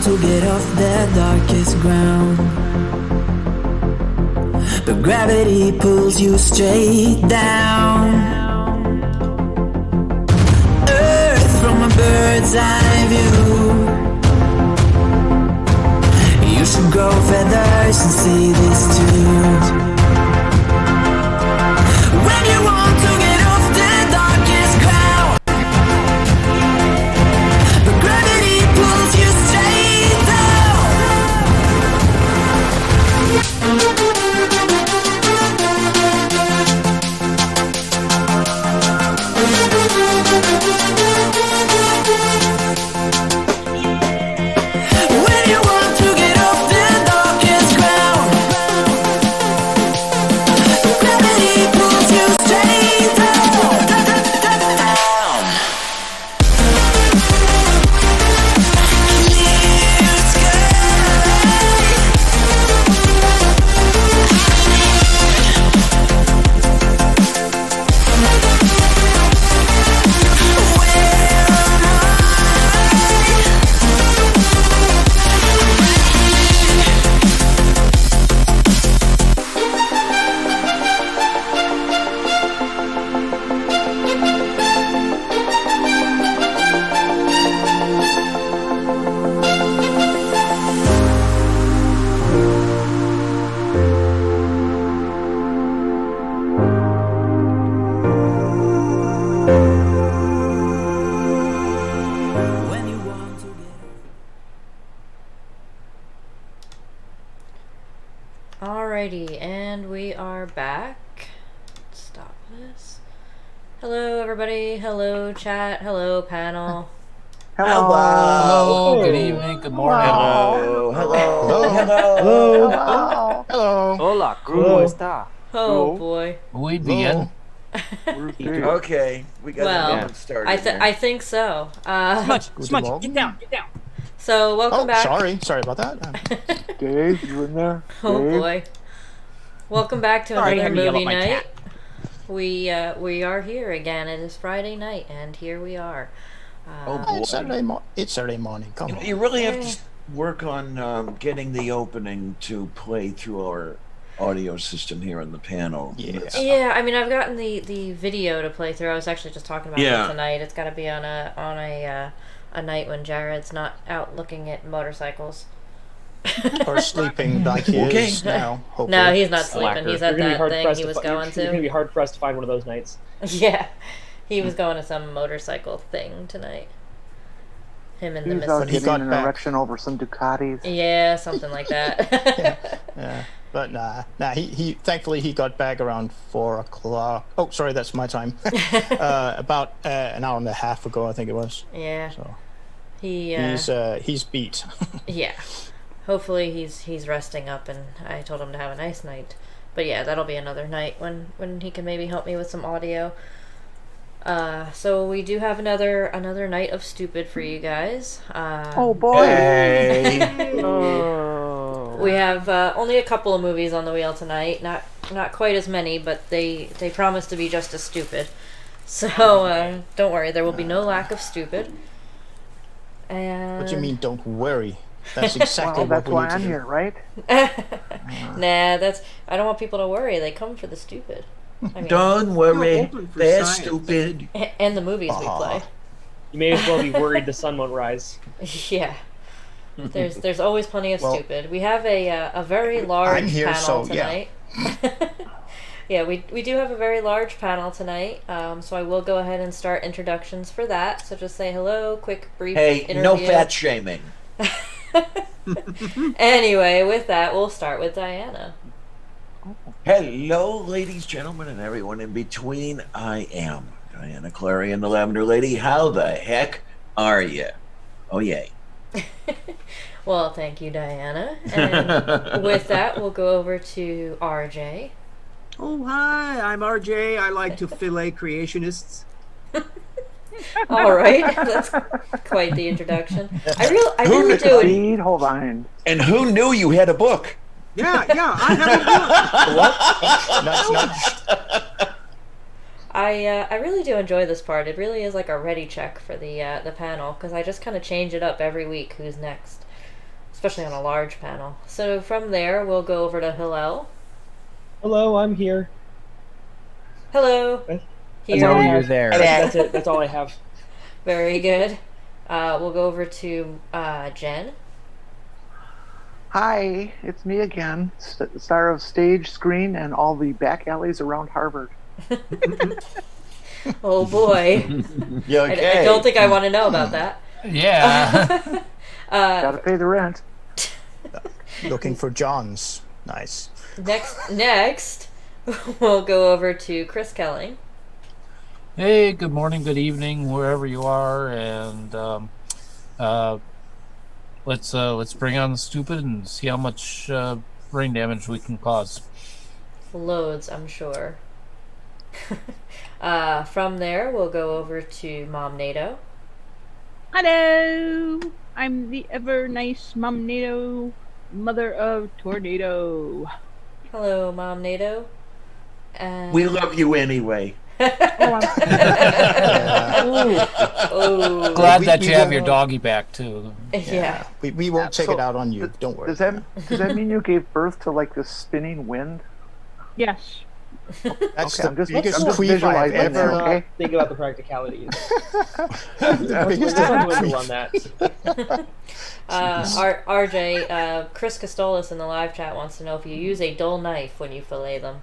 want to get off the darkest ground, but gravity pulls you straight down. Earth from a bird's eye view. You should grow feathers and see this too. When you want to get off the darkest ground, but gravity pulls you straight down. When you want to get off the darkest ground, gravity pulls you straight down, down. Clear sky. When you want to get Alrighty, and we are back. Stop this. Hello, everybody. Hello, chat. Hello, panel. Hello. Good evening. Good morning. Hello. Hello. Hello. Hello. Hola, ¿cómo está? Oh boy. Muy bien. Okay, we got Well, the moment started. I think so. Smudge, get down, get down. So welcome Oh, back. sorry about that. Dave, you in there? Oh Dave? boy. Welcome back to Sorry, I another had to yell movie at my night. cat. We are here again. It is Friday night, and here we are. Oh, boy. It's Saturday morning. Come on. You really have to work on getting the opening to play through our audio system here in the panel. Yeah. Yeah, I mean, I've gotten the video to play through. I was actually just talking about Yeah. it tonight. It's got to be on a night when Jared's not out looking at motorcycles. Or sleeping like he Okay. is now. Hopefully. No, he's not sleeping. Slacker. He's at You're gonna be that hard thing pressed he to was fi- going You're gonna to. be hard pressed to find one of those nights. Yeah, he was going to some motorcycle thing tonight. Him and He the was out missus. He getting got an back. erection over some Ducatis. Yeah, something like that. Yeah. But nah. He thankfully he got back around 4 o'clock. Oh, sorry, that's my time. About an hour and a half ago, I think it was. Yeah, So he. he's beat. Yeah, hopefully he's resting up, and I told him to have a nice night. But yeah, that'll be another night when he can maybe help me with some audio. So we do have another night of stupid for you guys. Oh boy! Hey. Oh. We have only a couple of movies on the wheel tonight. Not quite as many, but they promise to be just as stupid. So don't worry, there will be no lack of stupid. And What do you mean? Don't worry. That's exactly Well, that's what we why need to I'm do. here, right? Nah, I don't want people to worry. They come for the stupid. I mean, Don't worry, open for they're science. stupid. and the movies we play. You may as well be worried the sun won't rise. Yeah. There's always plenty of Well, stupid. We have a very large I'm here, panel so, yeah. tonight. Yeah, we do have a very large panel tonight. So I will go ahead and start introductions for that. So just say hello, quick, brief Hey, interview. no fat shaming. Anyway, with that, we'll start with Diana. Hello, ladies, gentlemen, and everyone in between. I am Diana Clary and the Lavender Lady. How the heck are you? Oh, yay. Well, thank you, Diana. And with that, we'll go over to RJ. Oh, hi, I'm RJ. I like to fillet creationists. All right, that's quite the introduction. I really do. Speed, hold on. And who knew you had a book? Yeah, I have a book. Nudge, nudge. I really do enjoy this part. It really is like a ready check for the panel, because I just kind of change it up every week. Who's next? especially on a large panel. So from there, we'll go over to Hillel. Hello, I'm here. Hello. That's Here. all I you're have. there. That's it. That's all I have. Very good. We'll go over to Jen. Hi, it's me again, star of stage, screen, and all the back alleys around Harvard. Oh boy. You okay? I don't think I want to know about that. Yeah. Gotta pay the rent. Looking for Johns. Nice. Next, we'll go over to Chris Kelly. Hey, good morning, good evening, wherever you are, and let's bring on the stupid and see how much brain damage we can cause. Loads, I'm sure. From there, we'll go over to Mom NATO. Hello! I'm the ever nice Mom NATO, mother of Tornado. Hello, Mom NATO. And... We love you anyway. Oh. Glad We- that we you have will- your doggy back too. Yeah. We won't check So, it out on you. Don't worry. Does that mean you gave birth to like this spinning wind? Yes. That's Okay, the I'm just biggest visualizing queef I've that, ever. okay? Think about the practicalities. The biggest Let's not queef. dwindle on that. RJ, Chris Costolis in the live chat wants to know if you use a dull knife when you fillet them.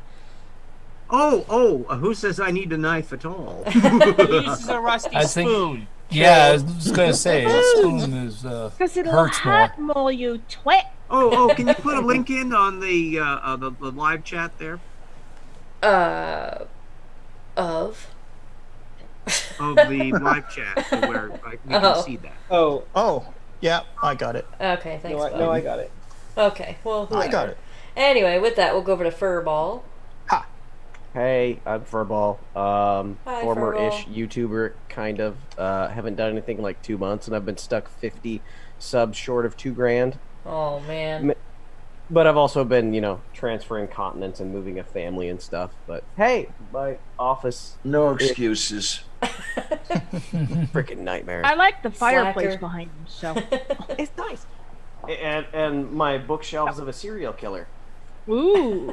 Who says I need a knife at all? He uses a rusty I think- spoon. Yeah, I was just gonna say, the spoon is Because it'll hurts more. hurt more, you twit. Can you put a link in on the live chat there Of? of the live chat to where we can see that? Oh, yeah, I got it. Okay, thanks, Bob. No, I got it. Okay, well, whoever. I got it. Anyway, with that, we'll go over to Furball. Hey, I'm Furball. Former-ish Furball. YouTuber, kind of. Haven't done anything in like 2 months, and I've been stuck 50 subs short of $2,000. Oh, man. But I've also been, transferring continents and moving a family and stuff. But hey, my office, No excuses. freaking nightmare. I like the fireplace Slacker. behind him, so. It's nice. And my bookshelves of a serial killer. Ooh.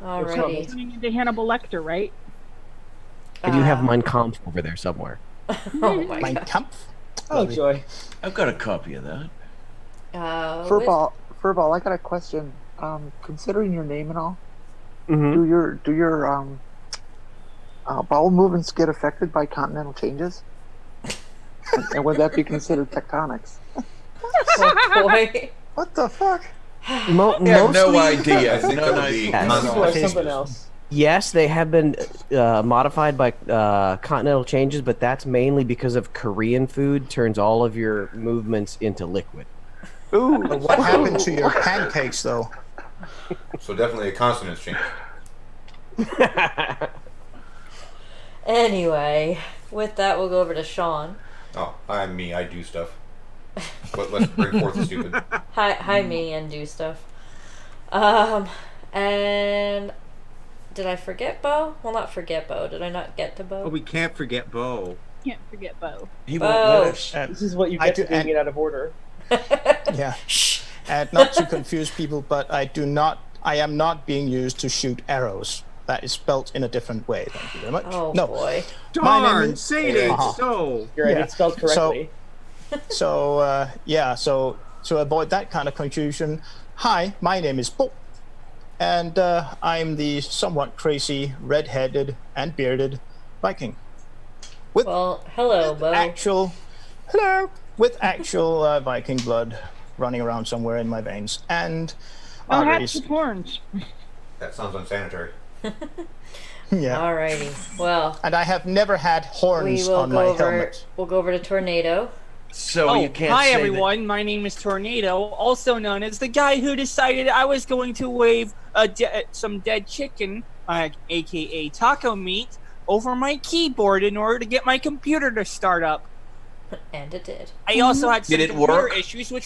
Alrighty. Turning into Hannibal Lecter, right? I do have Mein Kampf over there somewhere. Oh, my Mein God. Kampf. Oh, joy. I've got a copy of that. Furball, I got a question. Considering your name and all, Mm-hmm. do your bowel movements get affected by continental changes? and would that be considered tectonics? Oh, boy. What the fuck? I have no Mostly- idea. I think No that would be idea. Yes. Or something else. Yes, they have been modified by continental changes, but that's mainly because of Korean food turns all of your movements into liquid. Ooh. But what happened to your pancakes, though? So definitely a consonants change. Anyway, with that, we'll go over to Sean. Oh, I'm me. I do stuff. But let's bring forth the stupid. Hi, me, and do stuff. And did I forget Bo? Well, not forget Bo. Did I not get to Bo? Oh, we can't forget Bo. Can't forget Bo. He Bo. won't let us. This is what you I get do- for doing it out of order. Yeah. And not to confuse people, but I am not being used to shoot arrows. That is spelt in a different way. Thank you very much. Oh, no. boy. My name Darn, is- say it ain't Uh-huh. so. You're right, Yeah. it's spelled correctly. So to avoid that kind of confusion, hi, my name is Bo, and I'm the somewhat crazy, red-headed and bearded Viking. Well, hello, Bo. With actual Viking blood running around somewhere in my veins and Oh, hats arteries. with horns. That sounds unsanitary. Yeah, Alrighty. Well, and I have never had we horns will on go my over. helmet. We'll go over to Tornado. So you can't hi say that- everyone. My name is Tornado, also known as the guy who decided I was going to wave some dead chicken, aka taco meat, over my keyboard in order to get my computer to start up. And it did. I also had some Did it computer work? issues, which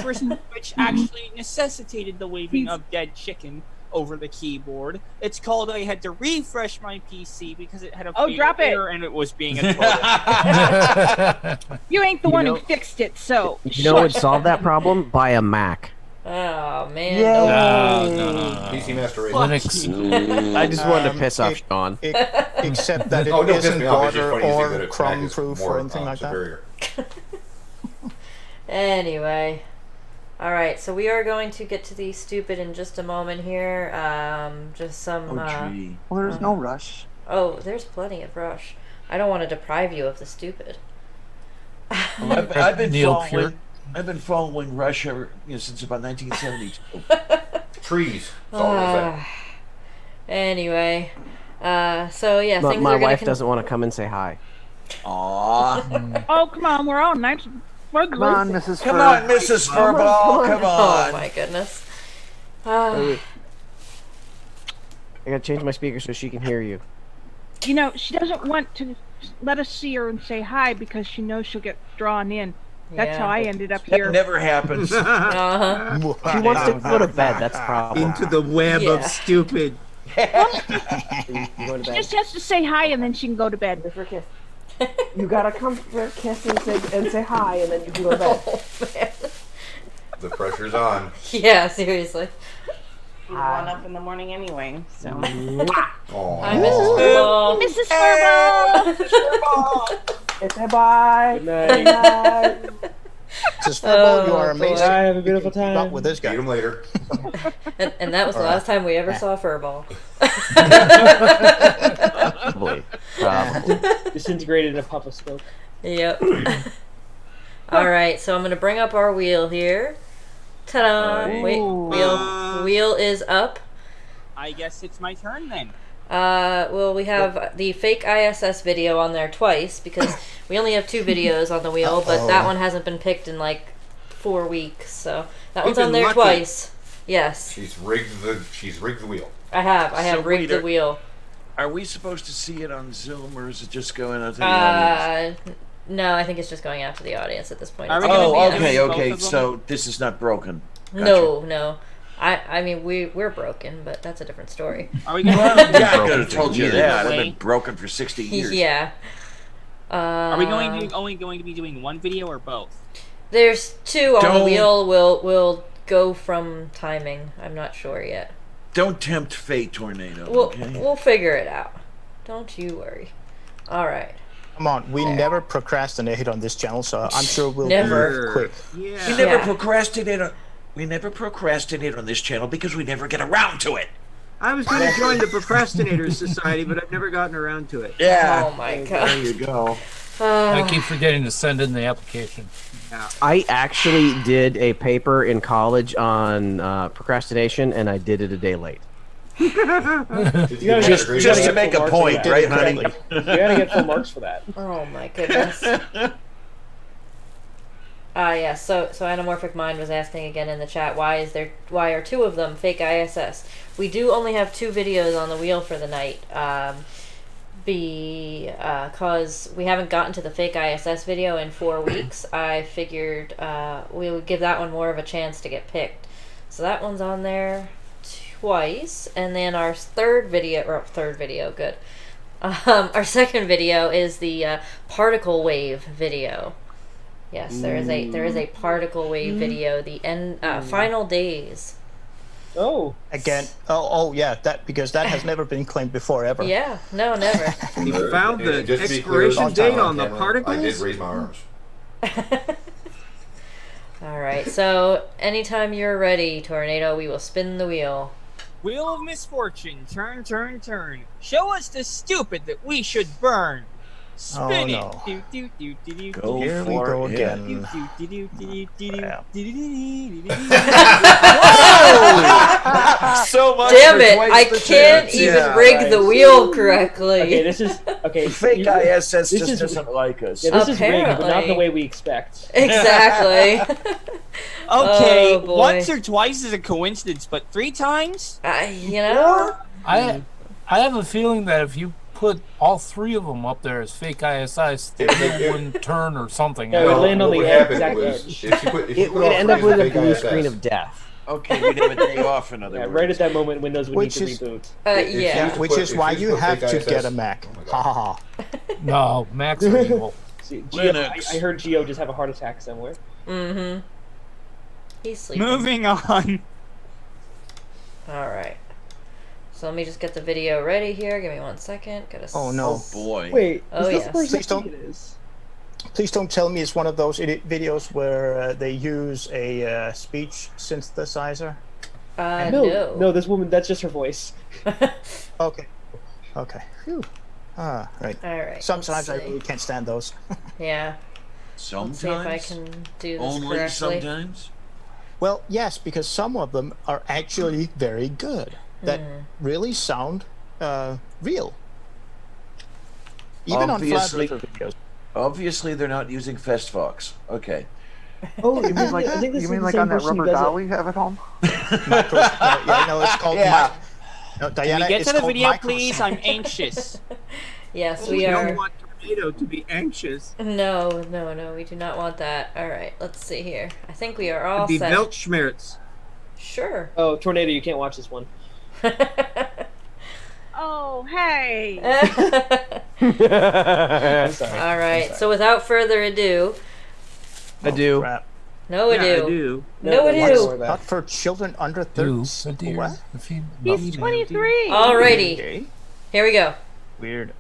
actually necessitated the waving of dead chicken. over the keyboard. It's called I had to refresh my PC because it had a Oh, drop it. error and it was being a total. You ain't the one who fixed it, so. You know what would solve that problem? Buy a Mac. Oh man. No. PC Master Race. Linux. I just wanted to piss off Sean. Except that it Oh, don't piss isn't me off. It's just water funny to see that or it's crumb Mac is proof more, or anything like superior. Anyway. Alright, so we are going to get to the stupid in just a moment here. Just some Gee. Well, there's no rush. Oh, there's plenty of rush. I don't want to deprive you of the stupid. I've been Neil following. Peart. I've been following Russia since about 1972. Trees. That's all I'm saying. Anyway. So yeah, But things my are gonna wife doesn't want to come and say hi. Aww. Oh, come on, we're all nice. Come on, Mrs. Come Ferb. on, Mrs. Furball. Come Oh on. my goodness. I gotta change my speaker so she can hear you. You know, she doesn't want to let us see her and say hi because she knows she'll get drawn in. That's how I ended up here. That never happens. Uh-huh. She wants to go to bed. That's the problem. Into the web Yeah. of stupid. You go to She bed. just has to say hi and then she can go to bed. For a kiss. You gotta come for a kiss and say hi, and then you can go to bed. Oh, man. The pressure's on. Yeah, seriously. He's one up in the morning anyway, so. Aw. Hi, Mrs. Furball. Mrs. Furball! Say bye. Good night. Mrs. Furball, you are Oh, boy. amazing. Bye, have a beautiful time. Not with this Eat guy. them later. And that was the last time we ever saw Furball. Probably. Disintegrated in a puff of smoke. Yep. Alright, so I'm gonna bring up our wheel here. Ta-da! Wait, wheel is up. I guess it's my turn then. Well, we have the fake ISS video on there twice because we only have 2 videos on the wheel, but that one hasn't been picked in like 4 weeks, so that one's We've on been there lucky. twice. Yes, She's rigged the wheel. I have So rigged the wait, wheel. Are we supposed to see it on Zoom, or is it just going out to the audience? No, I think it's just going out to the audience at this point. Are It's we gonna gonna Oh, be- be- okay, both okay. of them? So this is not broken. Gotcha. No. I mean we're broken, but that's a different story. Are we gonna? Yeah, I could have told you that. I've been Wait. broken for 60 years. Yeah. Are we only going to be doing one video or both? There's 2 on the Don't- wheel. We'll go from timing. I'm not sure yet. Don't tempt fate, Tornado. Okay? We'll figure it out. Don't you worry. All right. Come on, we never procrastinate on this channel, so I'm sure we'll Never. be quick. Yeah. We never Yeah. procrastinate. We never procrastinate on this channel because we never get around to it. I was going to join the Procrastinators Society, but I've never gotten around to it. Yeah. Oh my There god. you go. I keep forgetting to send in the application. I actually did a paper in college on procrastination, and I did it a day late. Did you get Just a grade to on that? make a full marks point, for right, that. honey? You gotta get full marks for that. Oh my goodness. Yeah, so Anamorphic Mind was asking again in the chat, why are 2 of them fake ISS? We do only have 2 videos on the wheel for the night. Because we haven't gotten to the fake ISS video in 4 weeks, I figured we would give that one more of a chance to get picked. So that one's on there twice, and then our third video, good. Our second video is the particle wave video. Yes, there is a particle wave video. The final days. Oh. Again, yeah, that because that has never been claimed before ever. Yeah, no, never. You found the Just to be clear, expiration date on the camera, particles? I did raise my arms. All right, so anytime you're ready, Tornado, we will spin the wheel. Wheel of misfortune, turn, turn, turn. Show us the stupid that we should burn. Spin it. no. Do, do, do, do, do, Go do, Here we for go it. again. do, do, do, do, do, Crap. do, do, do, do, do. So much. Damn for it! twice I the can't chance. even Yeah, rig right. the wheel correctly. Okay, this is okay. Fake ISS this just is- doesn't like us. Yeah, this is rigged, but not Apparently. the way we expect. Exactly. Okay, Oh, boy. once or twice is a coincidence, but 3 times? You know? I have a feeling that if you put all 3 of them up there as fake ISIs, the wheel wouldn't turn or something. Yeah, it would land on What the would happen exact was edge. if you put It all would end three up with a fake blue ISS, screen of death. Okay, we'd have a day off, in other Yeah, words. right at that moment, Windows would Which need is- to reboot. Yeah. Which is why you have to get a Mac. Ha ha ha. No, Macs are evil. See, Geo, Linux. I heard Geo just have a heart attack somewhere. Mm-hmm. He's sleeping. Moving on. Alright. So let me just get the video ready here. Give me 1 second. Oh no. Oh boy. Wait, Oh, is this yes. the person Please I think don't- it is? Please don't tell me it's one of those videos where they use a speech synthesizer. No, this woman, that's just her voice. Okay. Okay. Phew. Right. Alright. Sometimes I really can't stand those. Yeah. Sometimes. Let's see if I can do this Only correctly. sometimes. Well, yes, because some of them are actually very good. That really sound real. Even Obviously- on flat videos. Obviously, they're not using FestFox. Okay. Oh, You mean like I think this you is mean the like same on that person who rubber does it. doll we have at home? Yeah, no, it's called. Yeah. No, Can Diana, we get it's to the called video, Microsoft. please? I'm anxious. Yes, We we don't are. want Tornado to be anxious. No, we do not want that. Alright, let's see here. I think we are all It'd be set. Weltschmerz. Sure. Oh, Tornado, you can't watch this one. Oh, hey. I'm sorry. Alright, so without further ado. I do. Crap. No Yeah, I ado. do. No what's ado. more of that? Not for children under Do 13. the deer, What? the female, He's 23. Alrighty. Okay. Here we go. Weird.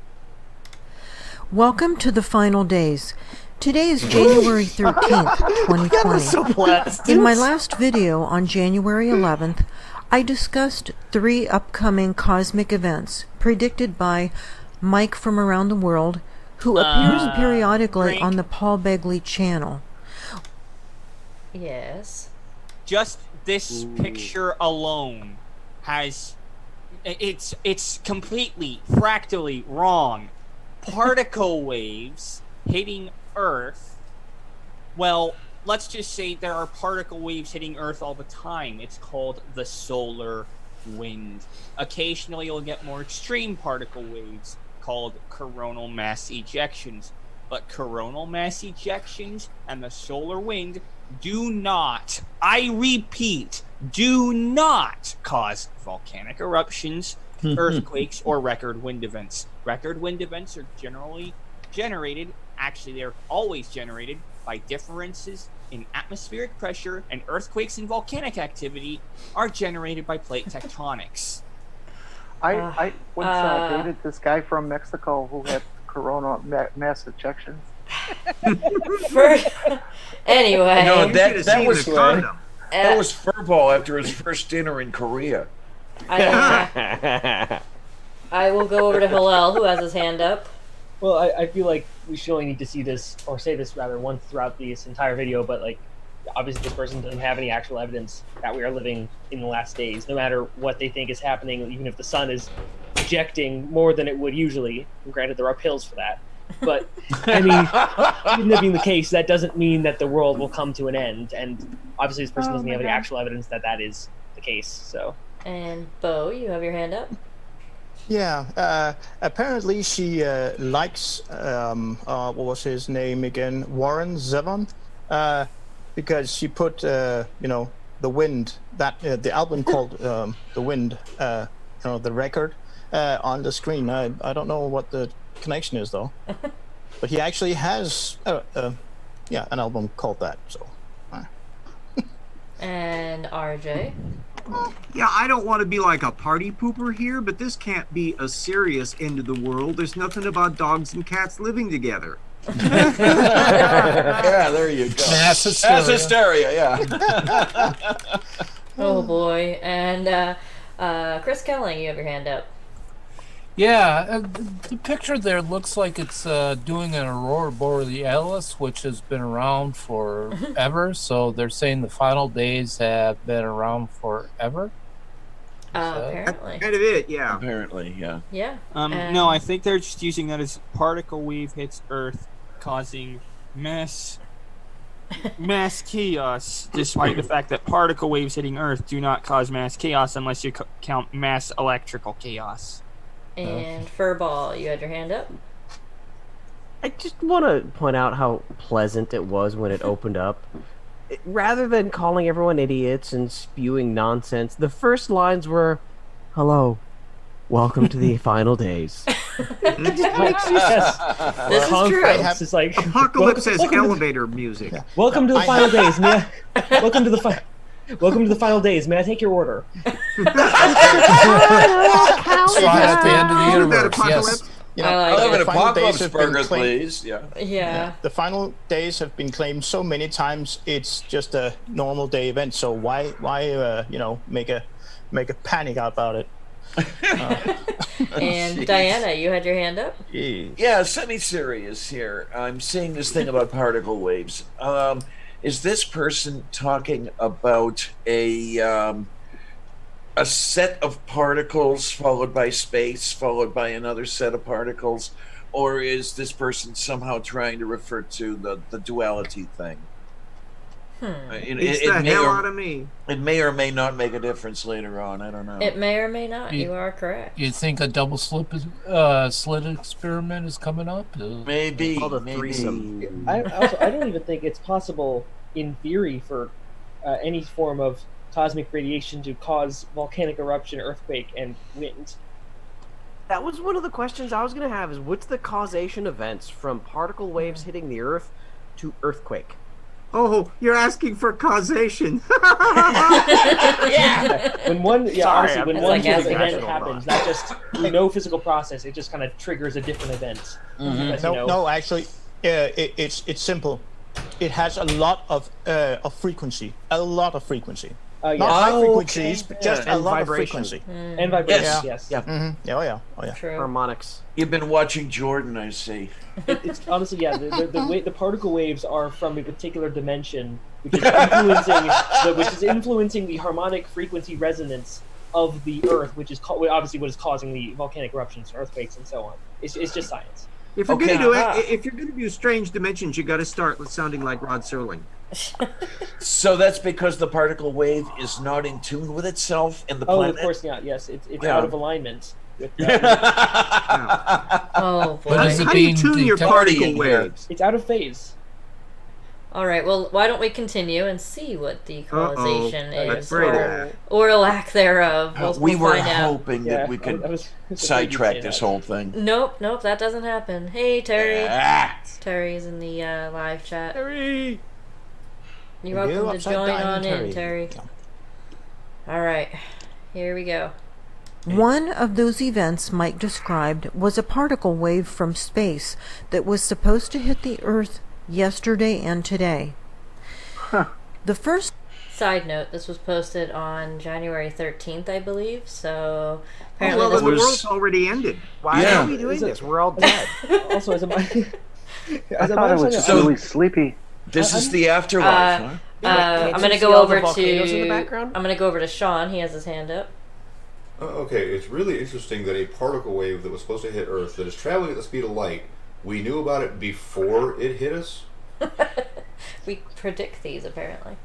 Welcome to the final days. Today is January 13th, 2020. In my last video on January 11th, I discussed 3 upcoming cosmic events predicted by Mike from around the world, who appears periodically on the Paul Begley channel. Yes. Just this picture alone has it's completely fractally wrong. Particle waves hitting Earth. Well, let's just say there are particle waves hitting Earth all the time. It's called the solar wind. Occasionally you'll get more extreme particle waves called coronal mass ejections. But coronal mass ejections and the solar wind do not, I repeat, do not cause volcanic eruptions, earthquakes, or record wind events. Record wind events are generally generated, actually they're always generated, by differences in atmospheric pressure, and earthquakes and volcanic activity are generated by plate tectonics. I once dated this guy from Mexico who had corona mass ejections. Anyway. No, You that should have was seen the condom. that was Furball after his first dinner in Korea. I will go over to Hillel, who has his hand up. Well, I feel like we should only need to see this, or say this rather, once throughout this entire video, but like, obviously this person doesn't have any actual evidence that we are living in the last days, no matter what they think is happening, even if the sun is ejecting more than it would usually. And granted, there are pills for that. But, I mean, even that being the case, that doesn't mean that the world will come to an end, and obviously this person doesn't have any actual evidence that that is the case, so. And Bo, you have your hand up? Yeah, apparently she likes, what was his name again? Warren Zevon? Because she put, the wind, that the album called The Wind, the record, on the screen. I don't know what the connection is, though. But he actually has, an album called that, so. And RJ? Yeah, I don't want to be like a party pooper here, but this can't be a serious end of the world. There's nothing about dogs and cats living together. Yeah, there you go. Mass hysteria, yeah. Oh boy. And Chris Kelling, you have your hand up. Yeah, the picture there looks like it's doing an aurora borealis, which has been around forever. So they're saying the final days have been around forever. Apparently. Kind of it, yeah. Apparently, yeah. Yeah. No, I think they're just using that as particle wave hits Earth, causing mass chaos, despite the fact that particle waves hitting Earth do not cause mass chaos unless you count mass electrical chaos. And Furball, you had your hand up? I just want to point out how pleasant it was when it opened up. rather than calling everyone idiots and spewing nonsense, the first lines were, "Hello, welcome to the final days." This is true. It's just like Apocalypse has elevator music. Welcome to the final days. Welcome to the final days. May I take your order? At the end of the universe, yes. You know, I'll have an apocalypse burger, please. Yeah. The final days have been claimed so many times. It's just a normal day event. So why make a panic about it? And Diana, you had your hand up? Yeah, semi-serious here. I'm seeing this thing about particle waves. Is this person talking about a set of particles followed by space, followed by another set of particles, or is this person somehow trying to refer to the duality thing? It's the hell out of me. It may or may not make a difference later on. I don't know. It may or may not. You are correct. You think a double slit experiment is coming up? Maybe. Threesome. I don't even think it's possible, in theory, for any form of cosmic radiation to cause volcanic eruption, earthquake, and wind. That was one of the questions I was going to have, is what's the causation events from particle waves hitting the Earth to earthquake? Oh, you're asking for causation. When one event happens, not just through no physical process, it just kind of triggers a different event. Because, No, actually, it's simple. It has a lot of frequency. A lot of frequency. Not high frequencies, but just a lot of frequency. And vibration, yes. Yeah. Mm-hmm. Oh yeah. True. Harmonics. You've been watching Jordan, I see. It's honestly, yeah. The particle waves are from a particular dimension, which is influencing the harmonic frequency resonance of the Earth, which is obviously what is causing the volcanic eruptions, earthquakes, and so on. It's just science. If you're gonna do strange dimensions, you got to start with sounding like Rod Serling. So that's because the particle wave is not in tune with itself and the planet? Of course not. Yes, it's out of alignment. With, Oh boy. How do you tune your particle waves? It's out of phase. All right. Well, why don't we continue and see what the causation is, or lack thereof? We we'll were find out. hoping that we could sidetrack this whole thing. Nope, that doesn't happen. Hey, Terry. Terry's in the live chat. Terry. You're welcome to join on in, Terry. All right, here we go. One of those events Mike described was a particle wave from space that was supposed to hit the Earth yesterday and today. The first side note, this was posted on January 13th, I believe. So apparently the world's already ended. Why are we doing this? We're all dead. Also, as a I thought it was really sleepy. This is the afterlife, huh? I'm gonna go over to Sean. He has his hand up. Okay, it's really interesting that a particle wave that was supposed to hit Earth that is traveling at the speed of light, we knew about it before it hit us? We predict these, apparently.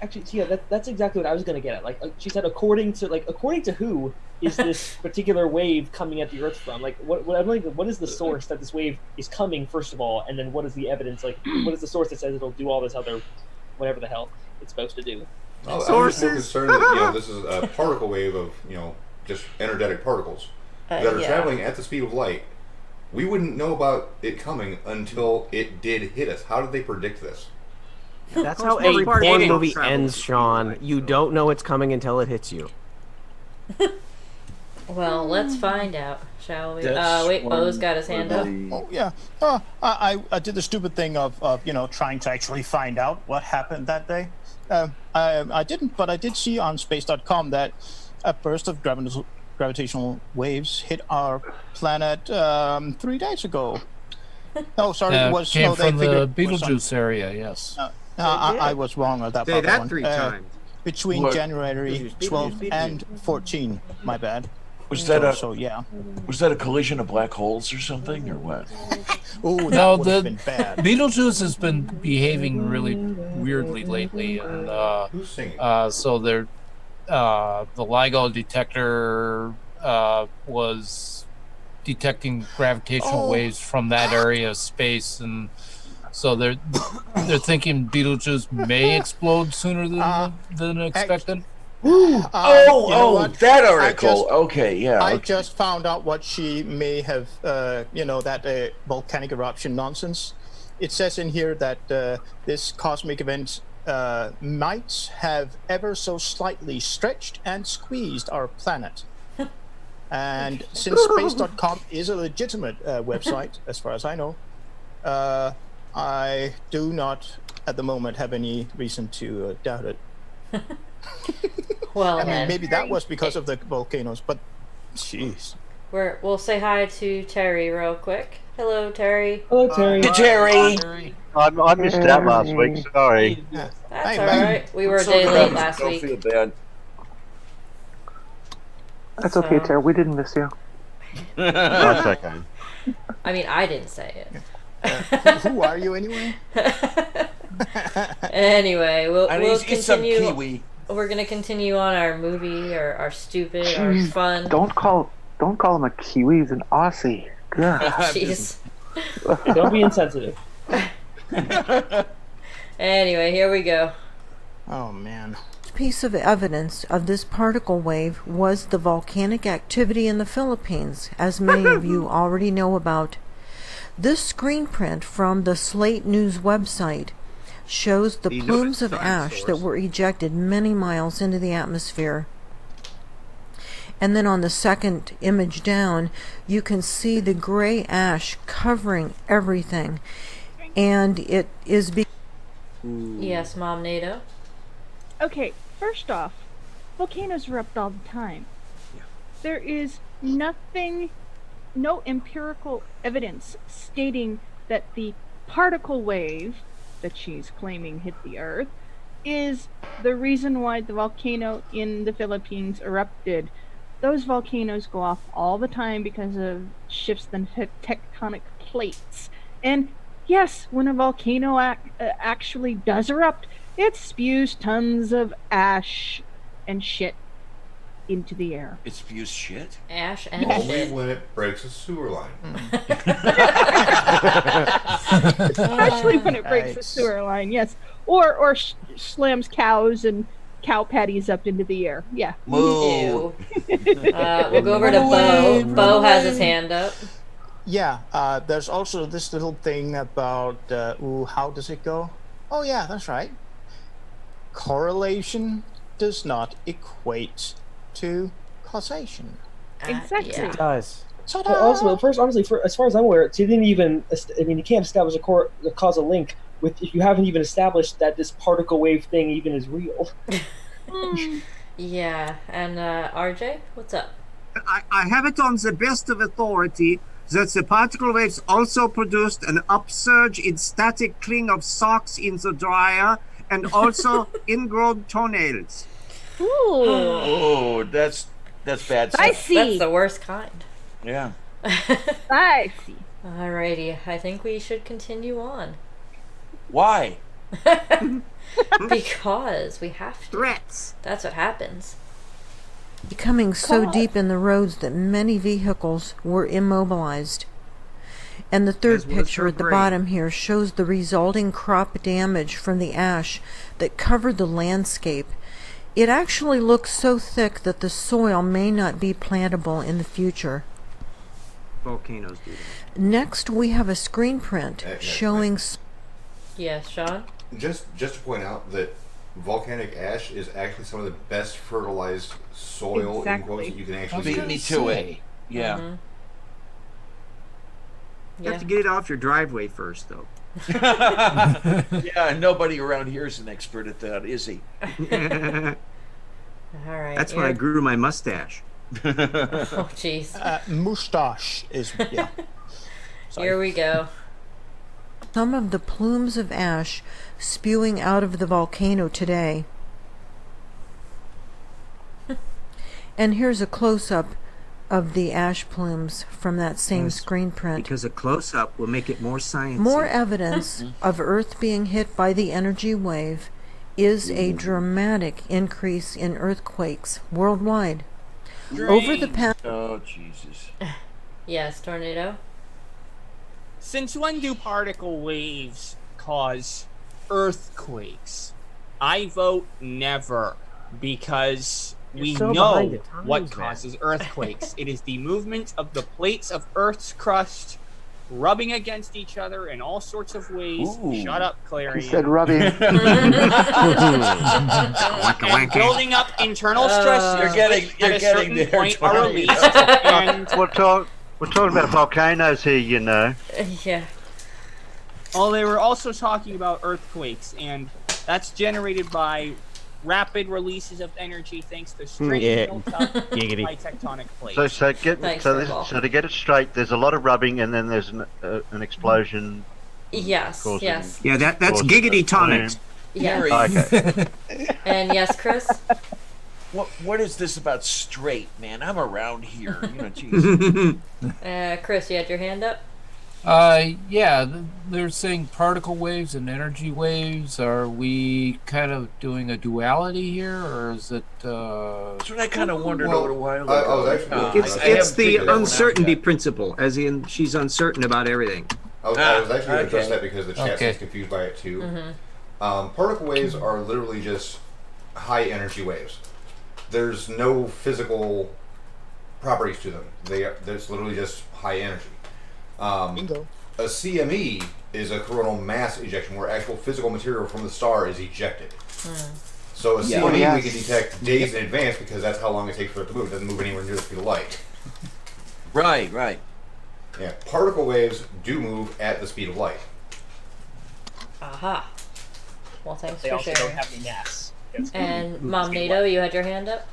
Actually, yeah, that's exactly what I was going to get at. Like she said, according to who is this particular wave coming at the Earth from? Like, what is the source that this wave is coming, first of all, and then what is the evidence? Like, what is the source that says it'll do all this other, whatever the hell it's supposed to do? I'm just more concerned that this is a particle wave of just energetic particles that are traveling at the speed of light. We wouldn't know about it coming until it did hit us. How did they predict this? That's how every porn movie ends, Sean. You don't know it's coming until it hits you. Well, let's find out, shall we? Wait, Bo's got his hand up. Oh yeah. I did the stupid thing of trying to actually find out what happened that day. I didn't, but I did see on space.com that a burst of gravitational waves hit our planet 3 days ago. Oh, sorry, it was came from the Betelgeuse area. Yes. I was wrong on that. Say that 3 times. Between January 12th and 14. My bad. Was that Was that a collision of black holes or something, or what? Oh, that would have been bad. Betelgeuse has been behaving really weirdly lately, and who's singing? So the LIGO detector was detecting gravitational waves from that area of space, and So they're thinking Beetlejuice may explode sooner than expected. That article. I just found out what she may have, that volcanic eruption nonsense. It says in here that this cosmic event might have ever so slightly stretched and squeezed our planet. And since space.com is a legitimate website, as far as I know, I do not, at the moment, have any reason to doubt it. Well, I mean, maybe that was because of the volcanoes, but jeez. We'll say hi to Terry real quick. Hello, Terry. Hello, Terry. Terry. I missed that last week. Sorry. That's all right. We were a day late last week. Don't feel bad. That's okay, Terry. We didn't miss you. That's okay. I mean, I didn't say it. Who are you anyway? Anyway, we'll continue. Kiwi. We're gonna continue on our movie, or our stupid, our fun. Don't call him a Kiwi. He's an Aussie. God. Jeez. Don't be insensitive. Anyway, here we go. Oh man. Piece of evidence of this particle wave was the volcanic activity in the Philippines, as many of you already know about. This screen print from the Slate News website shows the plumes of ash that were ejected many miles into the atmosphere. And then on the second image down, you can see the gray ash covering everything. And it is... Yes, Mom NATO? Okay, first off, volcanoes erupt all the time. There is nothing, no empirical evidence stating that the particle wave that she's claiming hit the Earth is the reason why the volcano in the Philippines erupted. Those volcanoes go off all the time because of shifts in tectonic plates. And yes, when a volcano actually does erupt, it spews tons of ash and shit into the air. It spews shit? Ash and Only shit. when it breaks a sewer line. Especially when it breaks the sewer line, yes. Or slams cows and cow patties up into the air. Yeah. Moo. We'll go over to Bo. Bo has his hand up. Yeah, there's also this little thing about, how does it go? Oh yeah, that's right. Correlation does not equate to causation. Exactly. Yeah. It does. But also, first, honestly, as far as I'm aware, she didn't even. I mean, you can't establish a causal link if you haven't even established that this particle wave thing even is real. Yeah, and RJ, what's up? I have it on the best of authority that the particle waves also produced an upsurge in static cling of socks in the dryer and also ingrown toenails. Ooh. Oh, that's bad stuff. Spicy. That's the worst kind. Yeah. Spicy. Alrighty, I think we should continue on. Why? Because we have to. Threats. That's what happens. Becoming so deep in the roads that many vehicles were immobilized. And the third picture at the bottom here shows the resulting crop damage from the ash that covered the landscape. It actually looks so thick that the soil may not be plantable in the future. Volcanoes do that. Next, we have a screen print showing... Yes, Sean? Just to point out that volcanic ash is actually some of the best fertilized soil in quotes that you can actually Beat me use. to it. Yeah. Mm-hmm. You have to get it off your driveway first, though. Yeah, nobody around here is an expert at that, is he? Alright. That's when I grew my mustache. Oh, jeez. Mustache is, yeah. Here we go. Some of the plumes of ash spewing out of the volcano today. And here's a close-up of the ash plumes from that same screen print. Because a close-up will make it more sciencey. More evidence of Earth being hit by the energy wave is a dramatic increase in earthquakes worldwide. Over the past... Oh, Jesus. Yes, Tornado? Since when do particle waves cause earthquakes. I vote never, because we so behind know the times, what man. causes earthquakes. It is the movement of the plates of Earth's crust rubbing against each other in all sorts of ways. Ooh. Shut up, Clarion. He said rubbing. And building up internal stresses. You're getting which at a certain there, point are Tony. released. And We're talking about volcanoes here, you know. Yeah. they were also talking about earthquakes, and that's generated by rapid releases of energy thanks to strength Yeah. built up Giggity. by tectonic plates. So Thanks, Furball. to get it straight, there's a lot of rubbing, and then there's an explosion. Yes. causing- Yes. Yeah, that's causing giggity a tonics. Yes. Okay. And yes, Chris. What is this about straight, man? I'm around here. You know, jeez. Chris, you had your hand up. Yeah, they're saying particle waves and energy waves. Are we kind of doing a duality here, or is it? That's what I kind of wondered a Well, little while I ago. was actually- It's I it's haven't the figured that one out uncertainty yet. principle, as in she's uncertain about everything. I was actually going to address okay. that because the chat Okay. seems confused by it too. Particle waves are literally just high energy waves. There's no physical properties to them. There's literally just high energy. Bingo. A CME is a coronal mass ejection, where actual physical material from the star is ejected. So a CME yes. we can detect days in advance because that's how long it takes for it to move. It doesn't move anywhere near the speed of light. Right, right. Yeah, particle waves do move at the speed of light. Aha. Well, thanks They for also sharing. don't have any mass. And Mom NATO, you had your hand up.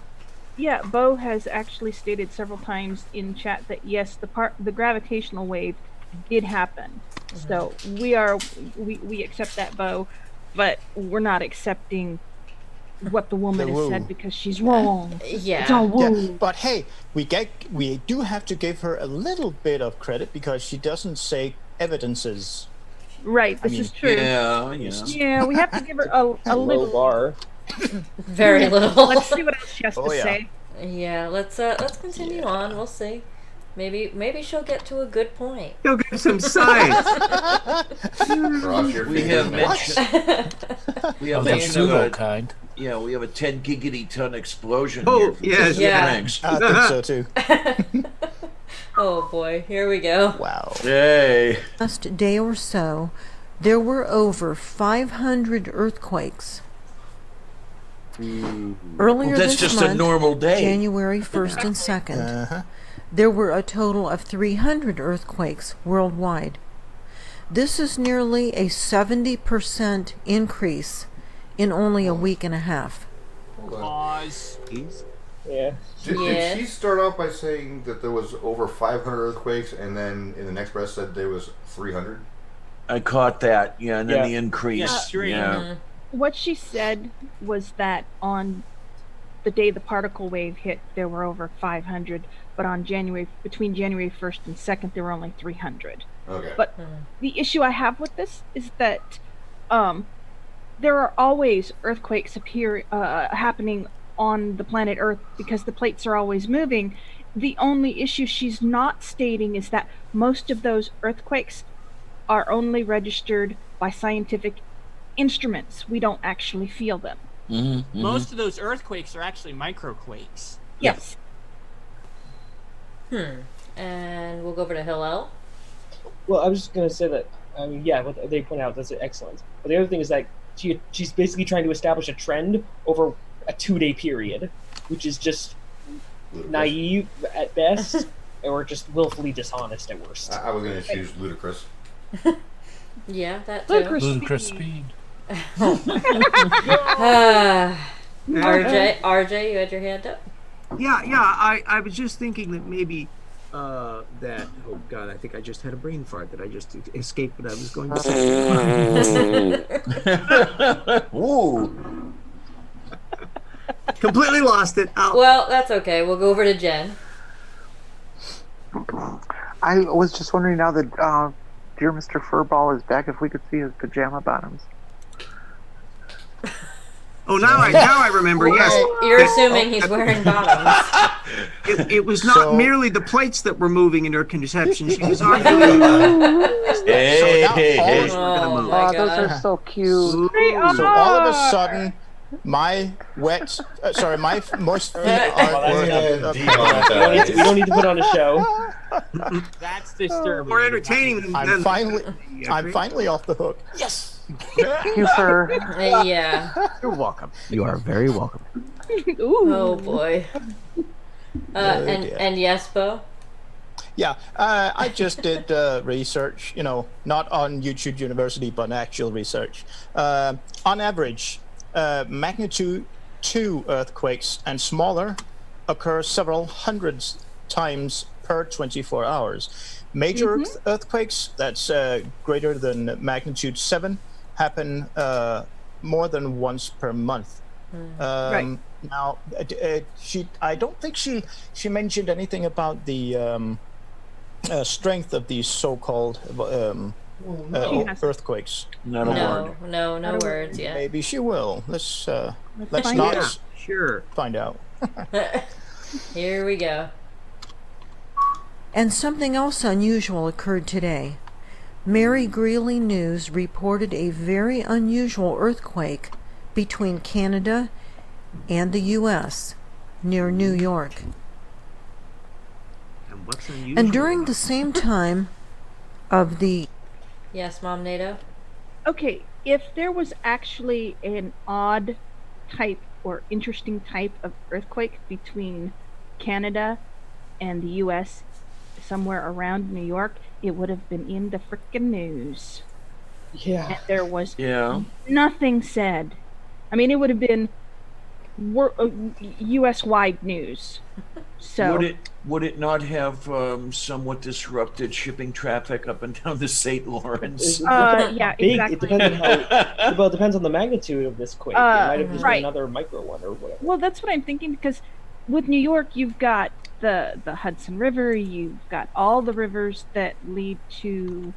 Yeah, Bo has actually stated several times in chat that yes, the gravitational wave did happen. So we accept that, Bo, but we're not accepting what the woman The has woo. said because she's wrong. Yeah. It's all woo. Yeah, but hey, we do have to give her a little bit of credit because she doesn't say evidences. Right, this is true. Yeah, you know. Yeah, we have to give her a Low little. bar. Very little. Let's see what else she has Oh, to yeah. say. Yeah, let's continue on. We'll see. Maybe she'll get to a good point. You'll get some science. Cross your We fingers, have man. mentioned. We have Of the mentioned pseudo kind. yeah, we have a 10 giggity ton explosion. Oh, here from yes. Yeah. Thanks. I think so too. Oh boy, here we go. Wow. Hey. Last day or so, there were over 500 earthquakes. Earlier Well, that's this just a month, normal day. January 1st and 2nd, Uh-huh. there were a total of 300 earthquakes worldwide. This is nearly a 70% increase in only a week and a half. Hold on. Pause. Yeah. Did Yes. she start off by saying that there was over 500 earthquakes, and then in the next breath said there was 300? I caught that. Yeah, and then Yeah. the increase. Yeah, stream. Yeah. What she said was that on the day the particle wave hit, there were over 500, but on between January 1st and 2nd, there were only 300. Okay. But the issue I have with this is that there are always earthquakes happening on the planet Earth because the plates are always moving. The only issue she's not stating is that most of those earthquakes are only registered by scientific instruments. We don't actually feel them. Most of those earthquakes are actually microquakes. Yes. And we'll go over to Hillel. Well, I was just gonna say that. I mean, yeah, what they point out, that's excellent. But the other thing is that she's basically trying to establish a trend over a 2-day period, which is just naive at best, or just willfully dishonest at worst. I was going to choose ludicrous. Yeah, that too. Ludicrous speed. RJ, you had your hand up. Yeah. I was just thinking that maybe that. Oh God, I think I just had a brain fart that I just escaped what I was going to say. Ooh. Completely lost it. Well, that's okay. We'll go over to Jen. I was just wondering now that dear Mr. Furball is back, if we could see his pajama bottoms. Oh, now I remember. Yes, You're assuming he's wearing bottoms. It was not merely the plates that were moving in her conception. She was arguing. Hey. Oh my those are god. so cute. They are. So all of a sudden, my moist feet are Demonetized. We don't need to put on a show. That's disturbing. More entertaining than I'm finally off the hook. Yes. Thank you, sir. Yeah. You're welcome. You are very welcome. Ooh. Oh boy. And yes, Bo? Yeah, I just did research, not on YouTube University, but actual research. On average, magnitude 2 earthquakes and smaller occur several hundreds times per 24 hours. Major earthquakes, that's greater than magnitude 7, happen more than once per month. Right. Now, I don't think she mentioned anything about the strength of these so-called earthquakes. No words yet. Maybe she will. Let's find not out. Sure. find out. Here we go. And something else unusual occurred today. Mary Greeley News reported a very unusual earthquake between Canada and the U.S. near New York. And what's unusual? And during the same time of the... Yes, Mom NATO? Okay, if there was actually an odd type or interesting type of earthquake between Canada and the U.S. somewhere around New York, it would have been in the frickin' news. Yeah. And there was Yeah. nothing said. I mean, it would have been U.S.-wide news. So Would it not have somewhat disrupted shipping traffic up and down the St. Lawrence? yeah, Big. exactly. It depends on how. Well, it depends on the magnitude of this quake. It might have just right. been another micro one or whatever. Well, that's what I'm thinking, because with New York, you've got the Hudson River, you've got all the rivers that lead to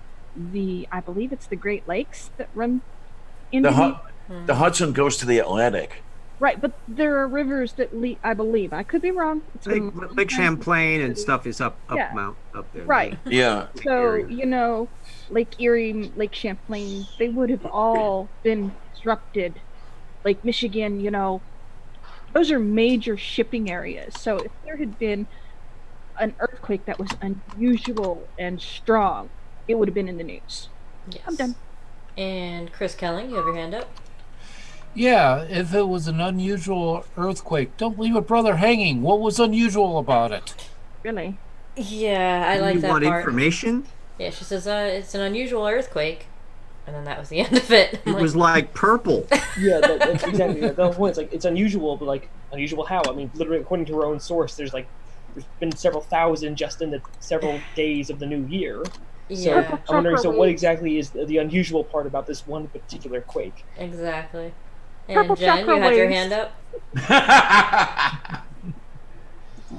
I believe it's the Great Lakes that run into The Hudson goes to the Atlantic. Right, but there are rivers that lead, I believe. I could be wrong. It's been Lake Champlain and stuff is up Yeah. up there. Right. Yeah. So, Lake Erie, Lake Champlain, they would have all been disrupted. Lake Michigan, those are major shipping areas. So if there had been an earthquake that was unusual and strong, it would have been in the news. Yes. I'm done. And Chris Kelling, you have your hand up? Yeah, if it was an unusual earthquake, don't leave a brother hanging. What was unusual about it? Really? Yeah, I like You that want part. information? Yeah, she says it's an unusual earthquake, and then that was the end of it. It was like purple. Yeah, that's exactly the whole point. It's unusual, but unusual how? I mean, literally, according to her own source, there's been several thousand just in the several days of the new year. So Yeah. I'm wondering, so what exactly is the unusual part about this one particular quake? Exactly. Purple And Jen, you chakra had your waves. hand up?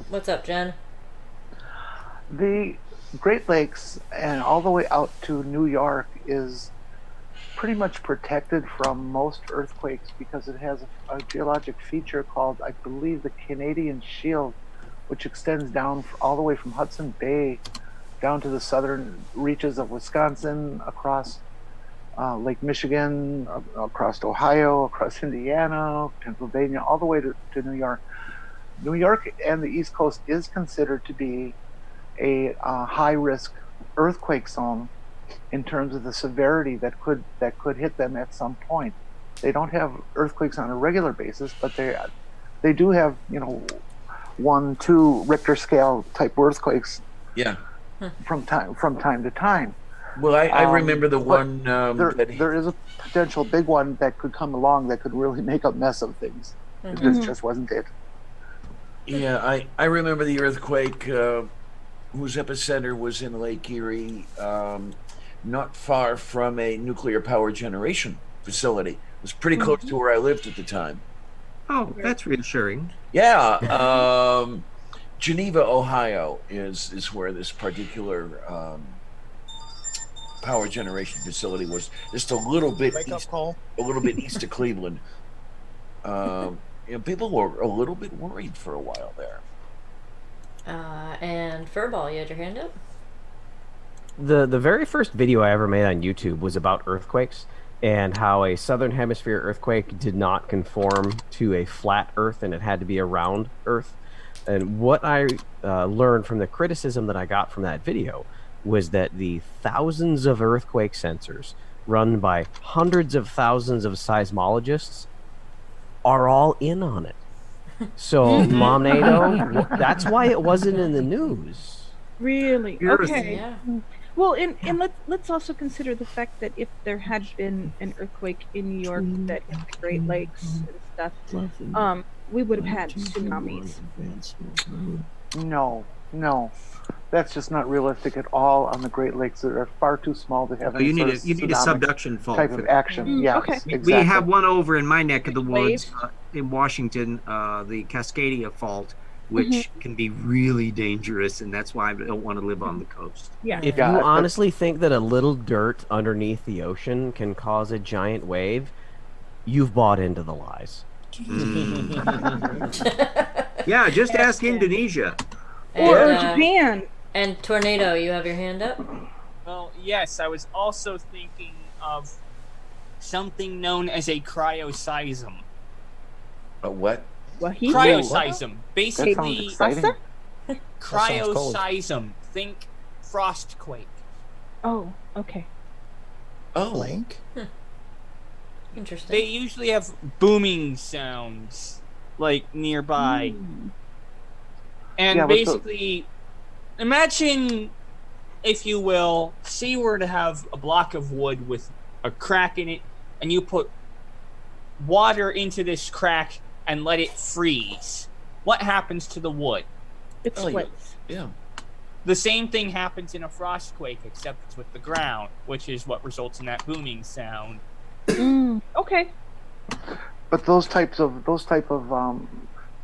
What's up, Jen? The Great Lakes and all the way out to New York is pretty much protected from most earthquakes because it has a geologic feature called, I believe, the Canadian Shield, which extends down all the way from Hudson Bay down to the southern reaches of Wisconsin, across Lake Michigan, across Ohio, across Indiana, Pennsylvania, all the way to New York. New York and the East Coast is considered to be a high-risk earthquake zone in terms of the severity that could hit them at some point. They don't have earthquakes on a regular basis, but they do have 1, 2 Richter scale type earthquakes. Yeah. From time to time. Well, I remember the one there is a potential big one that could come along that could really make a mess of things. Mm-hmm. This just wasn't it. Yeah, I remember the earthquake whose epicenter was in Lake Erie, not far from a nuclear power generation facility. It was pretty close to where I lived at the time. Oh, that's reassuring. Yeah. Geneva, Ohio is where this particular power generation facility was. Just a little bit east of Cleveland. People were a little bit worried for a while there. And Furball, you had your hand up? The very first video I ever made on YouTube was about earthquakes and how a southern hemisphere earthquake did not conform to a flat Earth and it had to be a round Earth. And what I learned from the criticism that I got from that video was that the thousands of earthquake sensors run by hundreds of thousands of seismologists are all in on it. So, Momnado, that's why it wasn't in the news. Really? Yes. Okay. Yeah. Well, and let's also consider the fact that if there had been an earthquake in New York that hit the Great Lakes and stuff, we would have had tsunamis. No, that's just not realistic at all on the Great Lakes. They're far too small to have any You sort need of you need a tsunami subduction fault type for of that. action. Yes, Okay. exactly. We have one over in my neck of the woods Waves? in Washington, the Cascadia Fault, which can be really dangerous, and that's why I don't want to live on the coast. Yeah. If you honestly think that a little dirt underneath the ocean can cause a giant wave, you've bought into the lies. Yeah, just ask Indonesia. Or And, Japan. And Tornado, you have your hand up? Well, yes, I was also thinking of something known as a cryoseism. A what? Cryoseism. Basically, That sounds exciting. cryoseism. Think frostquake. Oh, okay. Oh. Link? Interesting. They usually have booming sounds, like, nearby. And Yeah, but basically, imagine, if you will, say you were to have a block of wood with a crack in it, and you put water into this crack and let it freeze. What happens to the wood? It splits. Yeah. The same thing happens in a frostquake, except it's with the ground, which is what results in that booming sound. Okay. But those type of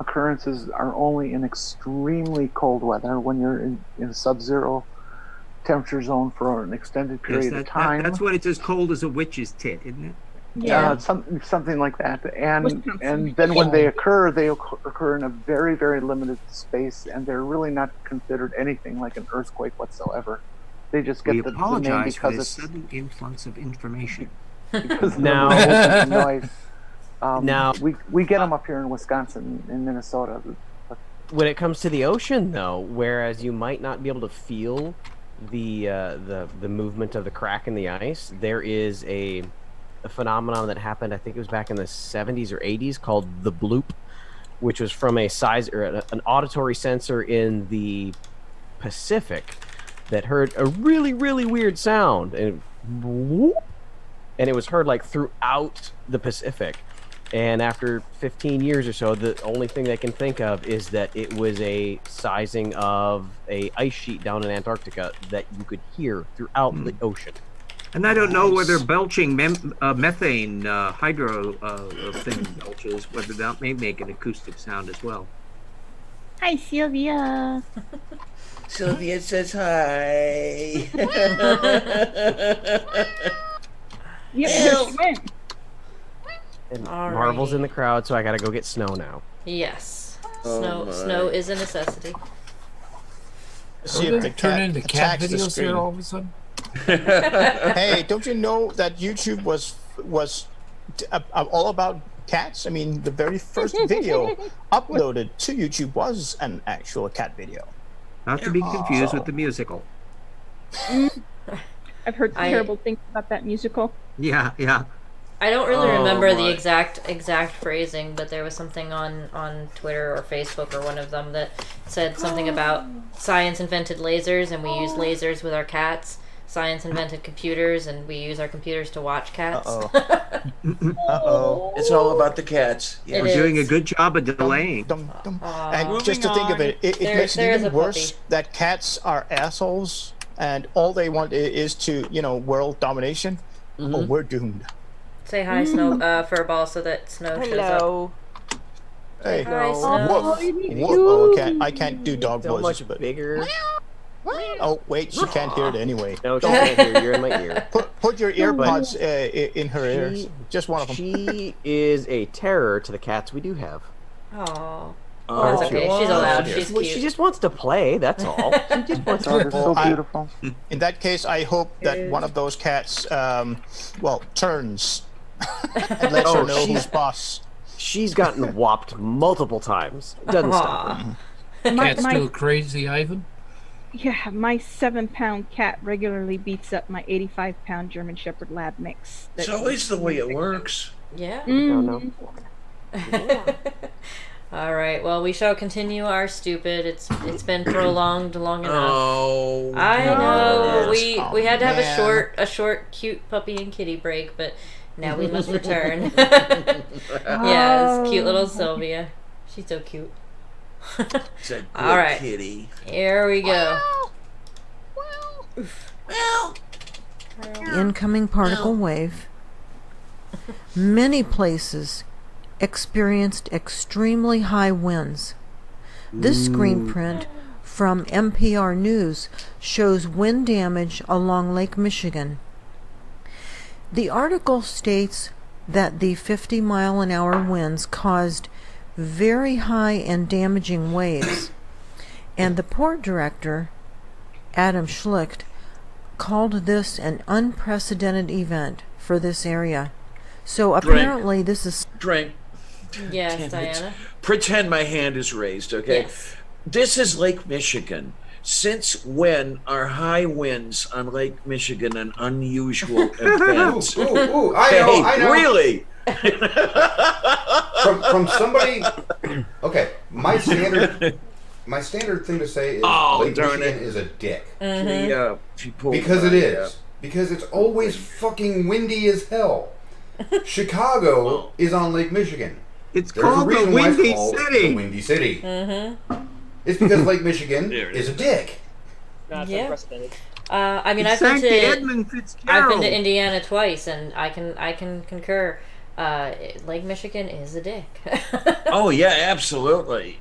occurrences are only in extremely cold weather when you're in sub-zero temperature zone for an extended period of time. That's when it's as cold as a witch's tit, isn't it? Yeah. Something like that. And then when they occur in a very, very limited space, and they're really not considered anything like an earthquake whatsoever. They just get We the name apologize for because this it's sudden influx of information. because of Now- the noise. Now- we get them up here in Wisconsin, in Minnesota. When it comes to the ocean, though, whereas you might not be able to feel the movement of the crack in the ice, there is a phenomenon that happened. I think it was back in the 70s or 80s, called the bloop, which was from an auditory sensor in the Pacific that heard a really, really weird sound, and it was heard like throughout the Pacific. And after 15 years or so, the only thing they can think of is that it was a sizing of a ice sheet down in Antarctica that you could hear throughout the ocean. And I don't know whether belching methane hydro thing belches, whether that may make an acoustic sound as well. Hi, Sylvia. Sylvia says hi. Yep, went. And Alrighty. Marvel's in the crowd, so I gotta go get Snow now. Yes. Oh my. Snow is a necessity. See We're if the gonna turn cat into cat attacks the videos screen. here all of a sudden. Hey, don't you know that YouTube was all about cats? I mean, the very first video uploaded to YouTube was an actual cat video. Not to be confused with the musical. I've heard terrible things about that musical. Yeah, yeah. I don't really remember the my. exact phrasing, but there was something on Twitter or Facebook or one of them that said something about science invented lasers and we use lasers with our cats. Science invented computers and we use our computers to watch cats. Uh-oh. It's all about the cats. It We're is. doing a good job of delaying. And just to think of it, it makes it even worse that cats are assholes and all they want is to, world domination. Oh, we're doomed. Say hi, Snow, Furball, so that Snow shows up. Hey, Hi, woof. Snow. Woof. Oh, I can't do dog So voices, much but bigger. Oh wait, she can't hear it anyway. No, she can't hear. You're in my ear. Put your earpods in her ears. Just one of them. She is a terror to the cats we do have. Aww. Oh, That's okay. She's allowed. She's Well, cute. she just wants to play. That's all. She just wants to They're so beautiful. In that case, I hope that one of those cats, turns and lets her know who's boss. She's gotten whopped multiple times. Doesn't stop her. Cats do a crazy Ivan. Yeah, my 7-pound cat regularly beats up my 85-pound German Shepherd Lab mix. It's always the way it works. Yeah. Mm. All right. Well, we shall continue our stupid. It's been prolonged long enough. Oh, I know. yes. We had to have man. a short, cute puppy and kitty break, but now we must return. Yeah, it's cute little Sylvia. She's so cute. It's a good All right. kitty. Here we go. The incoming particle wave. Many places experienced extremely high winds. This screen print from NPR News shows wind damage along Lake Michigan. The article states that the 50-mile-an-hour winds caused very high and damaging waves, and the port director, Adam Schlicht, called this an unprecedented event for this area. So apparently this is... Drink. Yes, Diana. Pretend my hand is raised, okay? Yes. This is Lake Michigan. Since when are high winds on Lake Michigan an unusual event? I know. Really? from somebody. Okay, my standard thing to say is Lake Michigan is a dick. She pulled because it is. Because it's always fucking windy as hell. Chicago is on Lake Michigan. It's There's a called the reason why it's Windy called City. the Windy City. Mm-hmm. It's because Lake Michigan is a dick. That's unprecedented. I mean, I've been to Indiana twice, and I can concur. Lake Michigan is a dick. Oh yeah, absolutely.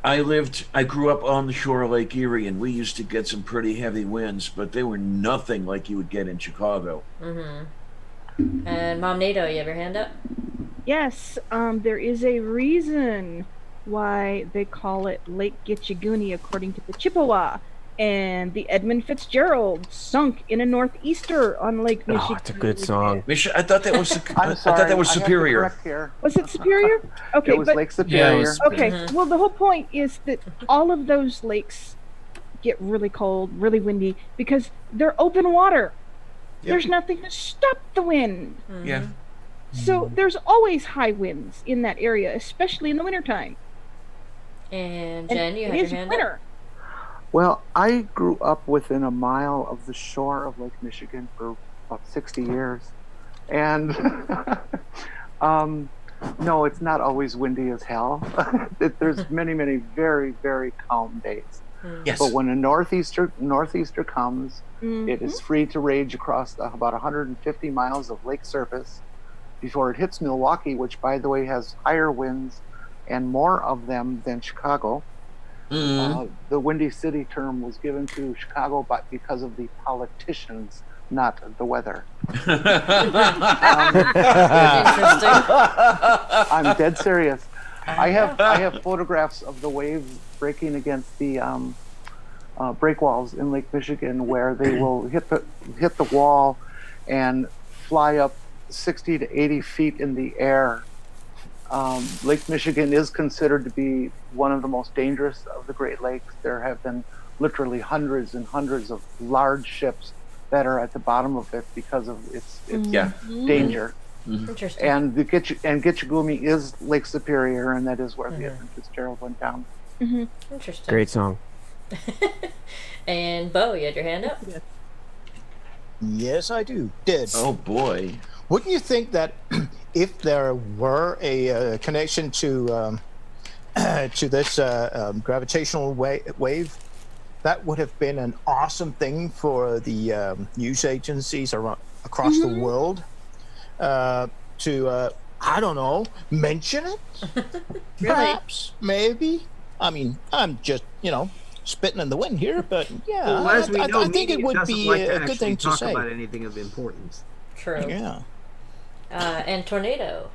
I grew up on the shore of Lake Erie, and we used to get some pretty heavy winds, but they were nothing like you would get in Chicago. Mm-hmm. And Mom Nato, you have your hand up? Yes, there is a reason why they call it Lake Gitchiguni according to the Chippewa. And the Edmund Fitzgerald sunk in a northeaster on Lake Michigan. Oh, it's a good song. I thought that was I'm sorry, I thought that was I have to Superior. correct here. Was it Superior? Okay, It was but Lake Superior. okay. Well, the whole point is that all of those lakes get really cold, really windy because they're open water. Yep. There's nothing to stop the wind. Yeah. So there's always high winds in that area, especially in the wintertime. And Jen, you have it your is hand winter. up? Well, I grew up within a mile of the shore of Lake Michigan for about 60 years. And no, it's not always windy as hell. There's many, many very, very calm days. Yes. But when a northeaster comes, it is free to rage across about 150 miles of lake surface before it hits Milwaukee, which, by the way, has higher winds and more of them than Chicago. The Windy City term was given to Chicago because of the politicians, not the weather. I'm dead serious. I have photographs of the waves breaking against the breakwalls in Lake Michigan, where they will hit the wall and fly up 60 to 80 feet in the air. Lake Michigan is considered to be one of the most dangerous of the Great Lakes. There have been literally hundreds and hundreds of large ships that are at the bottom of it because of its danger. Interesting. And Gitchigumi is Lake Superior, and that is where the Edmund Fitzgerald went down. Interesting. Great song. And Bo, you had your hand up? Yes, I do. Did. Oh boy. Wouldn't you think that if there were a connection to this gravitational wave, that would have been an awesome thing for the news agencies across the world to, I don't know, mention it? Perhaps, maybe. I mean, I'm just, spitting in the wind here, but yeah, Well, as we know, I think it media would doesn't be like to a good actually thing to talk say. about anything of importance. True. Yeah. And tornado.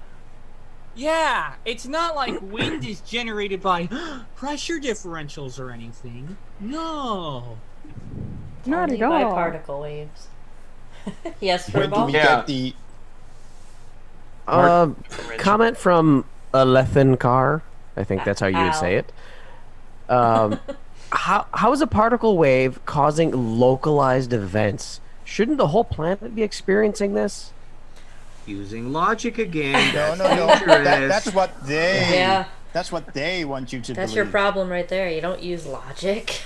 Yeah, it's not like wind is generated by pressure differentials or anything. No. Not Only at by all. particle waves. Yes, When do Furball? we get the Comment from Alethan Carr. I think that's how you would say it. How is a particle wave causing localized events? Shouldn't the whole planet be experiencing this? Using logic again. No. dangerous. That's what they. Yeah. That's what they want you to That's believe. your problem right there. You don't use logic.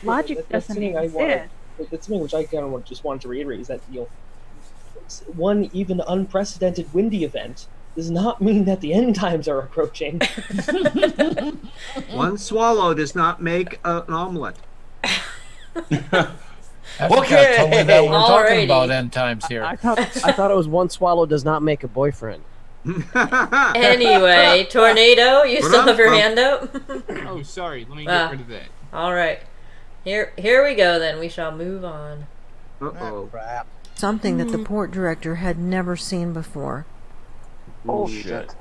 Logic That's doesn't something I exist. wanted. That's something which I kind of just wanted to reiterate is that one even unprecedented windy event does not mean that the end times are approaching. One swallow does not make an omelet. I forgot totally that we're talking Alrighty. about end times here. I thought it was one swallow does not make a boyfriend. Anyway, tornado, you still have your hand up? Oh, sorry. Let me get rid of that. All right. Here we go then. We shall move on. Uh-oh. Crap. Something that the port director had never seen before. Oh shit.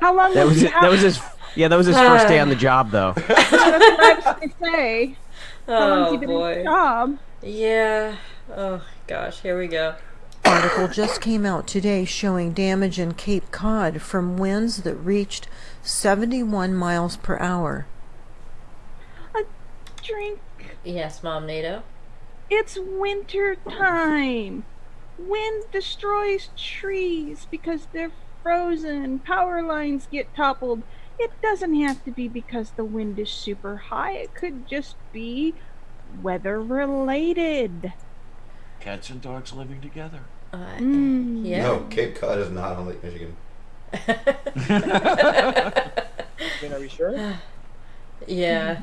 How long That was you it. That was his. Yeah, that was his first day on the job, though. That's what I was going to say. How long's Oh he been in boy. the job? Yeah. Oh gosh, here we go. Article just came out today showing damage in Cape Cod from winds that reached 71 miles per hour. A drink. Yes, Mom NATO. It's winter time. Wind destroys trees because they're frozen. Power lines get toppled. It doesn't have to be because the wind is super high. It could just be weather related. Cats and dogs living together. Yeah. No, Cape Cod is not on Lake Michigan. Are we sure? Yeah.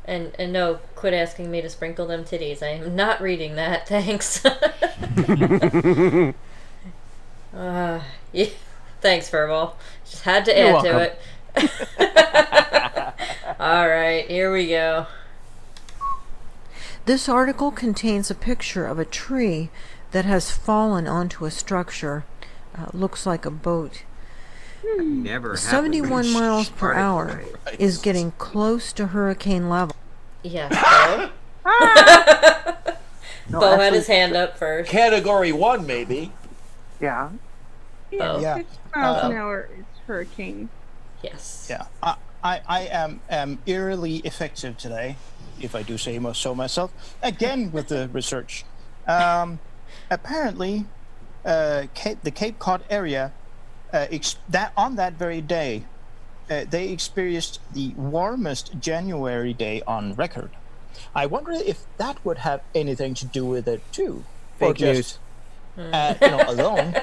And no, quit asking me to sprinkle them titties. I am not reading that. Thanks. Yeah. Thanks, Furball. Just had to You're add to welcome. it. All right, here we go. This article contains a picture of a tree that has fallen onto a structure. Looks like a boat. Never happened. 71 miles per hour Christ. is getting close to hurricane level. Yes, Bo. No, Bo had actually, his hand up first. Category 1, maybe. Yeah. Bo. Yeah. 50 miles an hour is hurricane. Yes. Yeah, I am eerily effective today, if I do say so myself. Again with the research. Apparently, the Cape Cod area, on that very day, they experienced the warmest January day on record. I wonder if that would have anything to do with it too. Or Fake just, news. alone.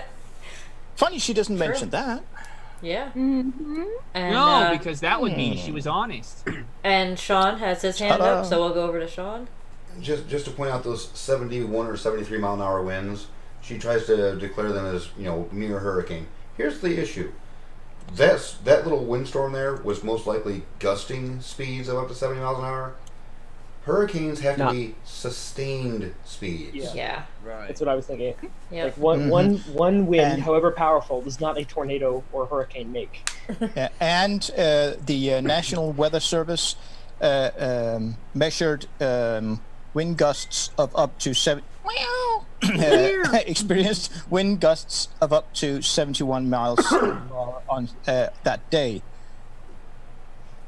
Funny she doesn't mention that. Yeah. Mm-hmm. And, No, because that would mean she was honest. and Sean has his hand up, so we'll go over to Sean. Just to point out those 71 or 73 mile an hour winds, she tries to declare them as near hurricane. Here's the issue: that little windstorm there was most likely gusting speeds of up to 70 miles an hour. Hurricanes have to be sustained speeds. Yeah. Right. That's what I was thinking. Yeah. Like one wind, And- however powerful, does not a tornado or hurricane make. And the National Weather Service measured wind gusts of up to experienced wind gusts of up to 71 miles on that day.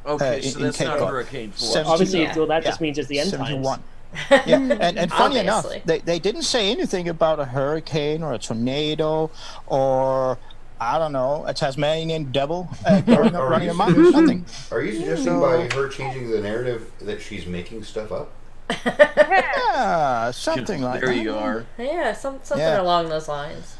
Okay, in so that's Cape not Cod. hurricane force. 70 Obviously, Yeah. well, that just means it's the end 71. times. Yeah, and funny enough, Obviously. they didn't say anything about a hurricane or a tornado or, I don't know, a Tasmanian devil running amok. Nothing. Are you suggesting by her changing the narrative that she's making stuff up? Yeah, something like There that. you are. Yeah, something Yeah. along those lines.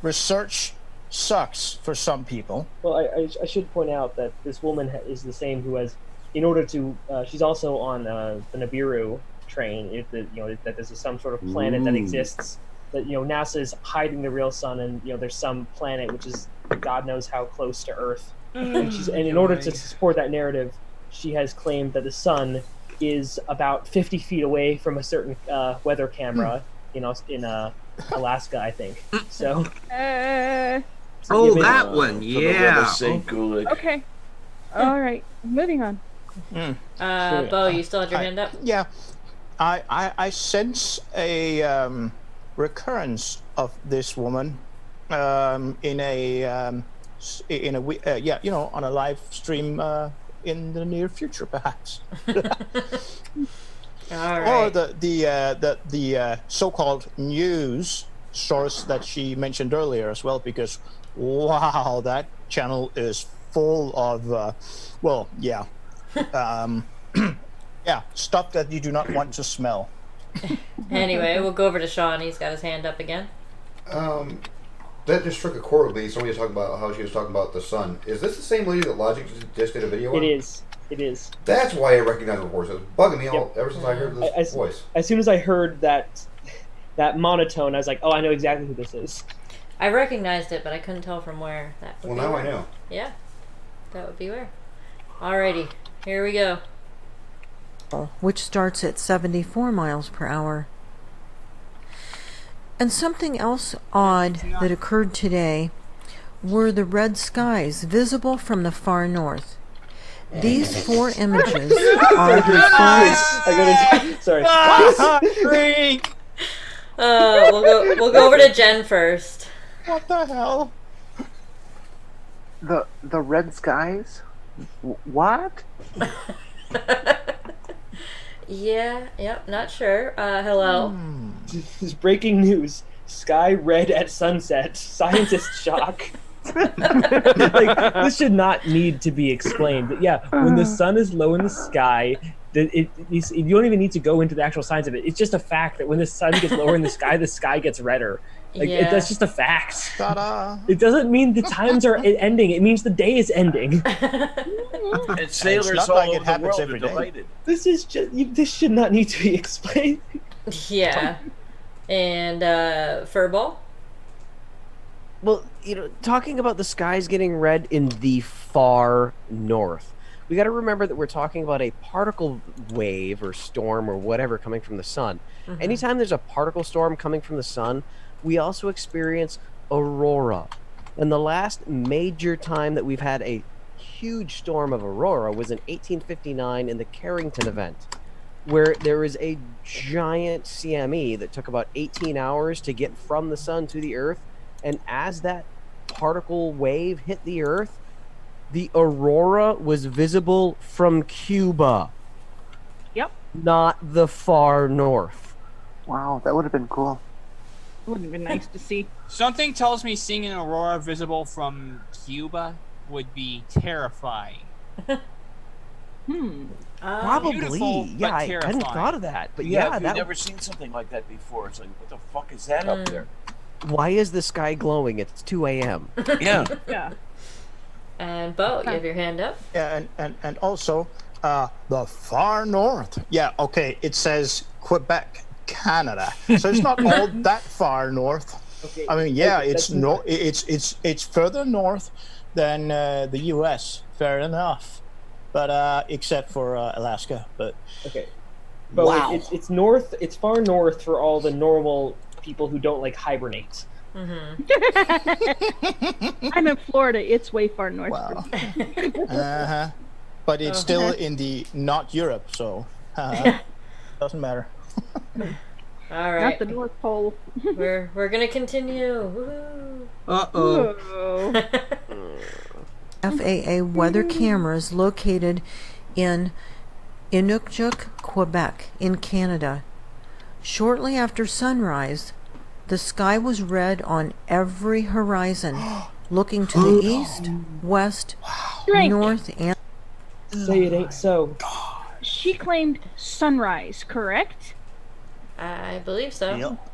Research sucks for some people. Well, I should point out that this woman is the same who has, in order to, she's also on the Nibiru train. That there's some sort of planet that exists. That NASA is hiding the real sun, and there's some planet which is God knows how close to Earth And in order to support that narrative, she has claimed that the sun is about 50 feet away from a certain weather camera in Alaska, I think. So. Oh, that one. For the Yeah. weather's sake, Gulick. Okay. All right. Moving on. Bo, you still have your hand up? Yeah, I sense a recurrence of this woman in a on a live stream in the near future, perhaps. All right. Or the so-called news source that she mentioned earlier as well, because wow, that channel is full of stuff that you do not want to smell. Anyway, we'll go over to Sean. He's got his hand up again. That just struck a chord with me. Somebody was talking about how she was talking about the sun. Is this the same lady that Logic just did a video on? It is. It is. That's why I recognize the voice. It was bugging me ever since I heard this voice. As soon as I heard that monotone, I was like, oh, I know exactly who this is. I recognized it, but I couldn't tell from where that would be. Well, now I know. Yeah, that would be where. Alrighty, here we go. Which starts at 74 miles per hour. And something else odd that occurred today were the red skies visible from the far north. These 4 images are the Sorry. Freak! We'll go over to Jen first. What the hell? The red skies? What? Yeah, yep, not sure. Hello. This is breaking news. Sky red at sunset. Scientists shock. This should not need to be explained. But yeah, when the sun is low in the sky, you don't even need to go into the actual science of it. It's just a fact that when the sun gets lower in the sky gets redder. That's just a fact. Ta-da. It doesn't mean the times are ending. It means the day is ending. And sailors not all like it over the happens world are every day. delighted. This should not need to be explained. Yeah. And Furball? Well, talking about the skies getting red in the far north, we got to remember that we're talking about a particle wave or storm or whatever coming from the sun. Mm-hmm. Anytime there's a particle storm coming from the sun, we also experience aurora. And the last major time that we've had a huge storm of aurora was in 1859 in the Carrington event, where there was a giant CME that took about 18 hours to get from the sun to the earth. And as that particle wave hit the earth, the aurora was visible from Cuba. Yep. Not the far north. Wow, that would have been cool. Wouldn't have been nice to see. Something tells me seeing an aurora visible from Cuba would be terrifying. Probably. Beautiful, Yeah, but I hadn't terrifying. thought of that. But Yeah, yeah, if that. you've never seen something like that before, it's like, what the fuck is that up there? Why is the sky glowing? It's 2 a.m. Yeah. Yeah. And Bo, you have your hand up. Yeah, and also the far north. Yeah, okay. It says Quebec, Canada, so it's not all that far north. Okay. I mean, yeah, it's further north than the U.S. Fair enough, but except for Alaska. But okay, but wow. it's north. It's far north for all the normal people who don't hibernate. Mm-hmm. I'm in Florida. It's way far north. Wow. But it's still in the not Europe, so doesn't matter. All right. Not the North Pole. We're gonna continue. Woohoo. Uh-oh. FAA weather cameras located in Inukjuak, Quebec, in Canada. Shortly after sunrise, the sky was red on every horizon, looking to the east, west, north, and... Say it ain't so. She claimed sunrise, correct? I believe so. Yep.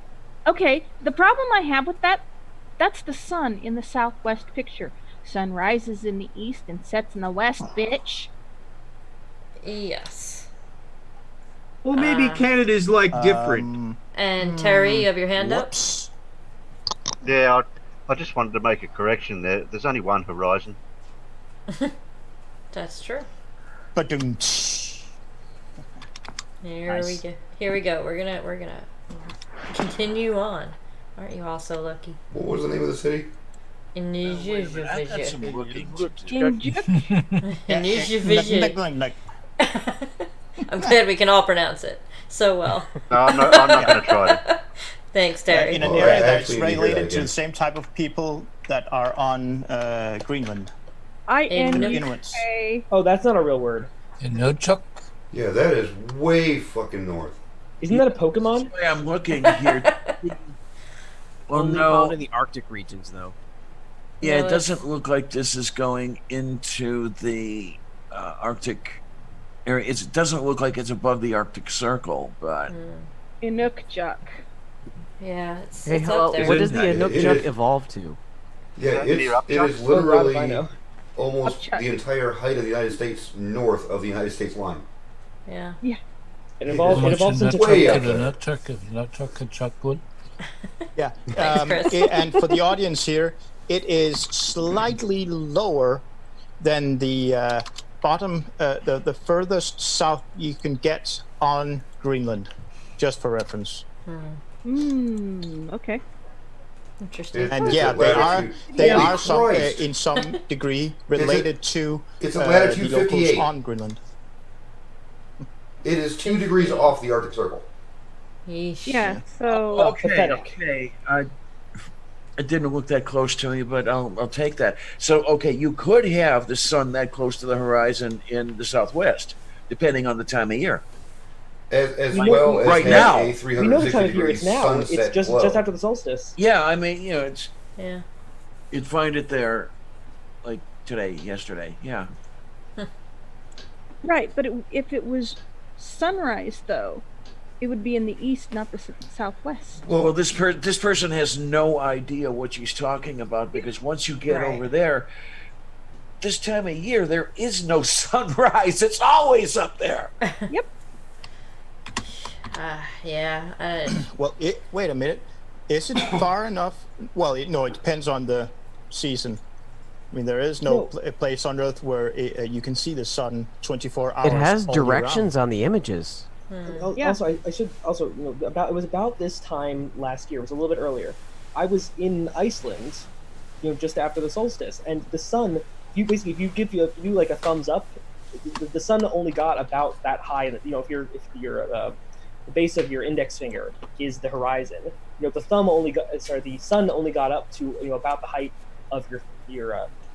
Okay, the problem I have with that's the sun in the southwest picture. Sun rises in the east and sets in the west, bitch. Yes. Well, maybe Canada's different. And Terry, you have your hand up? Yeah, I just wanted to make a correction there. There's only one horizon. That's true. But Here we go. Here we go. We're gonna continue on. Aren't you all so lucky? What was the name of the city? I'm glad we can all pronounce it so well. No, I'm not going to try it. Thanks, Terry. in an area that's related to the same type of people that are on Greenland. Inuits. Oh, that's not a real word. Inukchuk? Yeah, that is way fucking north. Isn't that a Pokemon? I'm looking here. Well, Only no. found in the Arctic regions, though. Yeah, No, it doesn't look like this is going into the Arctic area. It doesn't look like it's above the Arctic Circle, but... Inukchuk. Yeah, it's Hey, up there. what does the Inukchuk evolve to? Yeah, it is literally almost the entire height of the United States north of the United States line. Yeah. Yeah. It evolves into way up there. Inukchuk. Yeah. Thanks, Chris. And for the audience here, it is slightly lower than the bottom, the furthest south you can get on Greenland, just for reference. Okay. Interesting. And yeah, they are some in some degree related to it's a latitude the locals 58 on Greenland. It is 2 degrees off the Arctic Circle. Yeah, so... Okay. It didn't look that close to me, but I'll take that. So, okay, you could have the sun that close to the horizon in the southwest, depending on the time of year. As well as right now. a 360 We know the time of year degree it's now. sunset It's just glow. after the solstice. Yeah, I mean, you know, it's... Yeah. You'd find it there, like, yesterday, yeah. Right, but if it was sunrise, though, it would be in the east, not the southwest. Well, this person has no idea what she's talking about, because once you get over there, this time of year, there is no sunrise. It's always up there. Yep. Yeah. Well, wait a minute. Is it far enough? Well, no, it depends on the season. I mean, there is no place on Earth where you can see the sun 24 hours. It has all year directions round. on the images. Also, I should also it was about this time last year. It was a little bit earlier. I was in Iceland, just after the solstice, and the sun. If you do like a thumbs up, the sun only got about that high. If the base of your index finger is the horizon, the sun only got up to about the height of your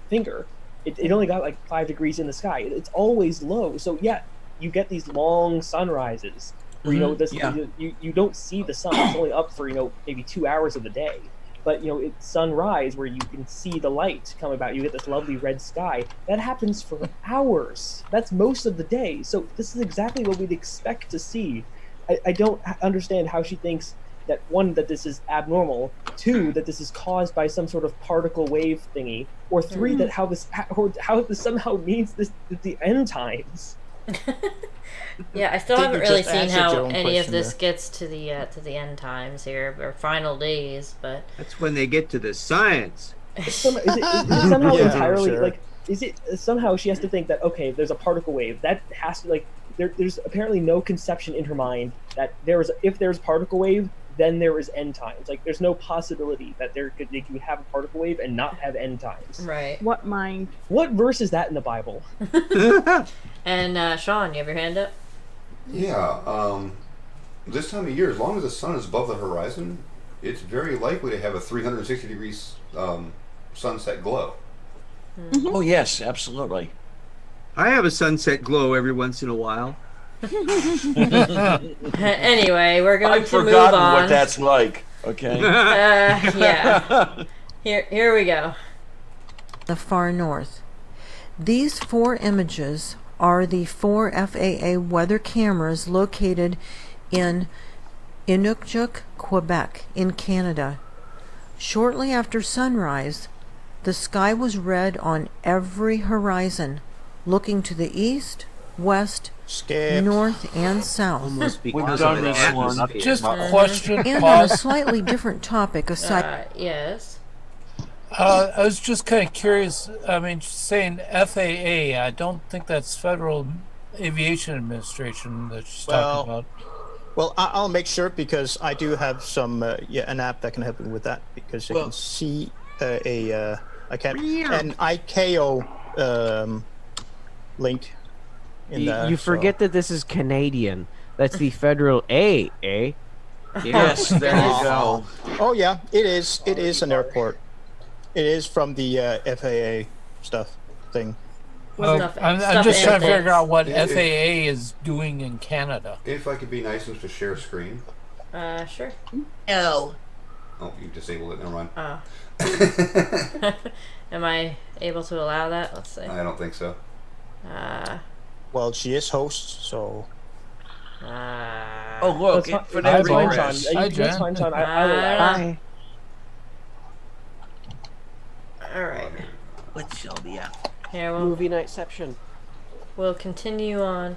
finger. It only got like 5 degrees in the sky. It's always low. So yeah, you get these long sunrises where you don't see the sun. It's only up for maybe 2 hours of the day. But it's sunrise where you can see the light come about. You get this lovely red sky. That happens for hours. That's most of the day. So this is exactly what we'd expect to see. I don't understand how she thinks that, one, that this is abnormal, two, that this is caused by some sort of particle wave thingy, or three, that how this somehow means this the end times. Yeah, I still haven't really seen how any of this gets to the end times here, or final days, but that's when they get to the science. Is it somehow entirely is it somehow she has to think that, okay, there's a particle wave that has to there's apparently no conception in her mind that if there's particle wave, then there is end times. There's no possibility that you could have a particle wave and not have end times. Right. What mind? What verse is that in the Bible? And Sean, you have your hand up? Yeah. This time of year, as long as the sun is above the horizon, it's very likely to have a 360 degrees sunset glow. Mm-hmm. Oh yes, absolutely. I have a sunset glow every once in a while. Anyway, we're going I've to move forgotten on. what that's like. Okay. Yeah. Here we go. The far north. These 4 images are the 4 FAA weather cameras located in Inukchuk, Quebec, in Canada. Shortly after sunrise, the sky was red on every horizon, looking to the east, west, north, and south. We've done this one. Just a question, And on a slightly different topic aside. Yes. I was just kind of curious. I mean, saying FAA, I don't think that's Federal Aviation Administration that she's talking about. Well, I'll make sure because I do have some an app that can help me with that because you can see an ICAO link in there. You forget that this is Canadian. That's the Federal A, eh? Yes, there you go. Oh yeah, it is. It is an airport. It is from the FAA stuff thing. I'm just trying to figure out what FAA is doing in Canada. If I could be nice enough to share a screen. Sure. No. Oh, you disabled it. Never mind. Oh. Am I able to allow that? Let's see. I don't think so. Well, she is host, so. Oh, look. That's Infinite fine, Sean. regress. That's fine, Sean. I will allow it. All right. What shall be up? Here, we'll, Movie nightception. We'll continue on.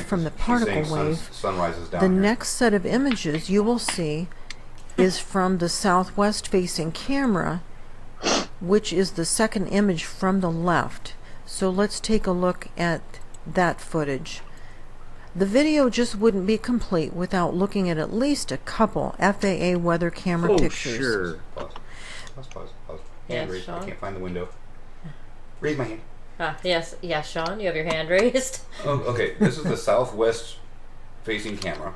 From the particle wave, sunrises down the here. next set of images you will see is from the southwest facing camera, which is the second image from the left. So let's take a look at that footage. The video just wouldn't be complete without looking at least a couple FAA weather camera pictures. Sure. Pause. Yes, Hand raised. Sean? I can't find the window. Raise my hand. Yes, Sean, you have your hand raised. Oh, okay. This is the southwest facing camera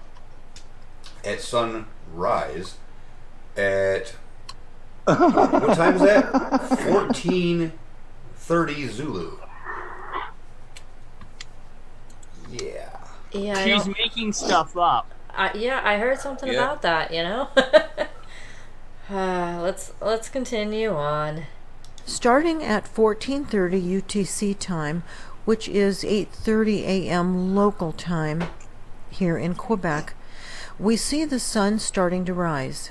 at sunrise at what time is that? 14:30 Zulu. Yeah. Yeah, She's making stuff up. I heard something about that. Let's continue on. Starting at 14:30 UTC time, which is 8:30 a.m. local time here in Quebec, we see the sun starting to rise.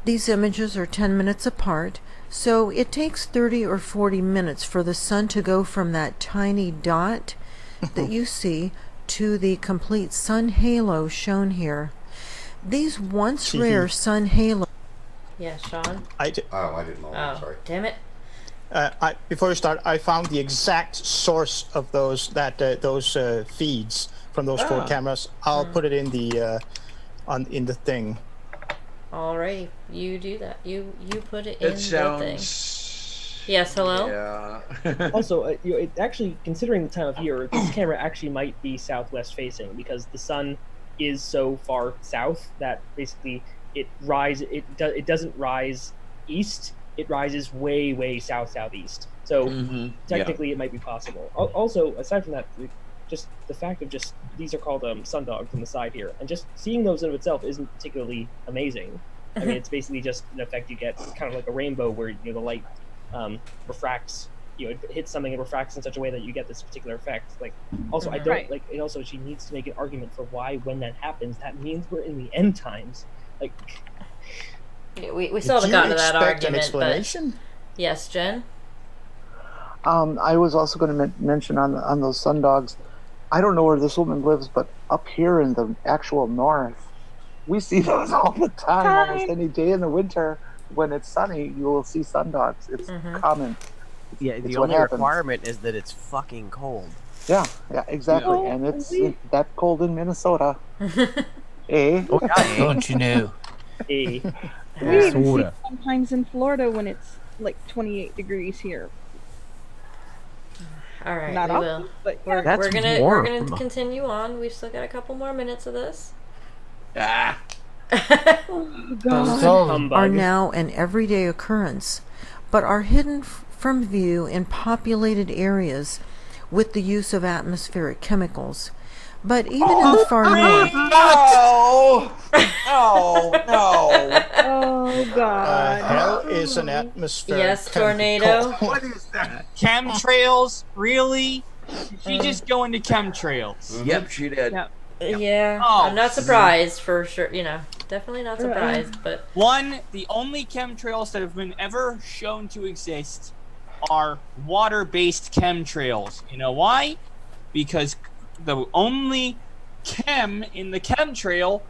These images are 10 minutes apart, so it takes 30 or 40 minutes for the sun to go from that tiny dot that you see to the complete sun halo shown here. These once rare sun halos. Yeah, Sean. I didn't know. Oh, Sorry. Damn it. Before you start, I found the exact source of those feeds from those 4 cameras. I'll put it in the in the thing. Alrighty, you do that. You put it in It the sounds. thing. Yes, hello. Yeah. Also, it actually, considering the time of year, this camera actually might be southwest facing because the sun is so far south that basically it doesn't rise east. It rises way southeast. So technically, it might be possible. Also, aside from that, just the fact of these are called sundogs on the side here, and just seeing those in itself isn't particularly amazing. I mean, it's basically just an effect you get, kind of like a rainbow, where the light refracts. It hits something and refracts in such a way that you get this particular effect. Like, also, I don't like. And also, she needs to make an argument for why, when that happens, that means we're in the end times. Like, we still haven't gotten to that argument. An explanation? But yes, Jen. I was also going to mention on those sundogs. I don't know where this woman lives, but up here in the actual north, we see those all the time. Almost any day in the winter when it's sunny, you will see sundogs. It's common. Yeah, the only requirement is that it's fucking cold. Yeah, exactly. Oh, and it's that cold in Minnesota. Eh? Oh, don't you know? We even see it sometimes in Florida when it's like 28 degrees here. All right, Not we often, will. but We're warm. gonna continue on. We've still got a couple more minutes of this. Oh, God. Are now an everyday occurrence, but are hidden from view in populated areas with the use of atmospheric chemicals. But even in the far north... No! Oh, God. Hell is an atmosphere. Yes, tornado. What is that? Chemtrails? Really? She just go into chemtrails. Yep, she did. Yep. Yeah, Oh. I'm not surprised for sure. Definitely not surprised. But The only chemtrails that have been ever shown to exist are water-based chemtrails. You know why? Because the only chem in the chemtrail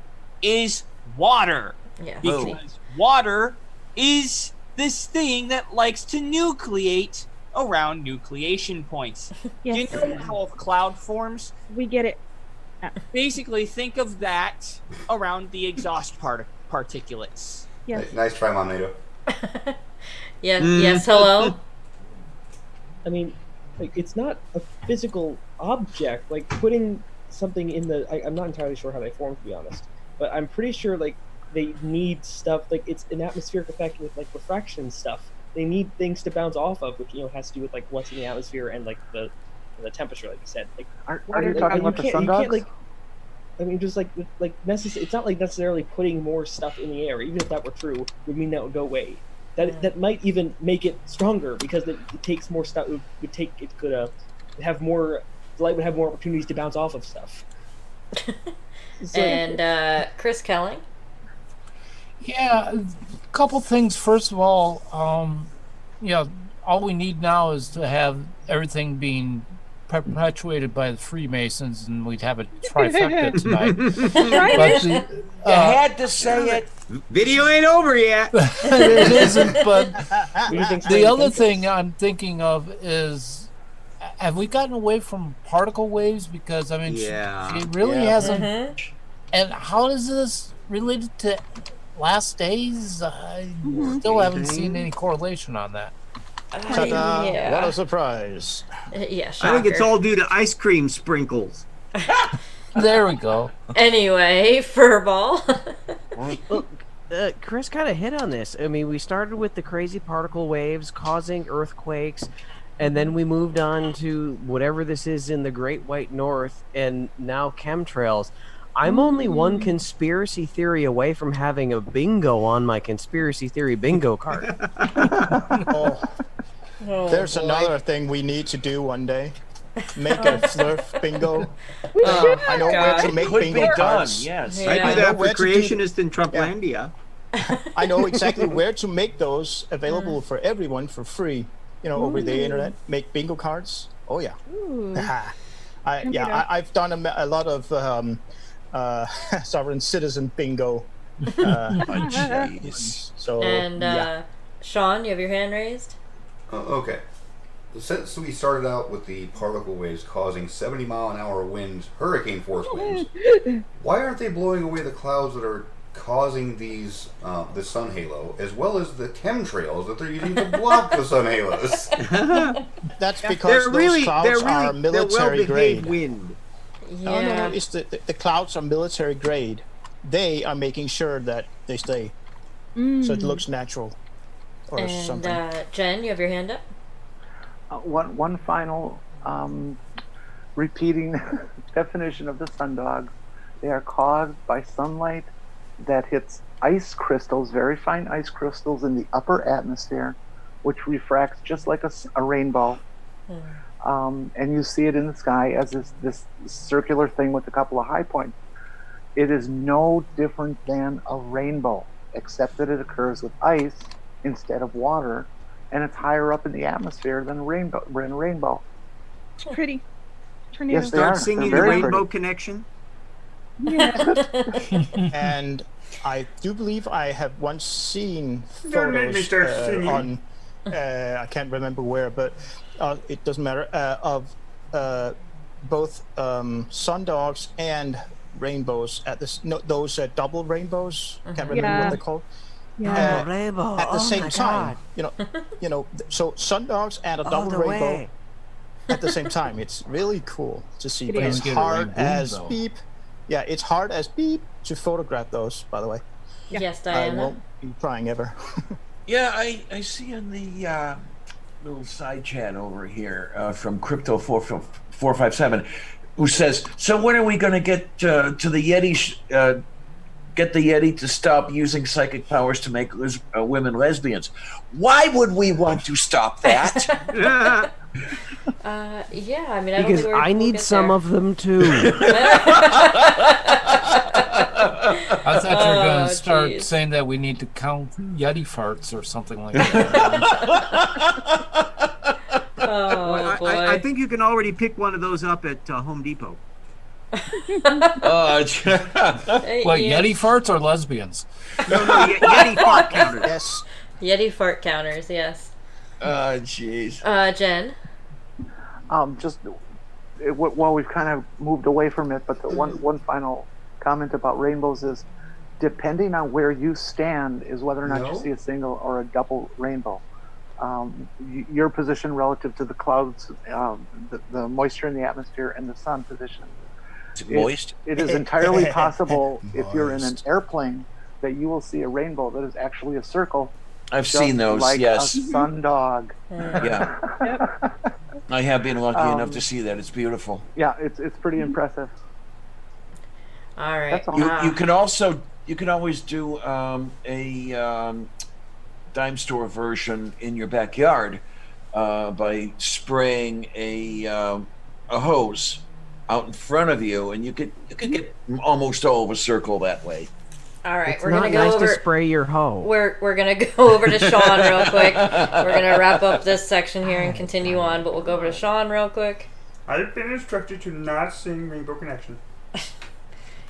is water. yeah, Because water is this thing that likes to nucleate around nucleation points. Yes. You know how a cloud forms? We get it. Basically, think of that around the exhaust particulates. Yes. Nice try, Mom NATO. Yes, hello? I mean, like, it's not a physical object. Like, putting something in the... I'm not entirely sure how they form, to be honest. But I'm pretty sure, like, they need stuff... Like, it's an atmospheric effect with, like, refraction and stuff. They need things to bounce off of, which, has to do with, like, what's in the atmosphere and, like, the temperature, like you said. Like, are you talking about the sun dogs? I mean, just like it's not like necessarily putting more stuff in the air. Even if that were true, would mean that would go away. That might even make it stronger because it takes more stuff. It could have more. The light would have more opportunities to bounce off of stuff. And Chris Kelling. Yeah, a couple things. First of all, all we need now is to have everything being perpetuated by the Freemasons, and we'd have a trifecta tonight. You had to say it. Video ain't over yet. It isn't, but the other thing I'm thinking of is, have we gotten away from particle waves? Because, I mean, she really hasn't. Mm-hmm. And how is this related to last days? I still haven't seen any correlation on that. Ta-da! What a surprise! Yeah, I think it's all due to ice cream sprinkles. There we go. Anyway, Furball. Chris kind of hit on this. I mean, we started with the crazy particle waves causing earthquakes, and then we moved on to whatever this is in the Great White North, and now chemtrails. I'm only one conspiracy theory away from having a bingo on my conspiracy theory bingo card. There's another thing we need to do one day. Make a Flurf bingo. I know where to make bingo cards. Yes. I do that for Creationist in Trumplandia. I know exactly where to make those available for everyone for free. Over the internet. Make bingo cards. Oh yeah. I've done a lot of sovereign citizen bingo. So and Sean, you have your hand raised. Okay. Since we started out with the particle waves causing 70-mile-an-hour winds, hurricane force winds, why aren't they blowing away the clouds that are causing these the sun halo, as well as the chemtrails that they're using to block the sun halos? That's because those clouds are military grade. Wind. No, it's the clouds are military grade. They are making sure that they stay, so it looks natural, or something. And Jen, you have your hand up. One final repeating definition of the sundogs. They are caused by sunlight that hits ice crystals, very fine ice crystals in the upper atmosphere, which refracts just like a rainbow. And you see it in the sky as this circular thing with a couple of high points. It is no different than a rainbow, except that it occurs with ice instead of water, and it's higher up in the atmosphere than a rainbow. It's pretty. Yes, they Start are. singing They're the very Rainbow pretty. Connection. And I do believe I have once seen Don't make me photos start singing. on I can't remember where, but it doesn't matter, of both sundogs and rainbows at this those double rainbows. Can't remember what they're called. Rainbow. At the same my time, God. so sundogs and a double the rainbow way. at the same time. It's really cool to see. It But is. it's Get a hard rainbow, as though. beep. Yeah, it's hard as beep to photograph those. By the way, Yes, I Diana. won't be trying ever. Yeah, I see in the little side chat over here from Crypto457, who says, "So when are we going to get to the Yeti? Get the Yeti to stop using psychic powers to make women lesbians? Why would we want to stop that?" Yeah, I mean, I don't Because think I need some of them too. I thought you were going to start geez. saying that we need to count Yeti farts or something like that. Oh, boy. I think you can already pick one of those up at Home Depot. What, Yeti farts or lesbians? No, Yeti fart counter. Yes, Yeti fart counters, yes. Jeez. Jen? Well, we've kind of moved away from it, but the one final comment about rainbows is, depending on where you stand, is whether or not you see a single or a double rainbow. Your position relative to the clouds, the moisture in the atmosphere, and the sun position. Is it moist? It is entirely possible if you're in an airplane that you will see a rainbow that is actually a circle. I've seen those, like yes. a sundog. Yeah. I have been lucky enough to see that. It's beautiful. Yeah, it's pretty impressive. All right. That's all. You can always do a dime store version in your backyard by spraying a hose out in front of you, and you could get almost all of a circle that way. All right, It's we're not gonna go nice over. to spray your hoe. We're gonna go over to Sean real quick. We're gonna wrap up this section here and continue on, but we'll go over to Sean real quick. I've been instructed to not sing Rainbow Connection.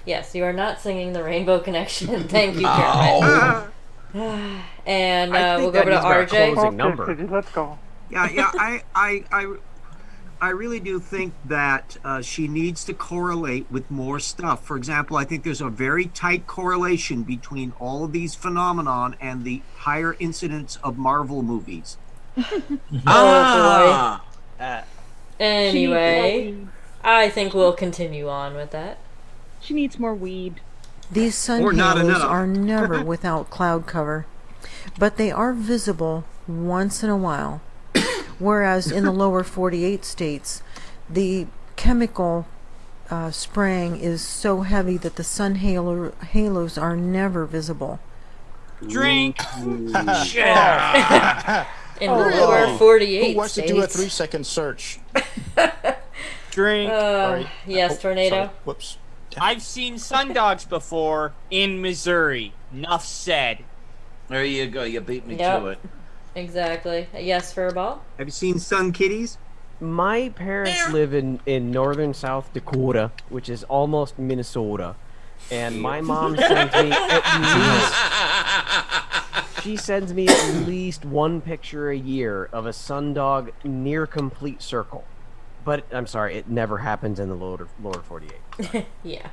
Yes, you are not singing the Rainbow Connection. Thank you, Karen. And we'll go over to RJ. Let's go. Yeah. I really do think that she needs to correlate with more stuff. For example, I think there's a very tight correlation between all of these phenomenon and the higher incidence of Marvel movies. Anyway, I think we'll continue on with that. She needs more weed. These sun Or not halos enough. are never without cloud cover, but they are visible once in a while. Whereas in the lower 48 states, the chemical spraying is so heavy that the sun halos are never visible. Drink. In the lower 48 Who wants states. to do a 3-second search? Drink. Yes, Tornado. Sorry. Whoops. I've seen sundogs before in Missouri. Enough said. There you go. You beat me Yep. to it. Exactly. Yes, Furball? Have you seen sun kitties? My parents live in northern South Dakota, which is almost Minnesota, and my mom sends me she sends me at least one picture a year of a sundog near complete circle. But I'm sorry, it never happens in the lower 48. Yeah.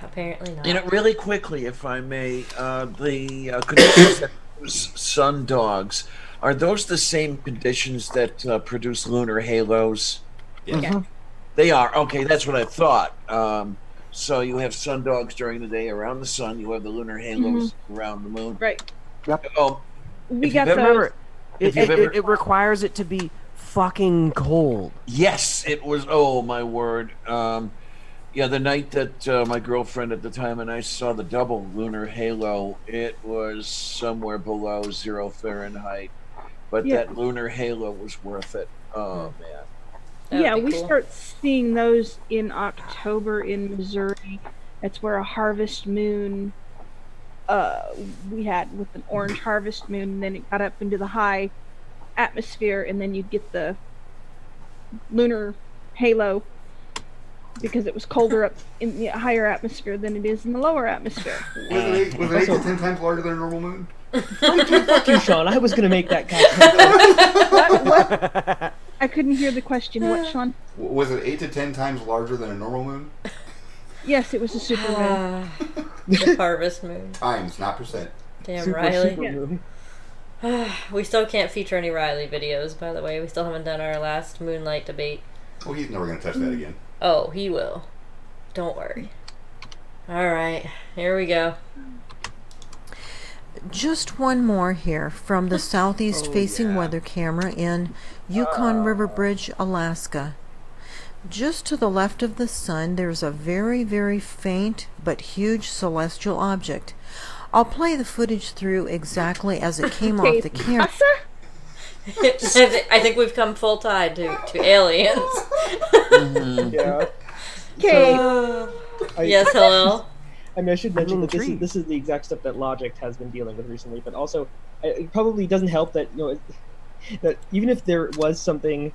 Apparently not. You know, really quickly, if I may, the conditions that produce sun dogs, are those the same conditions that produce lunar halos? Yeah. They are. Okay, that's what I thought. So you have sun dogs during the day around the sun. You have the lunar halos around the moon. Right. Yep. Oh, We if got you've those. ever- It requires it to be fucking cold. Yes, it was. Oh my word. Yeah, the night that my girlfriend at the time and I saw the double lunar halo, it was somewhere below 0 Fahrenheit. But Yeah. that lunar halo was worth it. Oh man. Yeah, would be we cool. start seeing those in October in Missouri. That's where a harvest moon we had with an orange harvest moon, and then it got up into the high atmosphere, and then you'd get the lunar halo because it was colder up in the higher atmosphere than it is in the lower atmosphere. Was it 8 to 10 times larger than a normal moon? Fuck you, Sean. I was gonna make that What? I couldn't hear the question. What, Sean? Was it 8 to 10 times larger than a normal moon? Yes, it was a super moon. The harvest moon. Times, not percent. Damn, super Riley. moon. We still can't feature any Riley videos, by the way. We still haven't done our last Moonlight debate. Oh, he's never going to touch that again. Oh, he will. Don't worry. Alright, here we go. Just one more here from the southeast facing weather camera in Yukon River Bridge, Alaska. Just to the left of the sun, there's a very, very faint but huge celestial object. I'll play the footage through exactly as it came off the camera. I think we've come full tide to aliens. Yeah. Okay. Yes, hello. I mean, I should mention I'm that this intrigued. is the exact stuff that Logic has been dealing with recently, but also it probably doesn't help that that even if there was something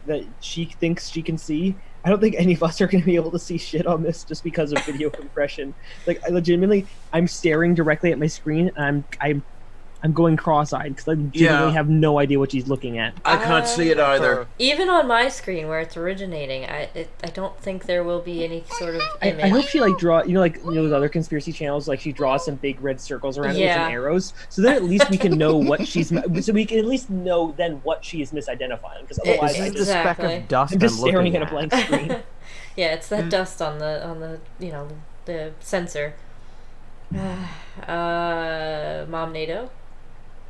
that she thinks she can see, I don't think any of us are going to be able to see shit on this just because of video compression. Like, I legitimately, I'm staring directly at my screen, and I'm I'm going cross-eyed because I genuinely Yeah. have no idea what she's looking at. I can't see it either. Even on my screen where it's originating, I don't think there will be any sort of image. I hope she like draw, those other conspiracy channels, like she draws some big red circles around it with some arrows, so then at least we can know what so we can at least know then what she is misidentifying, because otherwise This is the speck of dust I'm just I'm staring looking at a blank screen. Yeah, it's that dust on the the sensor. Mom NATO.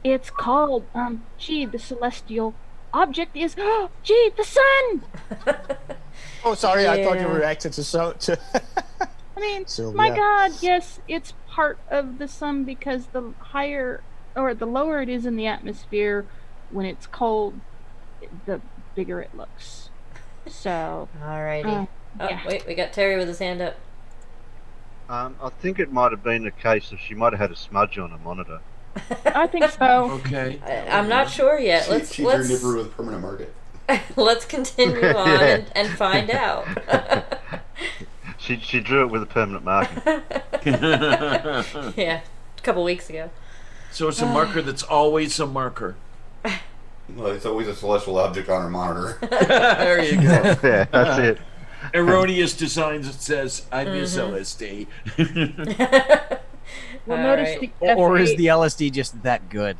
It's called, the celestial object is, the sun! Oh, sorry, I thought you Yeah. reacted to I mean, So, my yeah. God, yes, it's part of the sun because the higher or the lower it is in the atmosphere when it's cold, the bigger it looks. So, Alrighty. yeah. Wait, we got Terry with his hand up. I think it might have been the case of she might have had a smudge on her monitor. I think so. Okay. I'm not sure yet. She drew Nibiru with permanent market. Let's continue on Yeah. and find out. She drew it with a permanent marker. Yeah, a couple weeks ago. So it's a marker that's always a marker. Well, it's always a celestial object on her monitor. There you go. Yeah, that's it. Erroneous designs, it says, I miss LSD. Well, All notice right. the Or is F8 the LSD just that good?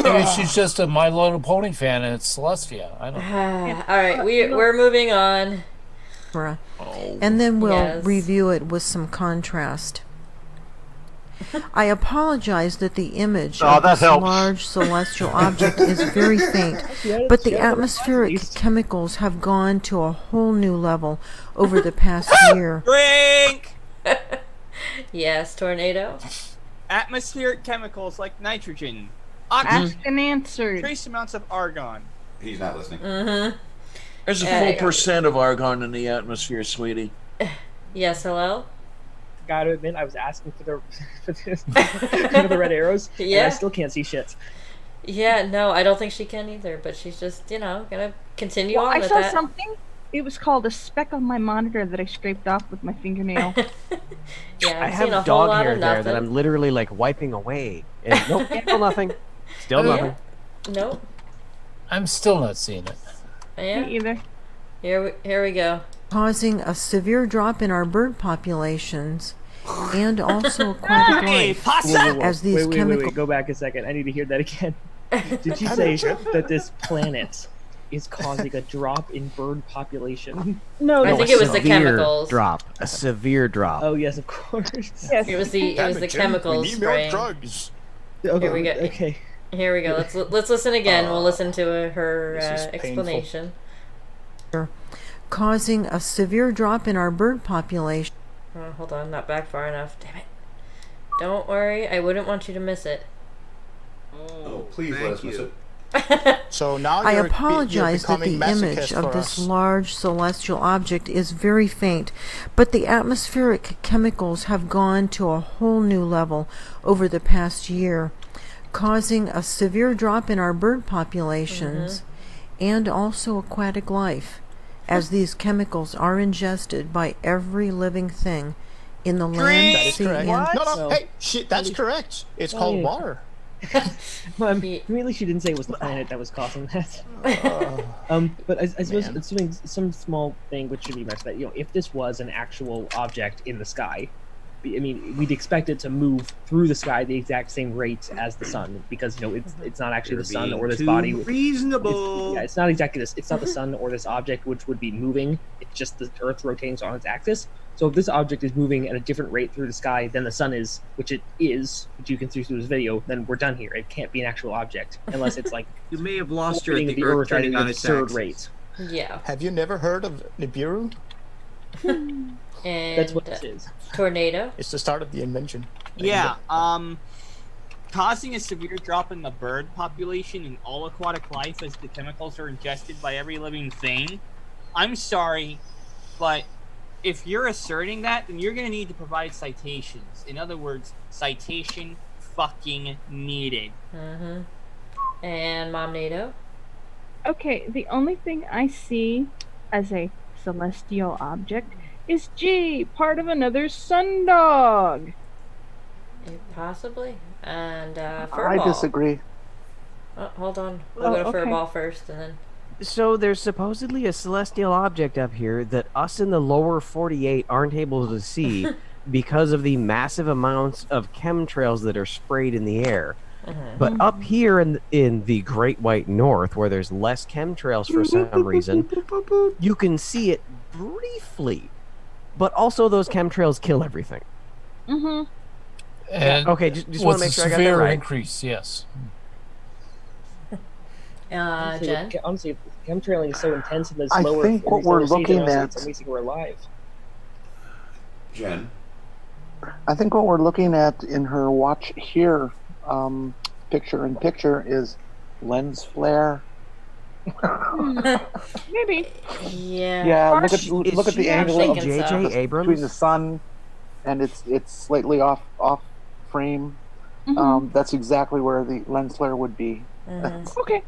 Maybe she's just a My Little Pony fan and it's Celestia. I don't know. All right, we're moving on. Right. And then we'll Yes. review it with some contrast. I apologize that the image Oh, of that this helps. large celestial object is very faint, but the atmospheric chemicals have gone to a whole new level over the past year. Drink! Yes, tornado. Atmospheric chemicals like nitrogen, asked oxygen, and answered. trace amounts of argon. He's not listening. Mm-hmm. There's a full percent of argon in the atmosphere, sweetie. Yes, hello? Gotta admit, I was asking for the red arrows, and Yeah. I still can't see shit. Yeah, no, I don't think she can either, but she's just, gonna continue Well, on I with saw that. something. It was called a speck on my monitor that I scraped off with my fingernail. Yeah, I I've have seen a whole dog lot hair of there nothing. that I'm literally like wiping away. And nope, still nothing. Still nothing. Nope. I'm still not seeing it. Yeah. Me either. Here we go. Causing a severe drop in our bird populations and also aquatic Hey, life. possum! As these wait, chemicals go back a second. I need to hear that again. Did you say that this planet is causing a drop in bird population? No, I think it was the severe chemicals. drop. A severe drop. Oh yes, of course. Yes. It was the chemicals We need more spraying. drugs. Okay, Here we go. Okay. Here we go. Let's listen again. We'll listen to her this is painful. explanation. causing a severe drop in our bird population. Oh, hold on, not back far enough. Damn it. Don't worry, I wouldn't want you to miss it. Oh, please let us miss it. So now I you're apologize that becoming the image masochist of for this us. large celestial object is very faint, but the atmospheric chemicals have gone to a whole new level over the past year, causing a severe drop in our bird populations and also aquatic life, as these chemicals are ingested by every living thing in the land, That is sea, correct. and No, hey, shit, that's correct. It's called yeah. water. Well, really, she didn't say it was the planet that was causing that. But I suppose assuming some small thing which should be mentioned, that if this was an actual object in the sky, I mean, we'd expect it to move through the sky the exact same rate as the sun, because it's not actually the sun or this body. Reasonable. It's not exactly this. It's not the sun or this object which would be moving. It's just the Earth rotates on its axis. So if this object is moving at a different rate through the sky than the sun is, which it is, which you can see through this video, then we're done here. It can't be an actual object unless it's like You may have lost her at orbiting the the Earth Earth at turning an on its absurd axis. rate. Yeah. Have you never heard of Nibiru? And That's what this is. Tornado. It's the start of the invention. Yeah, causing a severe drop in the bird population and all aquatic life as the chemicals are ingested by every living thing. I'm sorry, but if you're asserting that, then you're going to need to provide citations. In other words, citation fucking needed. And Mom NATO. Okay, the only thing I see as a celestial object is G, part of another sundog. Possibly. And I Furball. disagree. Oh, hold on. We'll go to Furball first, and then. So there's supposedly a celestial object up here that us in the lower 48 aren't able to see because of the massive amounts of chemtrails that are sprayed in the air. But up here in the Great White North, where there's less chemtrails for some reason, you can see it briefly. But also those chemtrails kill everything. Mm-hmm. And okay, just want to make sure I got that right. Increase, yes. Jen? Honestly, chemtrailing is so intense in this I lower. think what we're looking at. It's amazing we're alive. Jen? I think what we're looking at in her watch here, picture is lens flare. Maybe. Yeah. Yeah. Look at the angle of J.J. Abrams between the sun, and it's slightly off frame. That's exactly where the lens flare would be. Okay.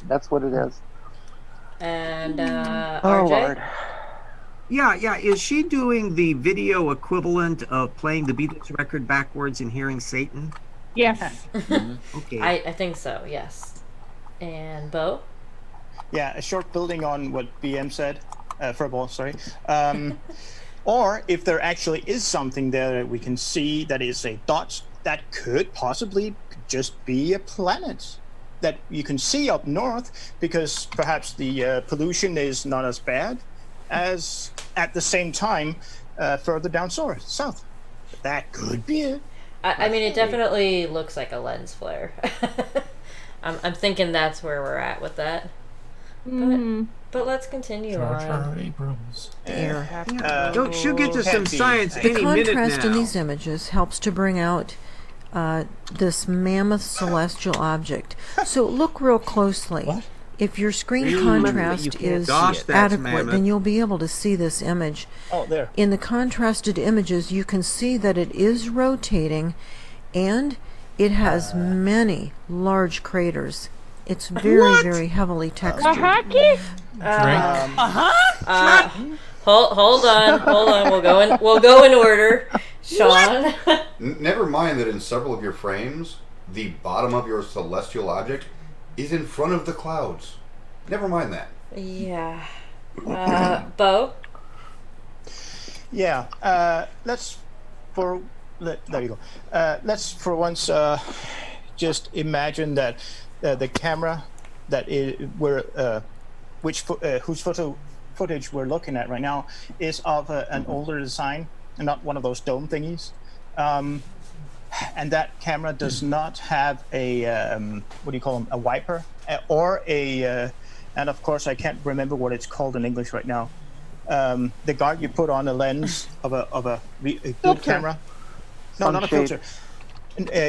That's what it is. And Oh RJ? Lord. Yeah. Is she doing the video equivalent of playing the Beatles record backwards and hearing Satan? Yes. Okay. I think so, yes. And Bo? Yeah, a short building on what BM said, Furball, sorry. Or if there actually is something there that we can see that is a dot, that could possibly just be a planet that you can see up north, because perhaps the pollution is not as bad as at the same time further down south. That could be it. I mean, it definitely looks like a lens flare. I'm thinking that's where we're at with that. But let's continue on. Abrams. She'll get to some science The any minute contrast now. in these images helps to bring out this mammoth celestial object. So look real closely. What? If your screen You contrast can't is Gosh, that's adequate, mammoth. then you'll be able to see this image. Oh, there. In the contrasted images, you can see that it is rotating, and it has many large craters. It's very, very heavily textured. Hold on. We'll go in order. Sean. Never mind that in several of your frames, the bottom of your celestial object is in front of the clouds. Never mind that. Yeah. Bo? Yeah, let's for there you go. Let's for once just imagine that the camera that whose footage we're looking at right now is of an older design and not one of those dome thingies. And that camera does not have a what do you call them? A wiper or a and of course I can't remember what it's called in English right now. The guard you put on a lens of a good camera. No, not a filter.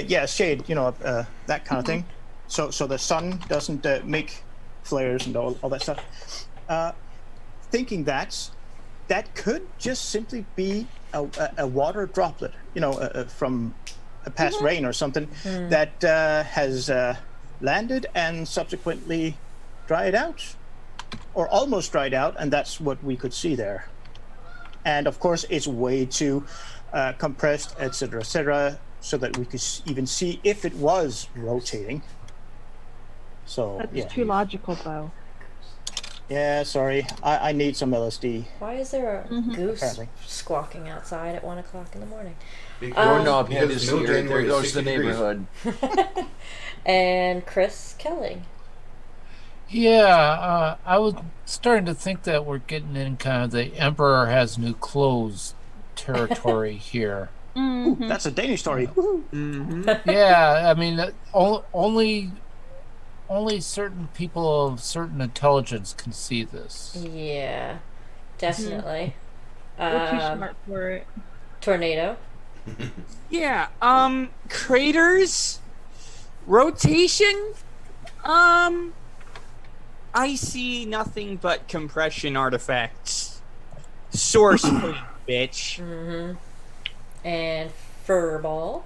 Yeah, shade. That kind of thing. So the sun doesn't make flares and all that stuff. Thinking that could just simply be a water droplet, from a past rain or something that has landed and subsequently dried out, or almost dried out, and that's what we could see there. And of course, it's way too compressed, etc., so that we could even see if it was rotating. So That's too logical, Bo. Yeah, sorry. I need some LSD. Why is there a goose Apparently. squawking outside at 1 o'clock in the morning? Doorknob hit because his no ear. January There is goes the 60 degrees. neighborhood. And Chris Kelling. Yeah, I was starting to think that we're getting in kind of the Emperor has new clothes territory here. Ooh, that's a Danish story. Yeah, I mean, only certain people of certain intelligence can see this. Yeah, definitely. We're too smart for it. Tornado. Yeah, craters, rotation, I see nothing but compression artifacts. Source code, bitch. And Furball.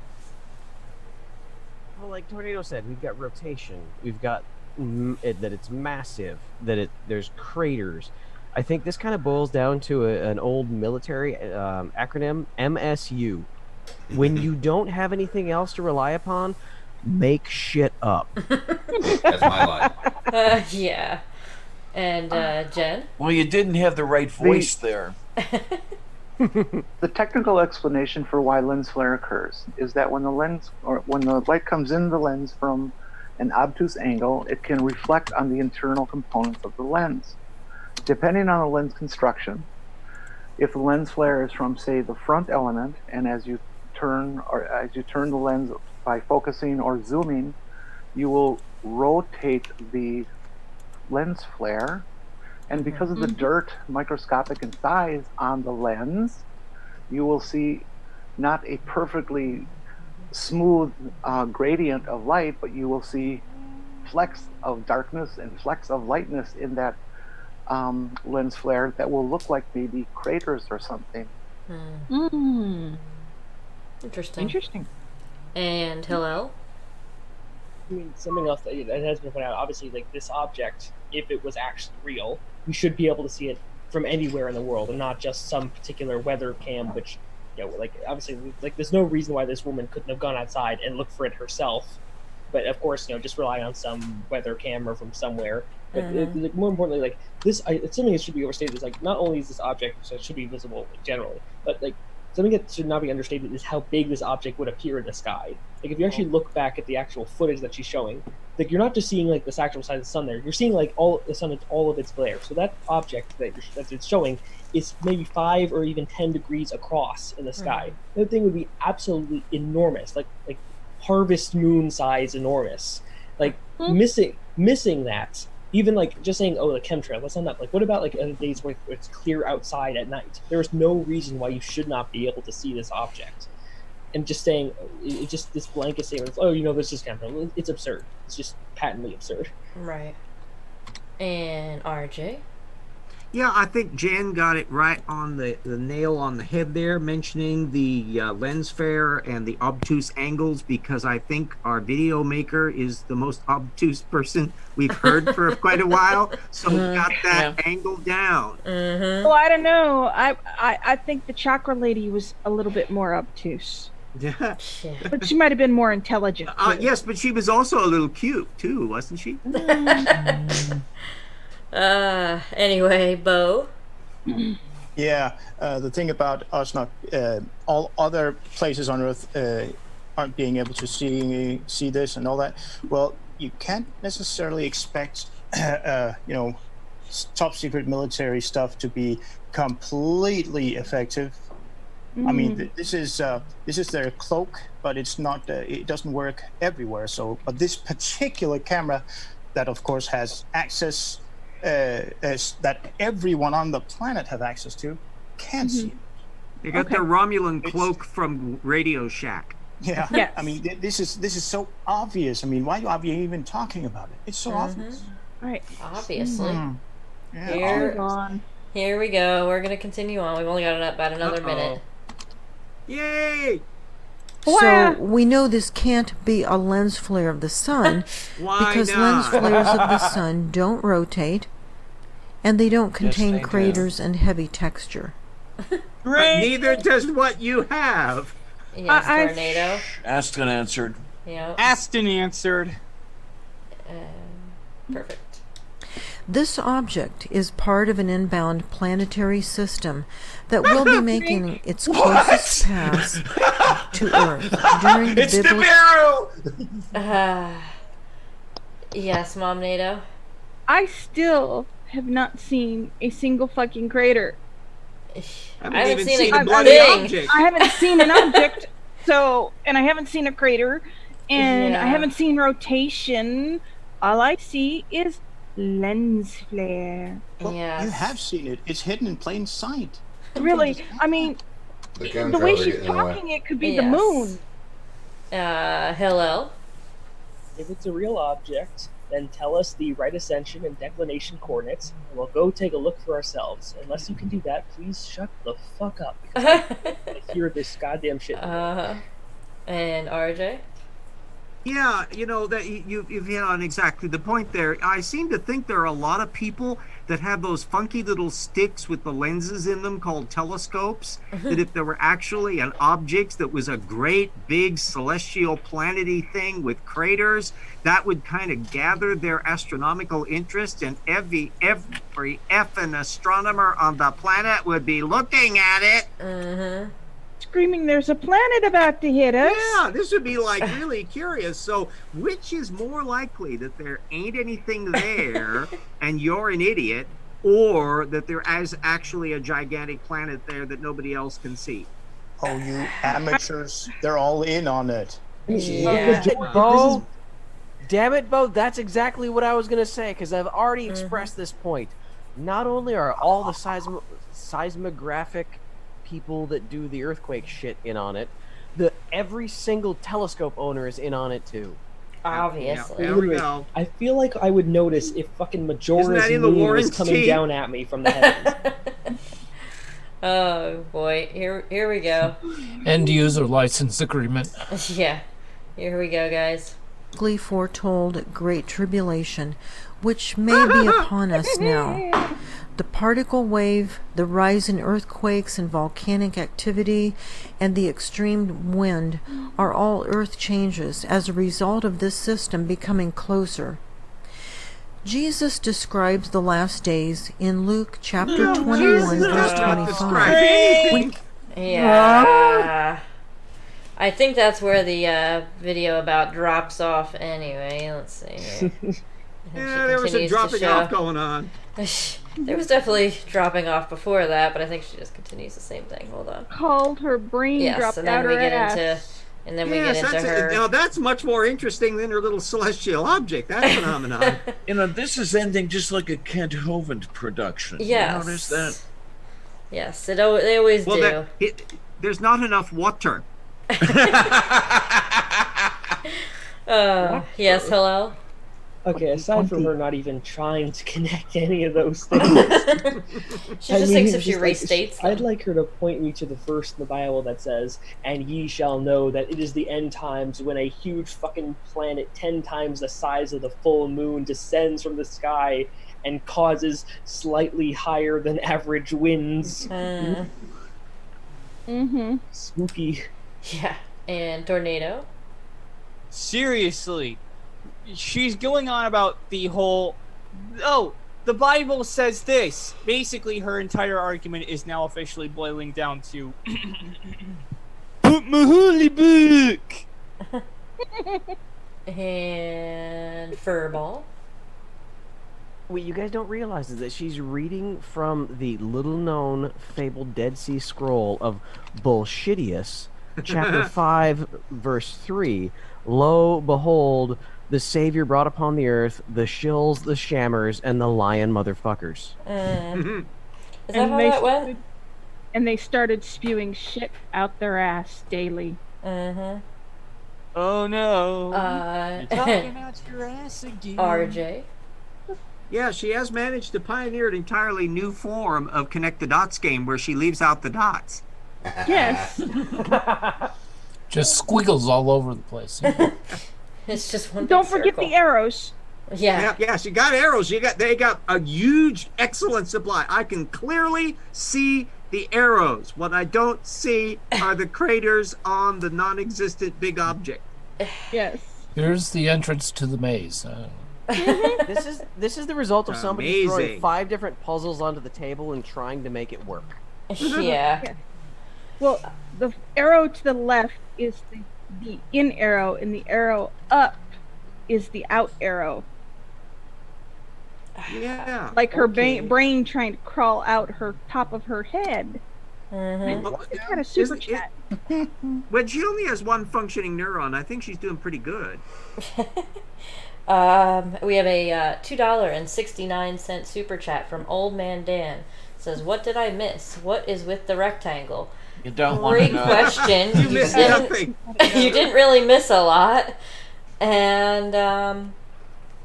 Well, like Tornado said, we've got rotation. We've got that it's massive. There's craters. I think this kind of boils down to an old military acronym, MSU, when you don't have anything else to rely upon, make shit up. That's my line. Yeah. And Jen? Well, you didn't have the right voice there. The technical explanation for why lens flare occurs is that when the light comes in the lens from an obtuse angle, it can reflect on the internal components of the lens. Depending on the lens construction, if the lens flare is from, say, the front element, and as you turn the lens by focusing or zooming, you will rotate the lens flare, and because of the dirt, microscopic in size on the lens, you will see not a perfectly smooth gradient of light, but you will see flecks of darkness and flecks of lightness in that lens flare that will look like maybe craters or something. Interesting. And Hillel? I mean, something else that has been pointed out, obviously, like this object, if it was actually real, we should be able to see it from anywhere in the world and not just some particular weather cam, which, you know, like, obviously, like, there's no reason why this woman couldn't have gone outside and looked for it herself. But, of course, you know, just rely on some weather camera from somewhere. But, like, more importantly, like, this, it's something that should be overstated is, like, not only is this object, so it should be visible generally, but, like, something that should not be understated is how big this object would appear in the sky. Like, if you actually look back at the actual footage that she's showing, like, you're not just seeing, like, this actual side of the sun there. You're seeing, like, the sun in all of its glare. So that object that it's showing is maybe 5 or even 10 degrees across in the sky. That thing would be absolutely enormous, like harvest moon size enormous. Like, missing that, even, like, just saying, oh, the chemtrail, that's not enough. Like, what about, like, days where it's clear outside at night? There is no reason why you should not be able to see this object. And just saying, it just, this blanket statement, oh, you know, this is chemtrail, it's absurd. It's just patently absurd. Right. And RJ? Yeah, I think Jan got it right on the nail on the head there, mentioning the lens flare and the obtuse angles, because I think our video maker is the most obtuse person we've heard for quite a while. So we got that angle down. Well, I don't know. I think the chakra lady was a little bit more obtuse. Yeah. But she might have been more intelligent. Yes, but she was also a little cute too, wasn't she? Anyway, Bo? Yeah, the thing about us not all other places on Earth aren't being able to see this and all that. Well, you can't necessarily expect you know, top secret military stuff to be completely effective. I mean, this is their cloak, but it's not. It doesn't work everywhere. So, but this particular camera, that of course has access. That everyone on the planet have access to, can't see it. They got their Romulan cloak from Radio Shack. Yeah, yes. I mean, this is so obvious. I mean, why are we even talking about it? It's so obvious. Right. Obviously. Yeah. Here we go. We're gonna continue on. We've only got about another minute. Yay! So we know this can't be a lens flare of the sun because lens flares of the sun don't rotate and they don't contain craters and heavy texture. Neither does what you have. Yes, Tornado. Asked and answered. Yeah. Asked and answered. Perfect. This object is part of an inbound planetary system that will be making its closest pass to Earth during the Yes, Mom NATO. I still have not seen a single fucking crater. I haven't seen a bloody object. I haven't seen an object, and I haven't seen a crater, and I haven't seen rotation. All I see is lens flare. Well, you have seen it. It's hidden in plain sight. Really? I mean, the way she's talking, it could be the moon. Hello? If it's a real object, then tell us the right ascension and declination coordinates, and we'll go take a look for ourselves. Unless you can do that, please shut the fuck up. I hear this goddamn shit. And RJ? Yeah, you know, that you've hit on exactly the point there. I seem to think there are a lot of people that have those funky little sticks with the lenses in them called telescopes, that if there were actually an object that was a great big celestial planety thing with craters, that would kind of gather their astronomical interest, and every effing astronomer on the planet would be looking at it. Screaming, there's a planet about to hit us. Yeah, this would be like really curious. So which is more likely, that there ain't anything there and you're an idiot, or that there is actually a gigantic planet there that nobody else can see? Oh, you amateurs. They're all in on it. Yeah. Bo, damn it, Bo, that's exactly what I was going to say, because I've already expressed this point. Not only are all the seismographic people that do the earthquake shit in on it, every single telescope owner is in on it too. Obviously. There we go. I feel like I would notice if fucking Majora's Isn't that in the moon was Warren's coming team? down at me from the heavens. Oh boy, here we go. End user license agreement. Yeah, here we go, guys. Foretold great tribulation, which may be upon us now. The particle wave, the rise in earthquakes and volcanic activity, and the extreme wind are all earth changes as a result of this system becoming closer. Jesus describes the last days in Luke chapter 21, verse 25. Yeah. I think that's where the video about drops off anyway. Let's see here. Yeah, there was a dropping off going on. There was definitely dropping off before that, but I think she just continues the same thing. Hold on. Called her brain dropped and then out we her get ass. into, and then we get into her. Now that's much more interesting than her little celestial object. That phenomenon. This is ending just like a Kent Hovind production. Yes. You notice that? Yes, they always do. There's not enough water. Yes, hello? Okay, aside from her not even trying to connect any of those things. She just thinks if she restates them. I'd like her to point me to the verse in the Bible that says, "And ye shall know that it is the end times when a huge fucking planet 10 times the size of the full moon descends from the sky and causes slightly higher than average winds." Spooky. Yeah, and tornado. Seriously, she's going on about the whole, oh, the Bible says this. Basically, her entire argument is now officially boiling down to, put my holy book. And Furball. What you guys don't realize is that she's reading from the little-known fabled Dead Sea Scroll of Bullshitius, chapter 5, verse 3. Lo, behold, the Savior brought upon the earth the shills, the shammers, and the lion motherfuckers. Is that how that went? And they started spewing shit out their ass daily. Oh no. You're talking out your ass again. RJ. Yeah, she has managed to pioneer an entirely new form of connect the dots game where she leaves out the dots. Yes. Just squiggles all over the place. It's just one. Don't forget the arrows. Yeah. She got arrows. They got a huge, excellent supply. I can clearly see the arrows. What I don't see are the craters on the non-existent big object. Yes. Here's the entrance to the maze. This is the result of somebody throwing Amazing. 5 different puzzles onto the table and trying to make it work. Yeah. Well, the arrow to the left is the in arrow, and the arrow up is the out arrow. Yeah. Like her brain trying to crawl out her top of her head. It's kind of super chat. When she only has one functioning neuron, I think she's doing pretty good. We have a $2.69 super chat from Old Man Dan. It says, "What did I miss? What is with the rectangle?" You don't want to Great know. question. You missed nothing. You didn't really miss a lot. And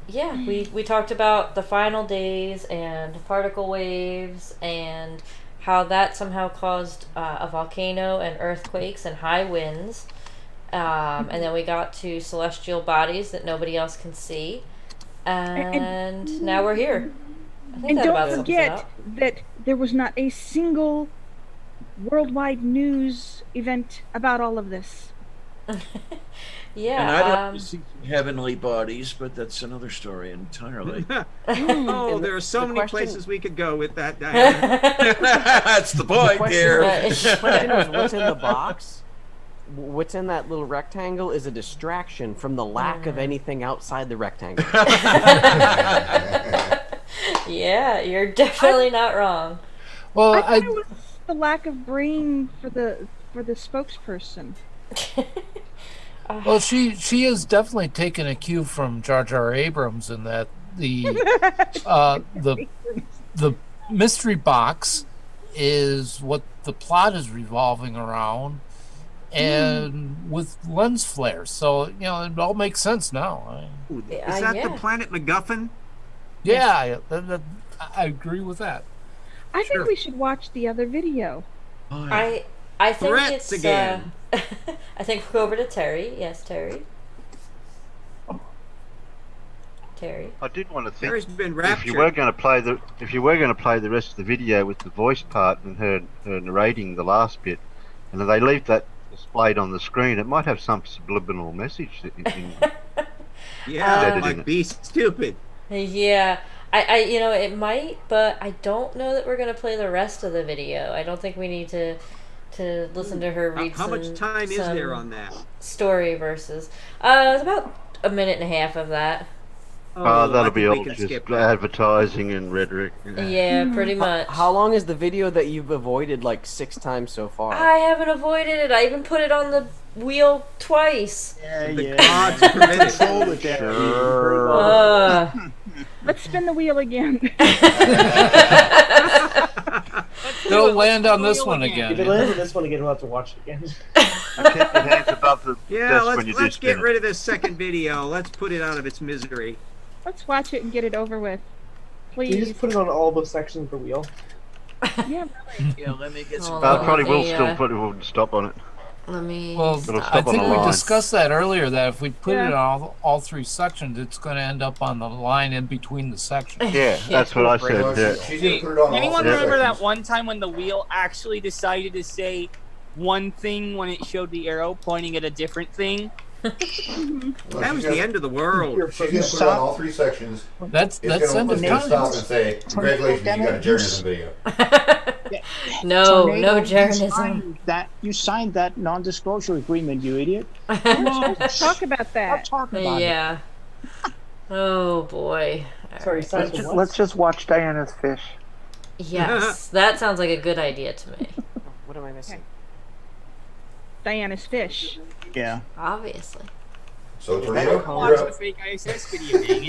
yeah, we talked about the final days and particle waves and how that somehow caused a volcano and earthquakes and high winds. And then we got to celestial bodies that nobody else can see. And now we're here. think And that don't about sums it forget up. that there was not a single worldwide news event about all of this. Yeah. And I'd like to see some heavenly bodies, but that's another story entirely. Oh, there are so many places we could go with that, Diana. That's the point, dear. The question is, what's in the box? What's in that little rectangle is a distraction from the lack of anything outside the rectangle. Yeah, you're definitely not wrong. Well, I thought it was the lack of brain for the spokesperson. Well, she is definitely taking a cue from Jar Jar Abrams in that the mystery box is what the plot is revolving around, and with lens flares. So it all makes sense now. Is that the Planet MacGuffin? Yeah, I agree with that. I think we should watch the other video. I think Threats it's again. I think we'll go over to Terry. Yes, Terry. Terry. I did want to think Terry's been if raptured. you were going to play the rest of the video with the voice part and her narrating the last bit, and then they leave that displayed on the screen, it might have some subliminal message in Yeah, like be stupid. Yeah, I it might, but I don't know that we're gonna play the rest of the video. I don't think we need to listen to her read. How much time is there on that? Story verses. It's about a minute and a half of that. that'll be all just advertising and rhetoric. Yeah, pretty much. How long is the video that you've avoided like 6 times so far? I haven't avoided it. I even put it on the wheel twice. The gods permit it. Sure. Let's spin the wheel again. It'll land on this one again. If it lands on this one again, we'll have to watch it again. Keep your hands above the Yeah, desk when you do let's spin get it. rid of this second video. Let's put it out of its misery. Let's watch it and get it over with. Can you Please. just put it on all the sections of the wheel? Yeah, really. Yeah, let me get some. Probably will still put it. Will stop on it. Let me. Well, It'll I stop on think the we line. discussed that earlier. That if we put it Yeah. on all 3 sections, it's going to end up on the line in between the sections. Yeah, that's what I said. Yeah. She's gonna put it on all Anyone three remember that sections. one time when the wheel actually decided to say one thing when it showed the arrow pointing at a different thing? That was the end of the world. She's gonna put it on all 3 sections. That's It's end gonna of stop time. and say, "Congratulations, you got a journalism video." No, Tornado, no you journalism. signed that non-disclosure agreement, you idiot. Let's talk about that. Talk about it. Yeah. Oh boy. Sorry, Let's just watch Diana's fish. Yes, that sounds like a good idea to me. What am I missing? Diana's fish. Yeah. Obviously. So tornado, Watch you're the up. fake ISS video, dang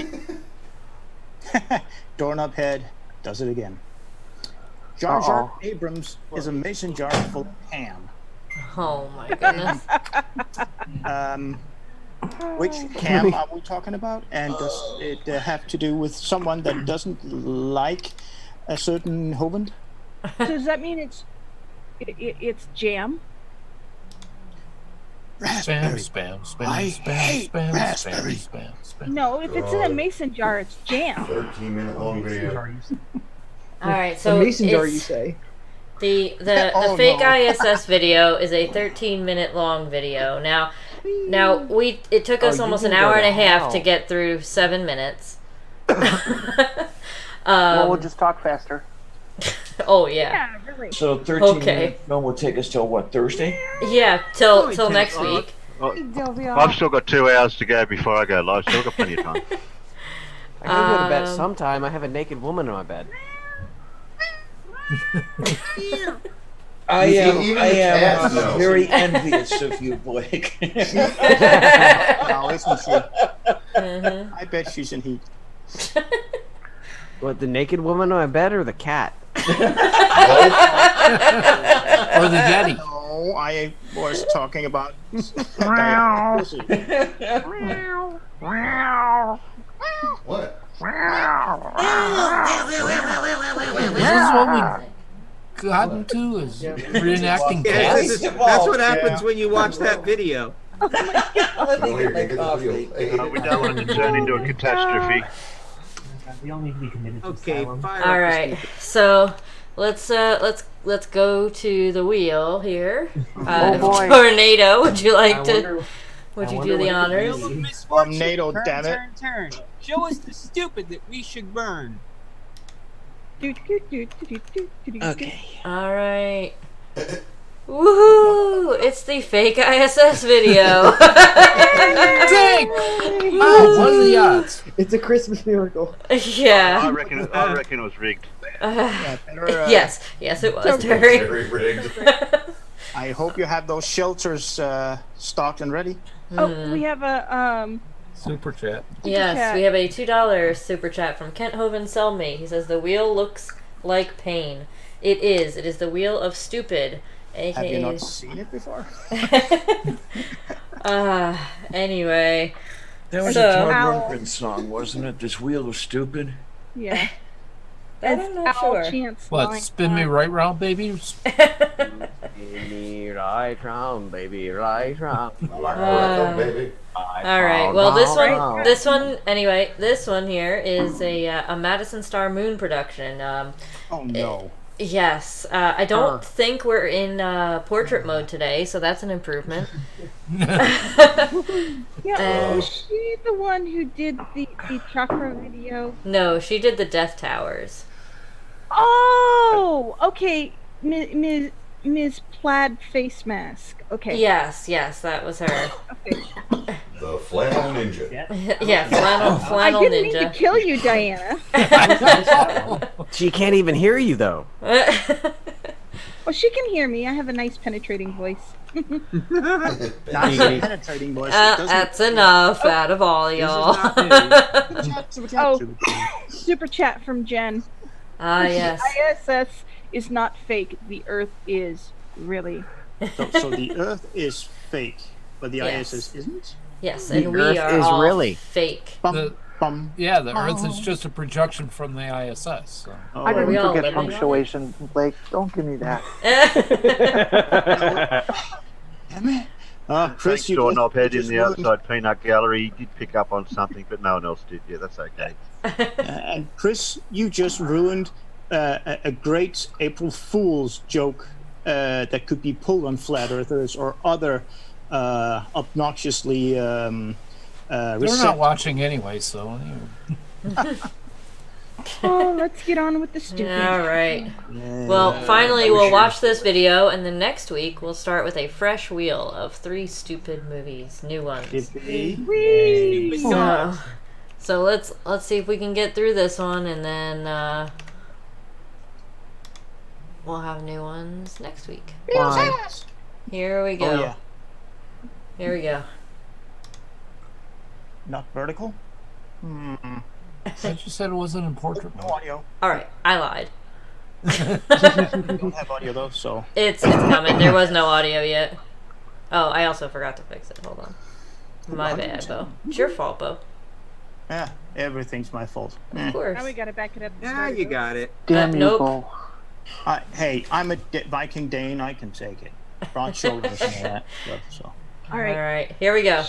it. Doorknob head does it again. Jar Jar Abrams is a mason jar full of ham. Oh my goodness. Which ham are we talking about? And does it have to do with someone that doesn't like a certain husband? So does that mean it's jam? Spam, spam, spam, I spam, hate spam, raspberry. spam, spam, spam. No, if it's in a mason jar, it's jam. 13-minute long video. All right, The so mason jar, it's- you say? The Oh, fake no. ISS video is a 13-minute long video. Now it took us you almost can an go hour to and a half to hell. get through 7 minutes. Well, we'll just talk faster. Oh yeah. Yeah, really. So 13 Okay. minute film will take us till what, Thursday? Yeah, till next week. I've still got 2 hours to go before I go live, so I've got plenty of time. I gotta go to bed sometime. I have a naked woman in my bed. I am Even the cat knows. very envious of you, Blake. No, isn't she? I bet she's in heat. What, the naked woman in my bed or the cat? Or the Yeti. No, I was talking about. What? This is what we got into is reenacting Yeah, cats. that's what happens when you watch that video. Well, here, make it the video. We don't want it to turn into a catastrophe. We all need to be committed to Okay, asylum. fire All up the right, speaker. so let's go to the wheel here. boy. Tornado, would you like I to? wonder- Would I you wonder do the what it could honors? Wheel of be. misfortune. NATO, turn, damn it. turn, turn. Show us the stupid that we should burn. Okay. All right. Woohoo! It's the fake ISS video. Fake! Oh, what are the odds? It's a Christmas miracle. Yeah. I reckon it was rigged. Yes, it was Terry. Very rigged. I hope you have those shelters stocked and ready. Oh, we have a Super chat. Yes, chat. we have a $2 super chat from Kent Hoven Selmy. He says the wheel looks like pain. It is. It is the wheel of stupid. AKA... Have you not seen it before? Anyway. That was a Todd Rundgren song, wasn't it? This Wheel of Stupid. yeah. That I'm not sure. Chance What? line. Spin me right round, baby. Spin me right round, baby, right round. Baby. All right. Well, this one, anyway, this one here is a Madison Star Moon production. Oh no. Yes. I don't think we're in portrait mode today, so that's an improvement. Yeah, was she the one who did the chakra video? No, she did the Death Towers. Oh, okay. Ms. Plaid Face Mask. Okay. Yes, that was her. Okay. The flannel ninja. Yeah, flannel I didn't ninja. mean to kill you, Diana. She can't even hear you though. Well, she can hear me. I have a nice penetrating voice. Not so penetrating voice. That's enough out of all y'all. Oh, super chat from Jen. Ah, yes. ISS is not fake. The Earth is really. So the Earth is fake, but the Yes. ISS isn't? Yes, The and we Earth are is all really fake. The Earth is Oh. just a projection from the ISS. So. I Are we didn't all forget living on it? punctuation, Blake. Don't give me that. Chris, Thanks, you Doorknob Head in just the ruined- outside peanut gallery. He did pick up on something, but no one else did. Yeah, that's okay. And Chris, you just ruined a great April Fool's joke that could be pulled on flat earthers or other obnoxiously. They're not watching anyway, so. Oh, let's get on with the stupid. All right. Well, finally, we'll watch this video, and then next week we'll start with a fresh wheel of 3 stupid movies, new ones. Whee! So let's see if we can get through this one, and then we'll have new ones next week. Here we go. Oh, yeah. Here we go. Not vertical? I thought you said it wasn't in portrait No mode. audio. All right, I lied. We don't have audio though, so. It's coming. There was no audio yet. Oh, I also forgot to fix it. Hold on. My bad, Bo. It's your fault, Bo. Yeah, everything's my fault. Of course. Now we gotta back it up. Yeah, you got it. Damn you, nope. Bo. Hey, I'm a Viking Dane. I can take it. Broad shoulders and all that stuff. So, All All right. right, here we go.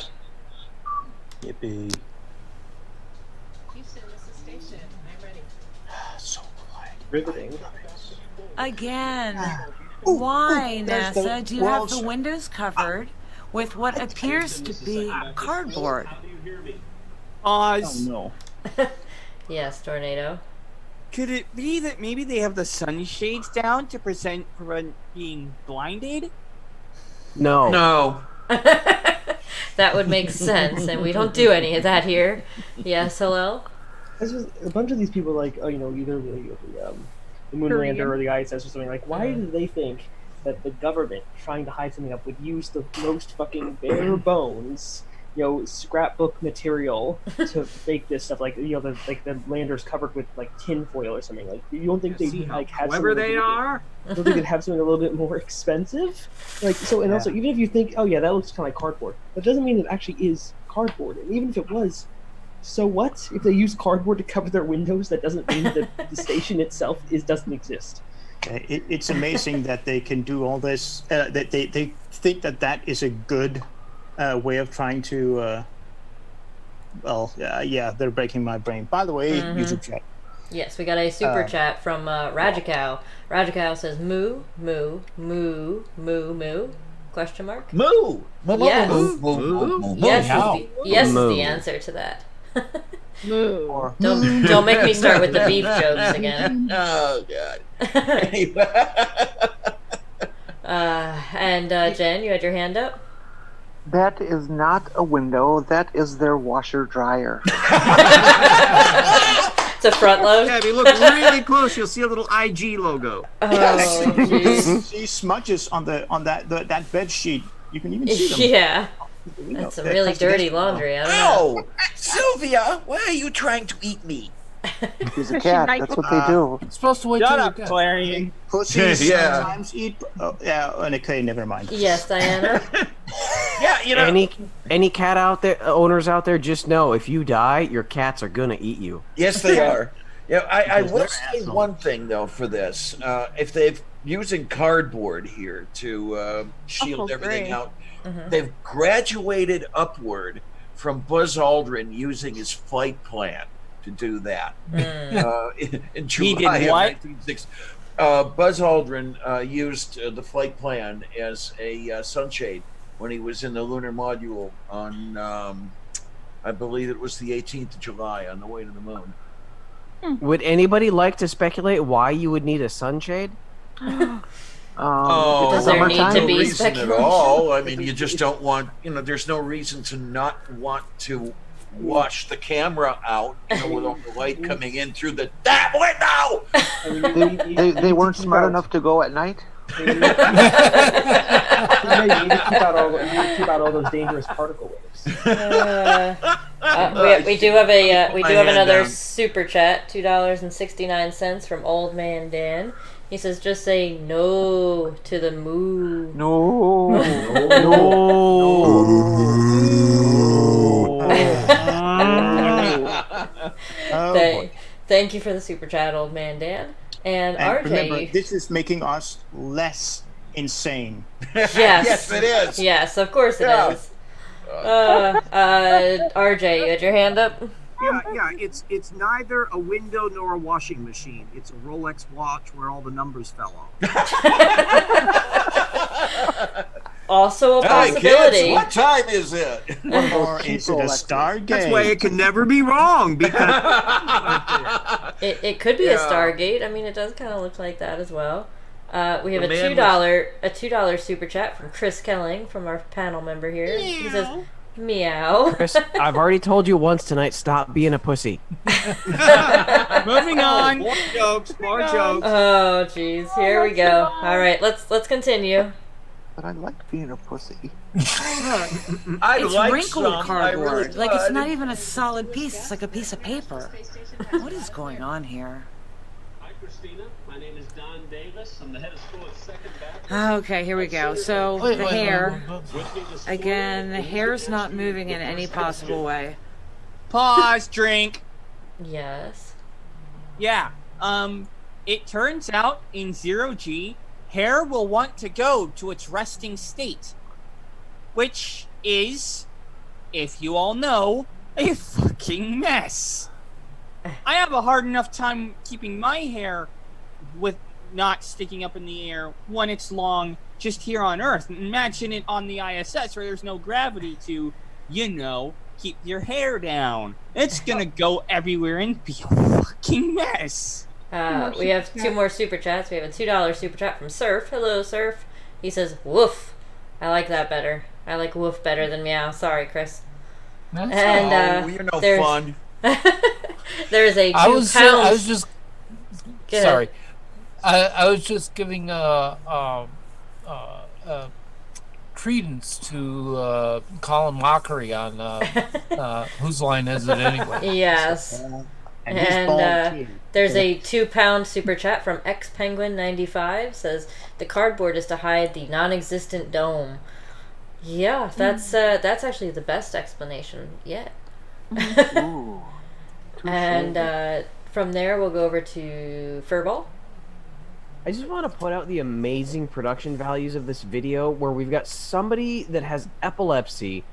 yippee. Houston, this is station. I'm ready. So quiet. Riveting. Again. Why, there's the NASA, do you have the world's- windows covered with what appears to be cardboard? Oz. Oh no. Yes, tornado. Could it be that maybe they have the sunshades down to prevent being blinded? No. No. That would make sense, and we don't do any of that here. Yes, hello? This was a bunch of these people, like, oh, you know, either the moon Korean. lander or the ISS or something. Like, why do they think that the government trying to hide something up would use the most fucking bare bones, you know, scrapbook material to fake this stuff? Like, you know, the lander's covered with like tin foil or something. Like, you don't think they See how like have clever something they are? You don't think they'd have something a little bit more expensive? Like, so, and also, even if you think, oh yeah, that looks kind of like cardboard, that doesn't mean it actually is cardboard. And even if it was, so what? If they use cardboard to cover their windows, that doesn't mean that the station itself doesn't exist. It's amazing that they can do all this. That they think that is a good way of trying to well, yeah, they're breaking my brain. By the way, YouTube chat. Yes, we got a super chat from Rajikow. Rajikow says moo, moo, moo, moo, moo, question mark? Moo! Yes. Moo! Yes is the answer to that. Moo. Don't make me start with the beef jokes again. Oh, God. And Jen, you had your hand up? That is not a window. That is their washer dryer. It's a front load. Yeah, if you look really close, you'll see a little IG logo. Oh, see smudges on that bed sheet. You can even see them. Yeah. That's some really dirty laundry. I don't know. Ow! Sylvia, why are you trying to eat me? He's a cat. That's what they do. It's supposed to wait Shut till up, Clarion. Pussies Yeah. sometimes eat. Oh, yeah. Okay, never mind. Yes, Diana. Yeah, you know. Any cat out there, owners out there, just know if you die, your cats are gonna eat you. Yes, they are. Yeah, I Because will they're say assholes. one thing though for this: if they've using cardboard here to shield everything great. out, they've graduated upward from Buzz Aldrin using his flight plan to do that. In July did of what? 1960. Buzz Aldrin used the flight plan as a sunshade when he was in the lunar module on, I believe it was the 18th of July, on the way to the moon. Would anybody like to speculate why you would need a sunshade? Does there need to no be reason at speculation? all. I mean, you just don't want, there's no reason to not want to wash the camera out, with all the light coming in through that window. They weren't smart enough to go at night. You need to keep out all those dangerous particle waves. We do have another down. super chat, $2.69 from Old Man Dan. He says, "Just say no to the moo." No. Thank you for the super chat, Old Man Dan. And RJ, remember, this is making us less insane. yes, Yes, it is. Yes, of course it is. RJ, you had your hand up. Yeah, it's neither a window nor a washing machine. It's a Rolex watch where all the numbers fell off. Also a Hey, possibility. kids, what time is it? Or is it a Stargate? That's why it can never be wrong. Because It could be a Stargate. I mean, it does kind of look like that as well. We have The man a $2 super chat from Chris Kelling, from our panel member here. He says, "Meow." Chris, I've already told you once tonight. Stop being a pussy. Moving on. More jokes. Oh, jeez. Here we go. All right, let's continue. But I like being a pussy. I It's like wrinkled some, I cardboard. really Like it's would. not even a solid piece. It's like a piece of paper. What is going on here? Hi, Christina. My name is Don Davis. I'm the head of school at Second Baptist. Okay, here we go. So the hair. Again, the hair's not moving in any possible way. Pause, drink. Yes. Yeah. It turns out in 0G, hair will want to go to its resting state, which is, if you all know, a fucking mess. I have a hard enough time keeping my hair with not sticking up in the air when it's long just here on Earth. Imagine it on the ISS where there's no gravity to, keep your hair down. It's gonna go everywhere and be a fucking mess. We have two more super chats. We have a $2 super chat from Surf. Hello, Surf. He says, "Woof." I like that better. I like woof better than meow. Sorry, Chris. And you're no there's, fun. There's a 2 I was pounds. just Go ahead. sorry. I was just giving credence to Colin Mockery on Whose Line Is It Anyway? Yes. And there's a 2 pound super chat from XPenguin95. Says, "The cardboard is to hide the non-existent dome." Yeah, that's actually the best explanation yet. Ooh. And from there we'll go over to Furball. I just want to point out the amazing production values of this video where we've got somebody that has epilepsy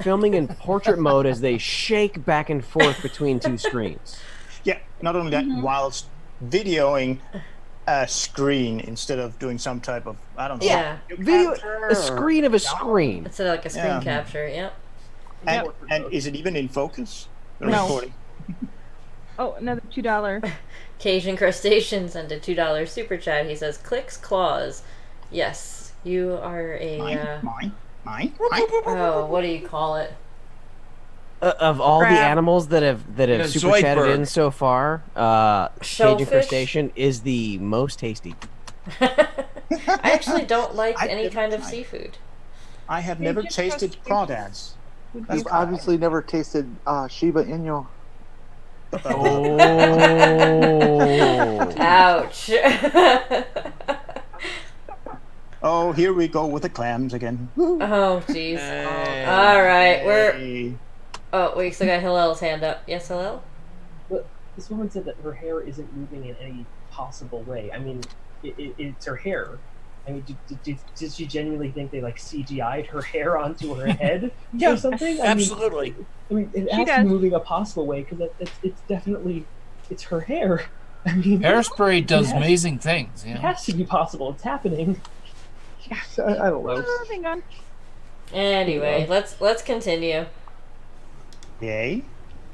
filming in portrait mode as they shake back and forth between two screens. Yeah, not only that, whilst videoing a screen instead of doing some type of, I don't know. Yeah. Video, a screen of a screen. Instead of like a screen capture, yep. And is it even in focus? The No. recording? Oh, another $2. Cajun Crustacean sent a $2 super chat. He says, "Clicks claws." Yes, you are a mine. Oh, what do you call it? Of all the Crab. animals that have Yeah, super chatted Zoidberg. in so far, Cajun Shellfish? Crustacean is the most tasty. I actually don't like any kind of seafood. I have never tasted crawdads. You've obviously never tasted Shiba Inu. Oh. Ouch. Oh, here we go with the clams again. Oh, jeez. All right, we're. Oh, we still got Hillel's hand up. Yes, Hillel? But this woman said that her hair isn't moving in any possible way. I mean, it's her hair. I mean, did she genuinely think they like CGI'd her hair onto her head or something? Absolutely. I mean, it She has does. to be moving a possible way because it's definitely it's her hair. I mean, Hairspray does it has- amazing things. It Yeah. has to be possible. It's happening. I don't know. Moving on. Anyway, let's continue. Yay.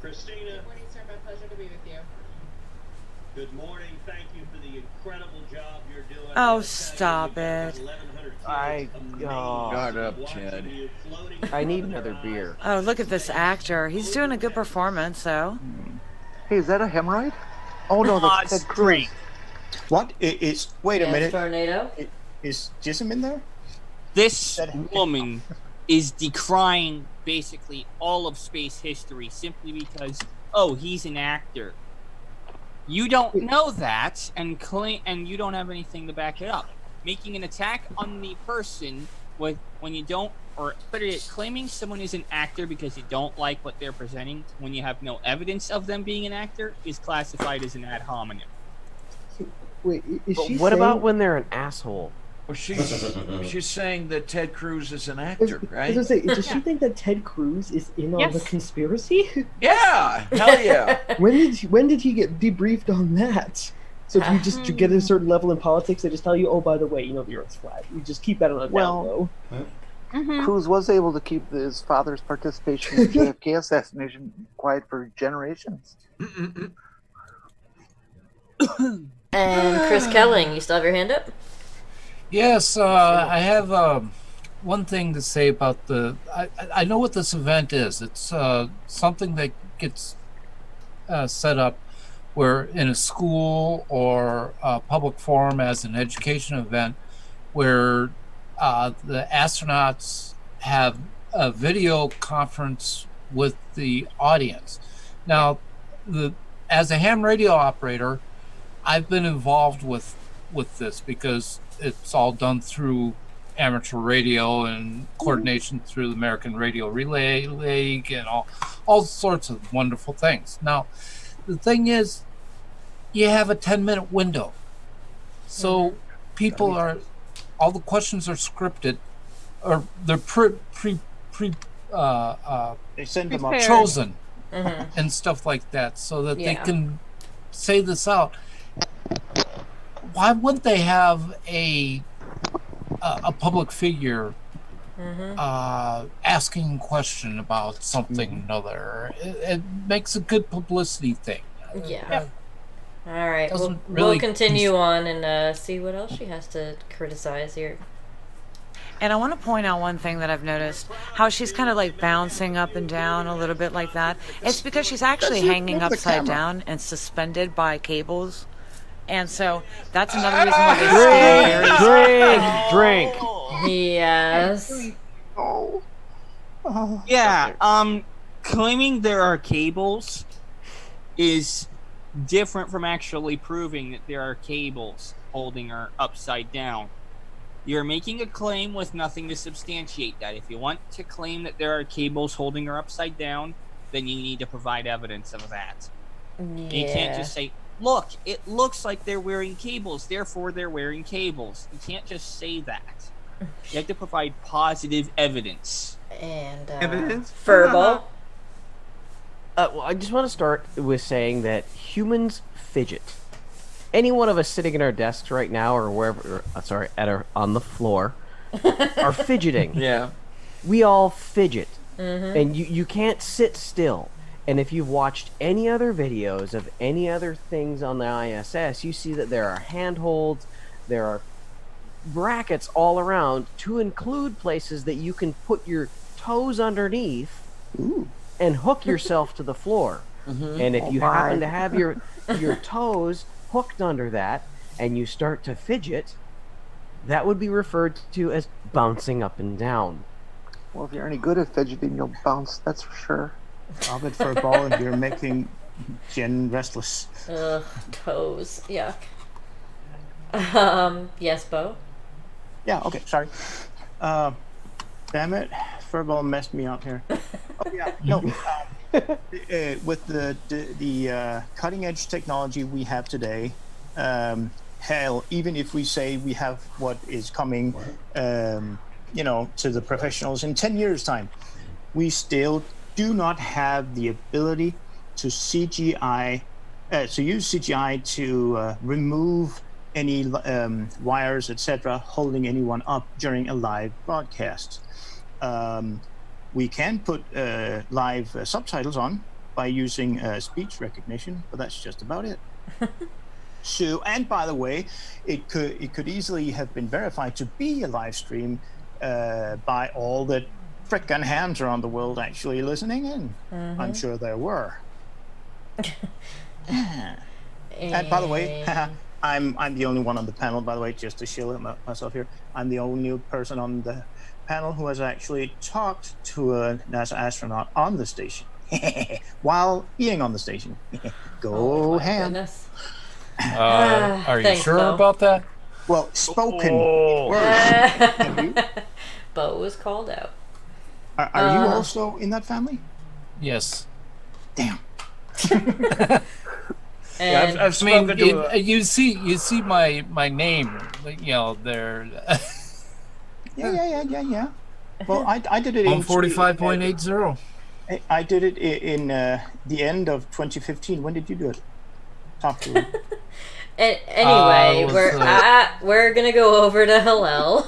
Christina. Good morning, sir. My pleasure to be with you. Good morning. Thank you for the incredible job you're doing. Oh, stop it. Shut up, Chad. I need another beer. Oh, look at this actor. He's doing a good performance, though. Hey, is that a hemorrhoid? Oh no, that's Ted Cruz. What? It's wait a Yes, minute. Tornado? Is Jism in there? This woman is decrying basically all of space history simply because, oh, he's an actor. You don't know that, and you don't have anything to back it up. Making an attack on the person when you don't, or better yet, claiming someone is an actor because you don't like what they're presenting when you have no evidence of them being an actor is classified as an ad hominem. Wait, is but she what saying- about when they're an asshole? Well, she's saying that Ted Cruz is an actor, I right? was gonna say, does she think that Ted Cruz is in on the Yes. conspiracy? Yeah, hell yeah. When did he get debriefed on that? So if you just to get a certain level in politics, they just tell you, oh, by the way, you know the Earth's flat. You just keep that on the down low. Cruz was able to keep his father's participation in the JFK assassination quiet for generations. And Chris Kelling, you still have your hand up? Yes, I have one thing to say about the. I know what this event is. It's something that gets set up where in a school or a public forum as an education event where the astronauts have a video conference with the audience. Now, as a ham radio operator, I've been involved with this because it's all done through amateur radio and coordination through the American Radio Relay League and all sorts of wonderful things. Now, the thing is, you have a 10-minute window. So people all the questions are scripted, or they're they send them up chosen Mhm. and stuff like that so that they Yeah. can say this out. Why wouldn't they have a public figure asking a question about something or another? It makes a good publicity thing. Yeah. All right, we'll really continue on and see what else she has to criticize here. And I want to point out one thing that I've noticed, how she's kind of like bouncing up and down a little bit like that. It's because she's actually hanging upside down and suspended by cables. And so that's another reason why they stand very Drink. Yes. Yeah, claiming there are cables is different from actually proving that there are cables holding her upside down. You're making a claim with nothing to substantiate that. If you want to claim that there are cables holding her upside down, then you need to provide evidence of that. You can't just say, look, it looks like they're wearing cables, therefore they're wearing cables. You can't just say that. You have to provide positive evidence. And Evidence? Furball. Well, I just want to start with saying that humans fidget. Any one of us sitting at our desks right now, or wherever, on the floor, are fidgeting. Yeah. We all fidget, Mhm. and you can't sit still. And if you've watched any other videos of any other things on the ISS, you see that there are handholds, there are brackets all around, to include places that you can put your toes underneath and hook yourself to the floor. And if you happen to have your toes hooked under that and you start to fidget, that would be referred to as bouncing up and down. Well, if you're any good at fidgeting, you'll bounce, that's for sure. Stop it for a ball, and you're making Jen restless. Ugh, toes. Yuck. Yes, Bo? Yeah, okay, sorry. Damn it, Furball messed me up here. Oh yeah, no. With the cutting edge technology we have today, hell, even if we say we have what is coming, to the professionals in 10 years' time, we still do not have the ability to CGI, to use CGI to remove any wires, etc., holding anyone up during a live broadcast. We can put live subtitles on by using speech recognition, but that's just about it. So, and by the way, it could easily have been verified to be a live stream by all the frickin' hams around the world actually listening in. I'm sure there were. And by the way, I'm the only one on the panel, by the way, just to shield myself here. I'm the only person on the panel who has actually talked to a NASA astronaut on the station while being on the station. Go ham. Goodness. Are you Thanks, sure Bo. about that? Well, spoken words. Bo was called out. Are you also in that family? Yes. Damn. And I've spoken to you see my name, there. Yeah. Well, I did it in 145.80. I did it in the end of 2015. When did you do it? Talk to me. Anyway, we're gonna go over to Hillel.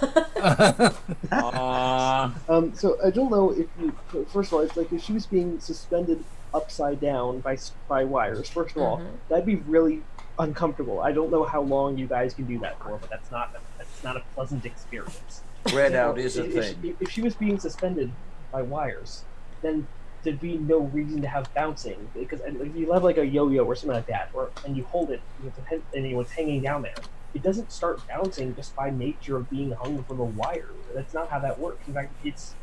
So I don't know if you. First of all, it's like if she was being suspended upside down by wires. First of all, that'd be really uncomfortable. I don't know how long you guys can do that for, but that's not a pleasant experience. Red out is a thing. If she was being suspended by wires, then there'd be no reason to have bouncing, because if you have like a yo-yo or something like that, and you hold it and it's hanging down there, it doesn't start bouncing just by nature of being hung from a wire. That's not how that works. In fact, it's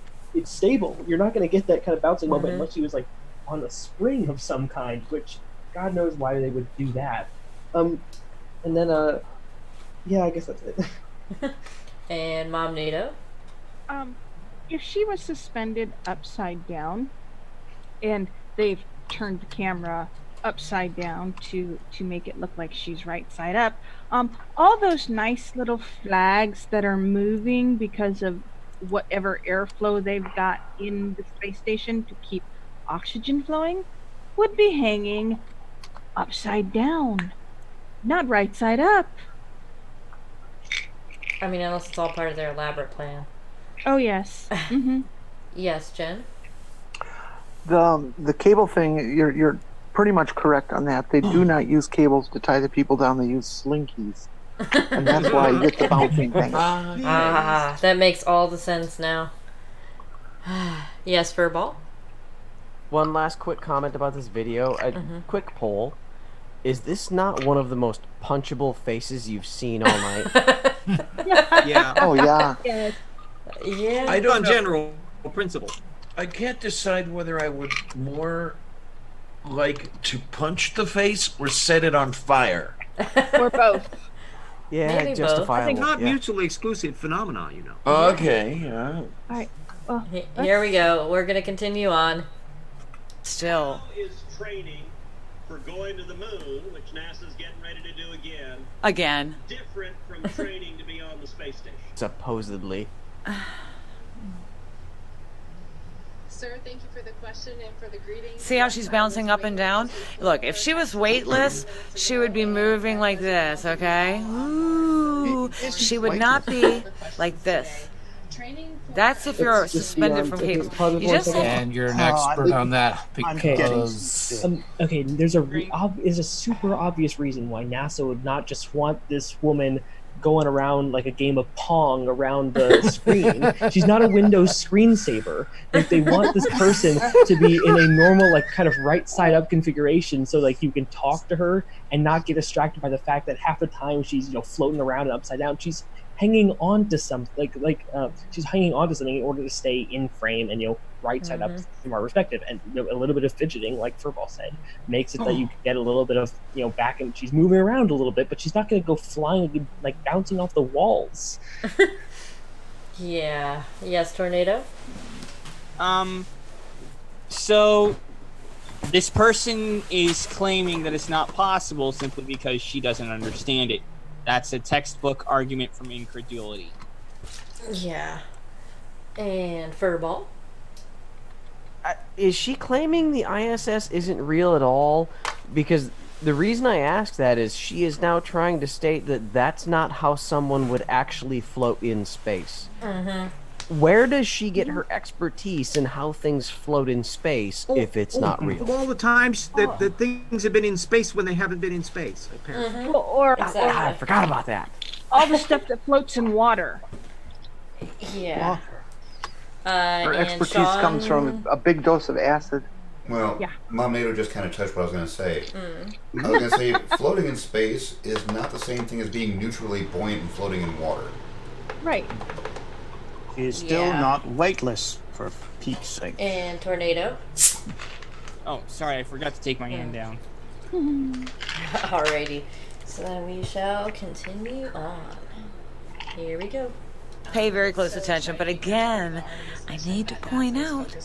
stable. You're not going to get that kind of bouncing moment unless she was like on a spring of some kind, which God knows why they would do that. And then yeah, I guess that's it. And Mom Nato? If she was suspended upside down, and they've turned the camera upside down to make it look like she's right side up, all those nice little flags that are moving because of whatever airflow they've got in the space station to keep oxygen flowing would be hanging upside down, not right side up. I mean, unless it's all part of their elaborate plan. Oh yes. Yes, Jen? The cable thing, you're pretty much correct on that. They do not use cables to tie the people down. They use slinkies, and that's why you get the bouncing thing. That makes all the sense now. Yes, Furball? One last quick comment about this video. A quick poll. Is this not one of the most punchable faces you've seen all night? Yeah. Oh, yeah. Yes. Yeah. I don't general principle. I can't decide whether I would more like to punch the face or set it on fire. Or both. Yeah, Maybe justifiable. I think not yeah. mutually exclusive phenomena, you know. Okay, yeah. All right. Well, Here we go. We're going to continue on. Still. Is training for going to the moon, which NASA's getting ready to do Again. different from training to be on the space station? Supposedly. Sir, thank you for the question and for the greetings. See how she's bouncing up and down? Look, if she was weightless, she would be moving like this, okay? Ooh, she would not be like this. That's if you're suspended from cables. You just And you're an expert on that because okay, there's a super obvious reason why NASA would not just want this woman going around like a game of Pong around the screen. She's not a Windows screensaver. Like, they want this person to be in a normal, like, kind of right side up configuration, so like you can talk to her and not get distracted by the fact that half the time she's floating around and upside down. She's hanging on to something, she's hanging on to something in order to stay in frame and right side up from our perspective. And a little bit of fidgeting, like Furball said, makes it that you get a little bit of back, and she's moving around a little bit, but she's not going to go flying, like bouncing off the walls. Yeah. Yes, Tornado. So this person is claiming that it's not possible simply because she doesn't understand it. That's a textbook argument from incredulity. Yeah. And Furball. Is she claiming the ISS isn't real at all? Because the reason I ask that is she is now trying to state that that's not how someone would actually float in space. Where does she get her expertise in how things float in space if it's not real? All the times that things have been in space when they haven't been in space, apparently. Or Exactly. I forgot about that. all the stuff that floats in water. Yeah. Her and expertise Sean... comes from a big dose of acid. Well, Mom NATO just kind of touched what I was going to say. I was going to say floating in space is not the same thing as being neutrally buoyant and floating in water. Right. She is still not weightless, for Pete's sake. And Tornado. Oh, sorry, I forgot to take my hand down. Alrighty. So then we shall continue on. Here we go. Pay very close attention, but again, I need to point out,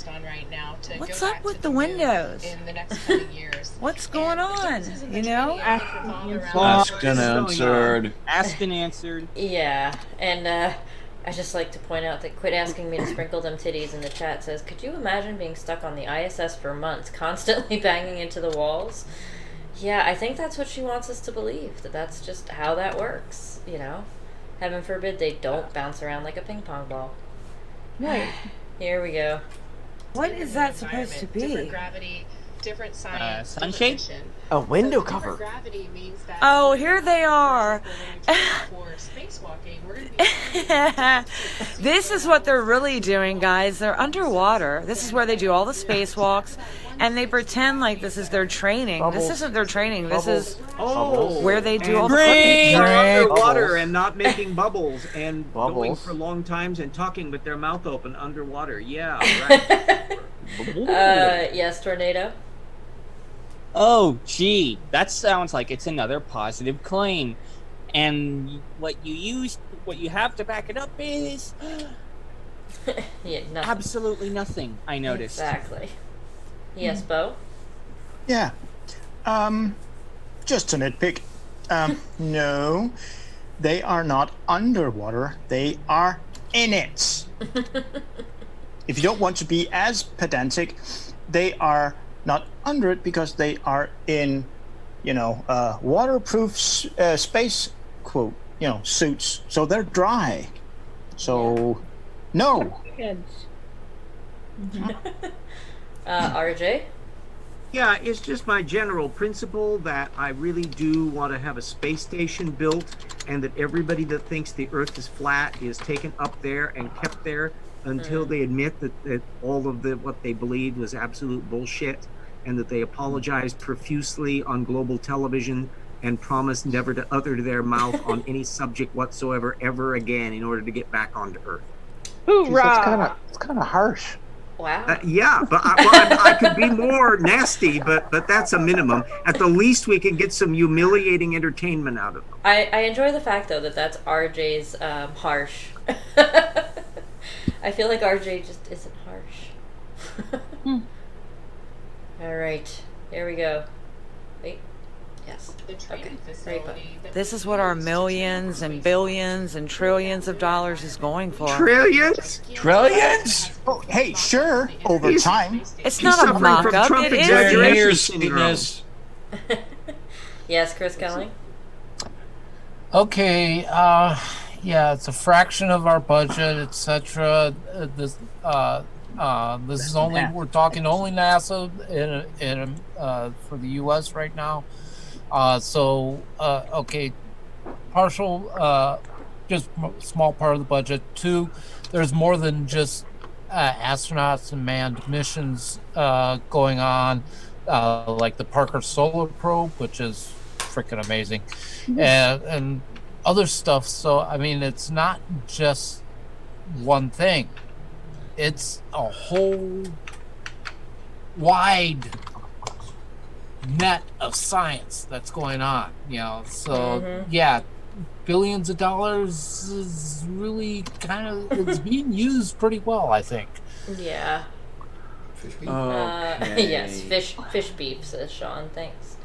what's up with the windows? What's going on? Asked and answered. Asked and answered. Yeah, and I just like to point out that quit asking me to sprinkle them titties in the chat says, could you imagine being stuck on the ISS for months, constantly banging into the walls? Yeah, I think that's what she wants us to believe, that that's just how that works, Heaven forbid they don't bounce around like a ping pong ball. Right. Here we go. What is that supposed to be? Different gravity, different science, sunshade? A window cover. Gravity means that Oh, here they are. for spacewalking, we're going to be This is what they're really doing, guys. They're underwater. This is where they do all the spacewalks, and they pretend like this is their training. This isn't their training. This is where they do all the They're flipping. underwater and not making bubbles and going for long times and talking with their mouth open underwater. Yeah, right. Yes, Tornado. Oh, gee, that sounds like it's another positive claim. And what you have to back it up is Yeah, nothing. absolutely nothing, I noticed. Exactly. Yes, Bo? Yeah. Just to nitpick. No, they are not underwater. They are in it. If you don't want to be as pedantic, they are not under it because they are in, waterproof space suits. So they're dry. So, no. RJ? Yeah, it's just my general principle that I really do want to have a space station built, and that everybody that thinks the Earth is flat is taken up there and kept there until they admit that all of what they believed was absolute bullshit, and that they apologized profusely on global television and promised never to utter their mouth on any subject whatsoever ever again in order to get back onto Earth. Hoorah! It's kind of harsh. Wow. Yeah, but I could be more nasty, but that's a minimum. At the least, we can get some humiliating entertainment out of them. I enjoy the fact, though, that that's RJ's harsh. I feel like RJ just isn't harsh. All right, here we go. Wait. Yes. Okay. This is what our millions and billions and trillions of dollars is going for. Trillions? Trillions? Oh, hey, sure, over He's- time. It's He's not a suffering from mock-up. Trump It is. exaggeration You're syndrome. seeing this. Yes, Chris Kelly. Okay, yeah, it's a fraction of our budget, etc. This is only we're talking only NASA for the U.S. right now. Okay, partial, just small part of the budget. Two, there's more than just astronauts and manned missions going on, like the Parker Solar Probe, which is freaking amazing, and other stuff. So I mean, it's not just one thing; it's a whole wide net of science that's going on. So yeah, billions of dollars is really kind of it's being used pretty well, I think. Yeah. Fish beef. Yes, fish beef, says Sean. Thanks.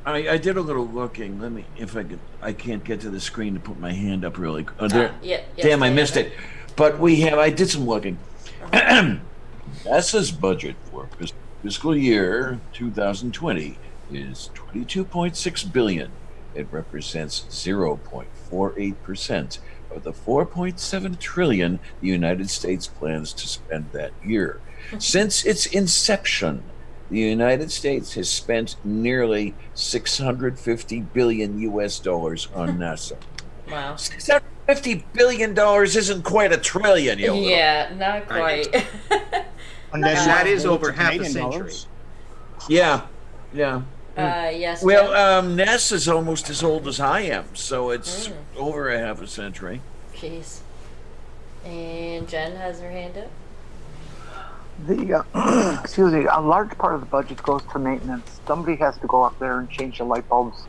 I did a little looking. Let me, if I could, I can't get to the screen to put my hand up really. There. Yeah, Damn, I missed it. But I did some looking. NASA's budget for fiscal year 2020 is $22.6 billion. It represents 0.48% of the $4.7 trillion the United States plans to spend that year. Since its inception, the United States has spent nearly $650 billion US dollars on NASA. Wow. $650 billion isn't quite a trillion, you know. Yeah, not quite. Unless that is you over half a Canadian century. dollars. Yeah, yeah. Yes. Well, Jen? NASA's almost as old as I am, so it's over a half a century. Jeez. And Jen has her hand up. The excuse me, a large part of the budget goes to maintenance. Somebody has to go up there and change the light bulbs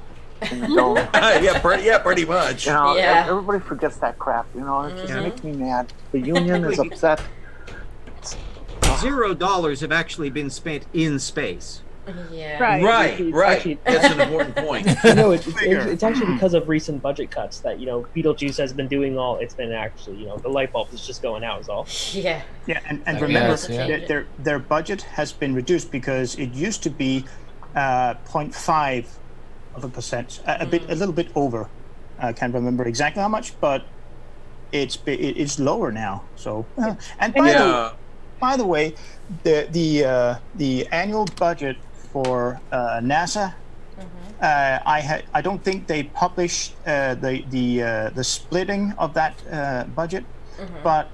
in the dome. yeah, pretty much. You know, Yeah. everybody forgets that crap. You know, it just makes me mad. The union is upset. $0 have actually been spent in space. Yeah. Right. Right. That's an important point. No, it's actually because of recent budget cuts that Beetlejuice has been doing all. It's been actually the light bulb is just going out is all. Yeah. Yeah, and remember their budget has been reduced because it used to be 0.5%, a little bit over. I can't remember exactly how much, but it's lower now. So and by the way, the annual budget for NASA, I don't think they published the splitting of that budget, but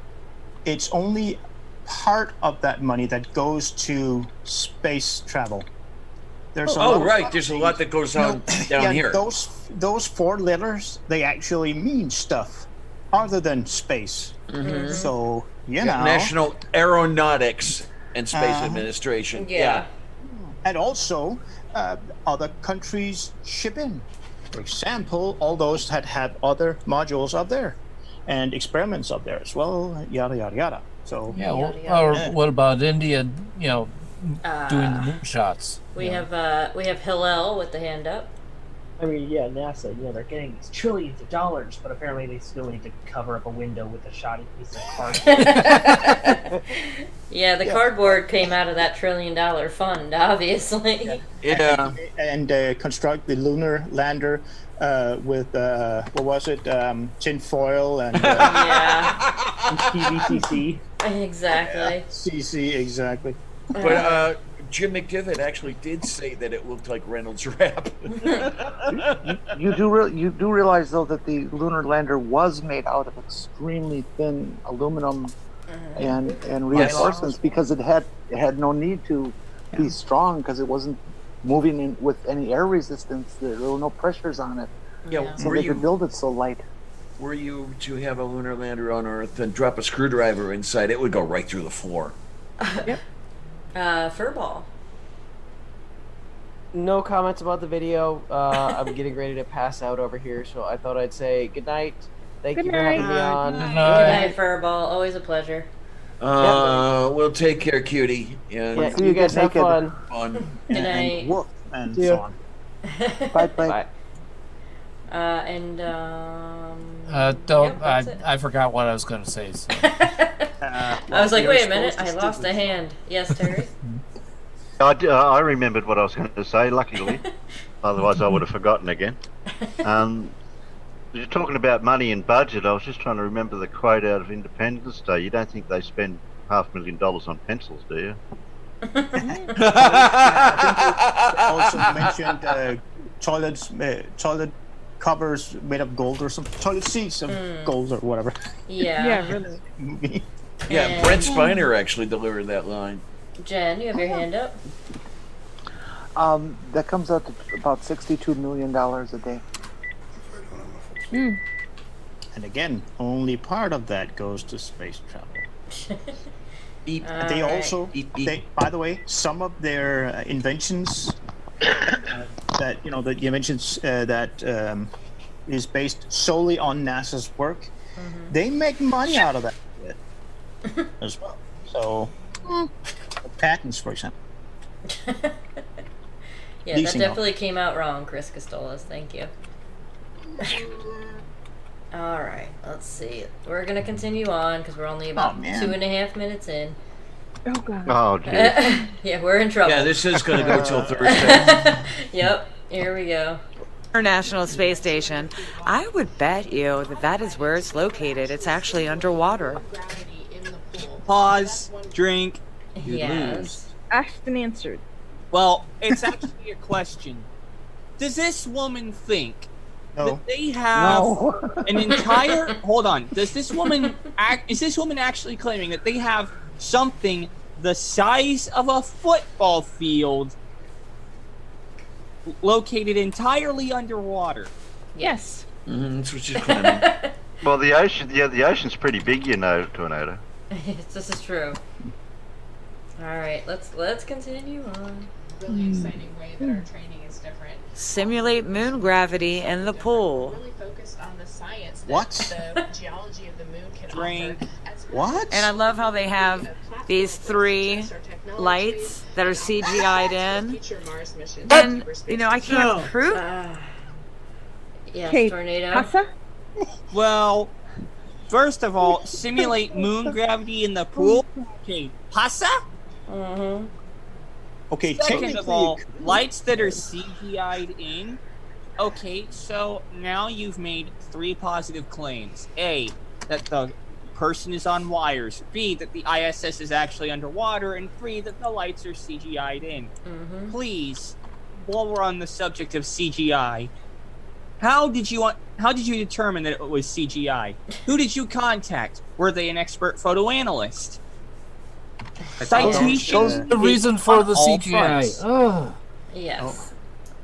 it's only part of that money that goes to space travel. There's There's a lot that goes on down here. Those four letters, they actually mean stuff other than space. So National Aeronautics and Space Administration. Yeah. And also, other countries ship in. For example, all those that have other modules up there and experiments up there as well, yada, yada, yada. So what about India, doing the moonshots? We have Hillel with the hand up. I mean, yeah, NASA, they're getting these trillions of dollars, but apparently they still need to cover up a window with a shoddy piece of cardboard. Yeah, the cardboard came out of that $1 trillion fund, obviously. Yeah. And construct the lunar lander with, what was it, tin foil and... PVCC. Exactly. CC, exactly. But Jim McDivitt actually did say that it looked like Reynolds Wrap. You do realize though that the lunar lander was made out of extremely thin aluminum and reinforcements because it had no need to be strong because it wasn't moving in with any air resistance. There were no pressures on it. Yeah, so they could build it so light. Were you to have a lunar lander on Earth and drop a screwdriver inside, it would go right through the floor. Yep. Furball. No comments about the video. I'm getting ready to pass out over here, so I thought I'd say good night. Thank you for having me on. Good night, Furball. Always a pleasure. We'll take care, cutie. And you guys have fun. Good night. And woof and so on. Bye. Bye. I I forgot what I was going to say. So. I was like, wait a minute, I lost a hand. Yes, Terry? I remembered what I was going to say, luckily. Otherwise, I would have forgotten again. You're talking about money and budget. I was just trying to remember the quote out of Independence Day. You don't think they spend $500,000 on pencils, do you? I think you also mentioned toilet covers made of gold or some toilet seats of gold or whatever. Yeah. Yeah, really. Yeah, Brent Spiner actually delivered that line. Jen, you have your hand up? That comes out to about $62 million a day. And again, only part of that goes to space travel. They also, by the way, some of their inventions that you mentioned that is based solely on NASA's work. They make money out of that as well. So, patents, for example. Yeah, that definitely came out wrong, Chris Costolas. Thank you. All right, let's see. We're gonna continue on because we're only about 2.5 minutes in. Oh god. Oh dear. Yeah, we're in trouble. Yeah, this is gonna go till Thursday. Yep. Here we go. International Space Station. I would bet you that is where it's located. It's actually underwater. Pause. Drink. Yes. Asked and answered. Well, it's actually a question. Does this woman think that they have an entire... Hold on. Is this woman actually claiming that they have something the size of a football field located entirely underwater? Yes. That's what she's claiming. Well, the ocean's pretty big, Tornado. This is true. All right, let's continue on. Really exciting way that our training is different. Simulate moon gravity in the pool. Really focused on the science that What? the geology of the moon can offer. What? And I love how they have these 3 lights that are CGI'd in. And, I can't prove... Yes, Tornado. Pasa? Well, first of all, simulate moon gravity in the pool. Okay, pasa? Mm-hmm. Okay, Second of all, lights that are CGI'd in. Okay, so now you've made 3 positive claims. A, that the person is on wires. B, that the ISS is actually underwater. And 3, that the lights are CGI'd in. Please, while we're on the subject of CGI, how did you determine that it was CGI? Who did you contact? Were they an expert photo analyst? Citation. The reason for the CGI. Oh. Yes.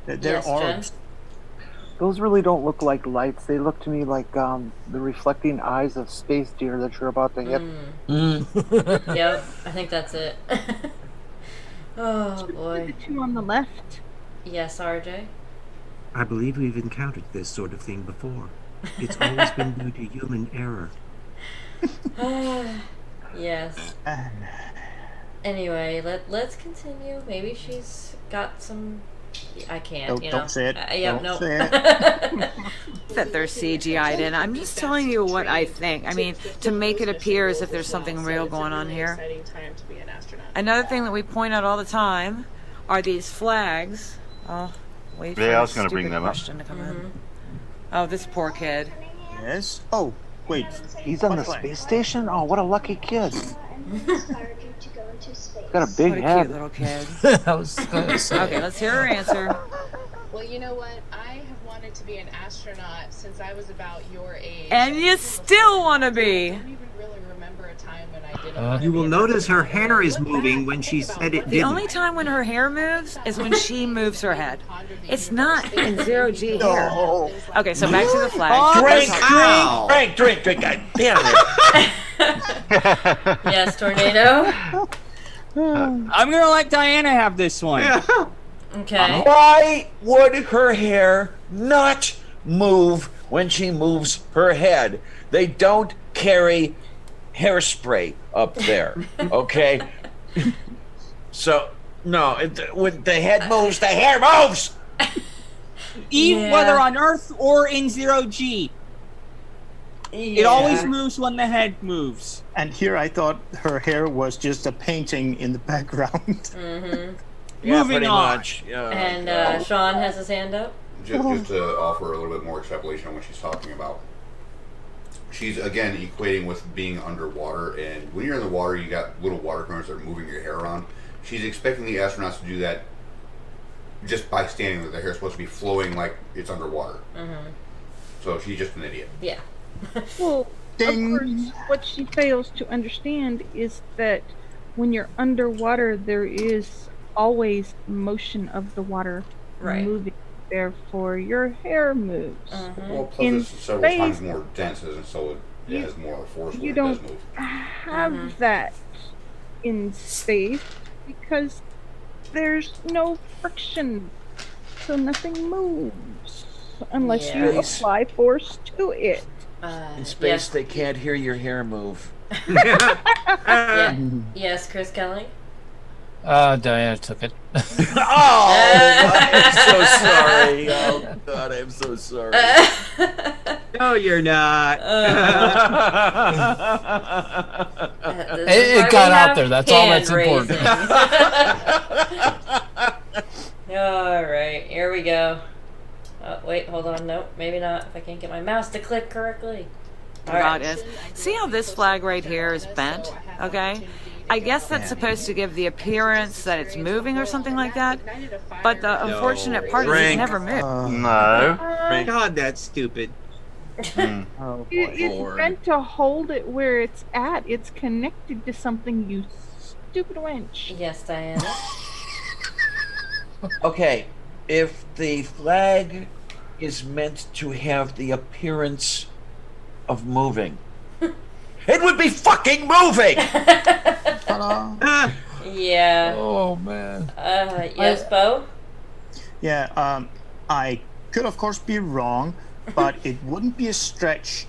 They're yes, orbs. Those really don't look like lights. They look to me like the reflecting eyes of space deer that you're about to hit. Yep, I think that's it. Oh boy. The 2 on the left. Yes, RJ. I believe we've encountered this sort of thing before. It's always been due to human error. Yes. Anyway, let's continue. Maybe she's got some... I can't, Don't say it. Yeah, Don't say it. That they're CGI'd in. I'm just telling you what I think. I mean, to make it appear as if there's something real going on here. Another thing that we point out all the time are these flags. Oh, wait for I was going to bring them question to come in. Oh, this poor kid. Yes. Oh, wait. He's on the space station? Oh, what a lucky kid. Got a big what a head. cute little kid. I was gonna say. Okay, let's hear her answer. Well, you know what? I have wanted to be an astronaut since I was about your age. And you still want to be. I don't even really remember a time when I didn't. You will notice her hair is moving when she said it The didn't. only time when her hair moves is when she moves her head. It's not in 0G here. Okay, so back to the flag. Drink. God damn it. Yes, Tornado. I'm gonna let Diana have this one. Okay. Why would her hair not move when she moves her head? They don't carry hairspray up there, okay? So, no, when the head moves, the hair moves! Even whether on Earth or in 0G. It always moves when the head moves. And here I thought her hair was just a painting in the background. Mm-hmm. Yeah, Moving pretty on. much. And Sean has his hand up. Just to offer a little bit more extrapolation on what she's talking about. She's, again, equating with being underwater, and when you're in the water, you got little water currents that are moving your hair around. She's expecting the astronauts to do that just by standing there. Their hair's supposed to be flowing like it's underwater. Mm-hmm. So she's just an idiot. Yeah. Well, of course, what she fails to understand is that when you're underwater, there is always motion of the water moving. Therefore, your hair moves. Well, plus it's several times more dense, and so it has more force when You it does don't move. have that in space because there's no friction, so nothing moves unless you Yes. apply force to it. In space, they can't hear your hair move. Yeah. Yes, Chris Kelly. Diana took it. Oh, I'm so sorry. Oh, God, I'm so sorry. No, you're not. It got out there. That's all that's important. All right, here we go. Oh, wait, hold on. Nope, maybe not. If I can't get my mouse to click correctly. All About right. is, see how this flag right here is bent? Okay? I guess that's supposed to give the appearance that it's moving or something like that. But the unfortunate part is it never moved. No. God, that's stupid. Oh, It's meant to hold it where it's at. It's connected to something, you stupid wench. Yes, Diana. Okay, if the flag is meant to have the appearance of moving, it would be fucking moving! Yeah. Oh, man. Yes, Bo? Yeah, I could of course be wrong, but it wouldn't be a stretch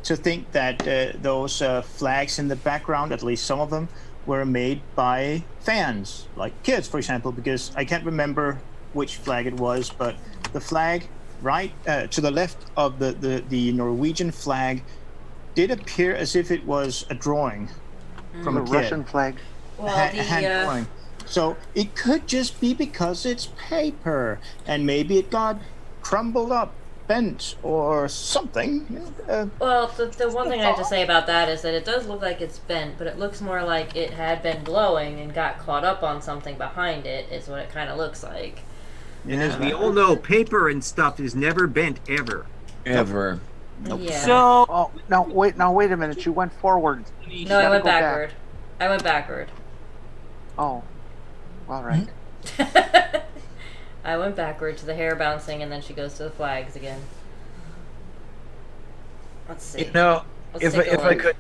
to think that those flags in the background, at least some of them, were made by fans, like kids, for example, because I can't remember which flag it was, but the flag right to the left of the Norwegian flag did appear as if it was a drawing from The a kid. Russian flag. Well, Hand drawing. So it could just be because it's paper, and maybe it got crumbled up, bent, or something. Well, the one thing I have to say about that is that it does look like it's bent, but it looks more like it had been glowing and got caught up on something behind it, is what it kind of looks like. And as we all know, paper and stuff is never bent, ever. Ever. Yeah. So, Oh, now wait a minute. You went forward. No, I went backward. I went backward. Oh, all right. I went backward to the hair bouncing, and then she goes to the flags again. Let's see. You know, Let's if take a I look. could,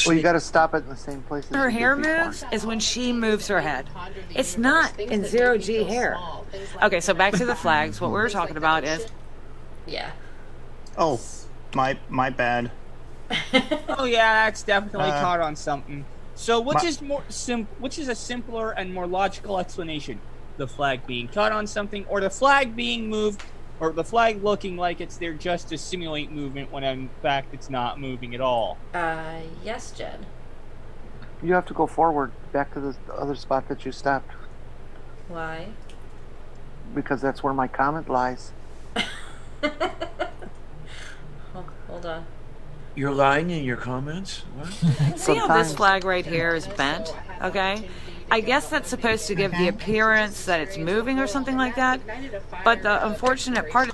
Well, you got to stop it in the same place. As Her you did hair before. moves is when she moves her head. It's not in zero G hair. Okay, so back to the flags. What we were talking about is Yeah. Oh, my bad. oh yeah, that's definitely Uh, caught on something. So, which my- is which is a simpler and more logical explanation? The flag being caught on something, or the flag being moved, or the flag looking like it's there just to simulate movement when in fact it's not moving at all? Yes, Jed. You have to go forward, back to the other spot that you stopped, Why? because that's where my comment lies. Hold on. you're lying in your comments? What? see how this flag right here is bent? Okay? I guess that's supposed to give the appearance that it's moving or something like that. But the unfortunate part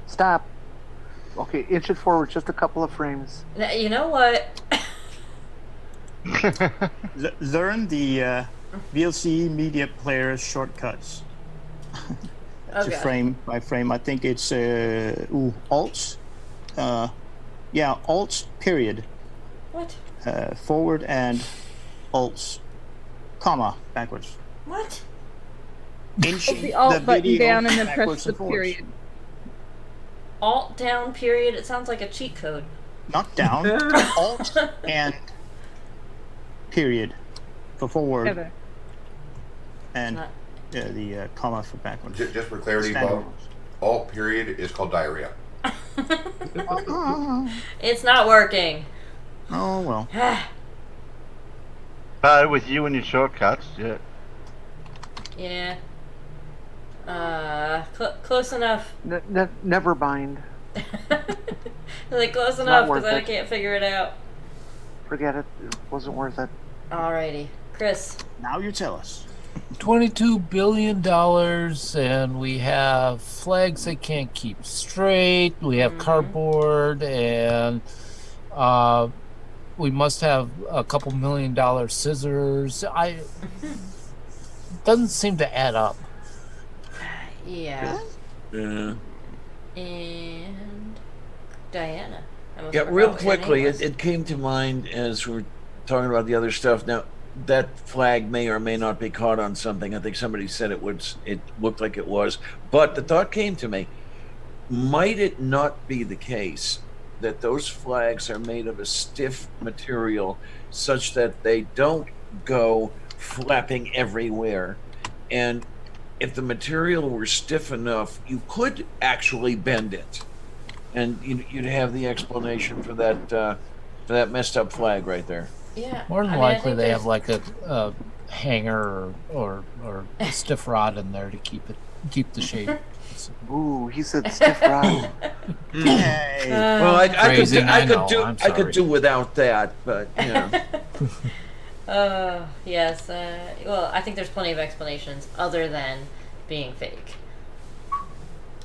Stop. Okay, inch it forward just a couple of frames. You know what? Learn the VLC media player shortcuts. To Okay. frame by frame, I think it's Alt. Alt period. What? Forward and Alt, comma backwards. What? Inching The Alt button video down and then press backwards the and forwards. period. Alt down period. It sounds like a cheat code. Not down. Alt and period for forward. Together. And the comma for backwards. Just for clarity, Standard. Bob, alt period is called diarrhea. It's not working. Oh well. With you and your shortcuts, yeah. Yeah. Close enough. Never mind. Like, close Not enough, worth because I it. can't figure it out. Forget it. It wasn't worth it. Alrighty. Chris. Now you tell us. $22 billion, and we have flags they can't keep straight. We have cardboard, and we must have a couple $1 million scissors. Doesn't seem to add up. Yeah. Yeah. And Diana. Yeah, real quickly, it came to mind as we're talking about the other stuff. Now, that flag may or may not be caught on something. I think somebody said it looked like it was. But the thought came to me, might it not be the case that those flags are made of a stiff material such that they don't go flapping everywhere? And if the material were stiff enough, you could actually bend it. And you'd have the explanation for that messed up flag right there. Yeah. More than likely, they have like a hanger or a stiff rod in there to keep the shape. Ooh, he said stiff rod. Well, I could do without that, but yes. Well, I think there's plenty of explanations other than being fake.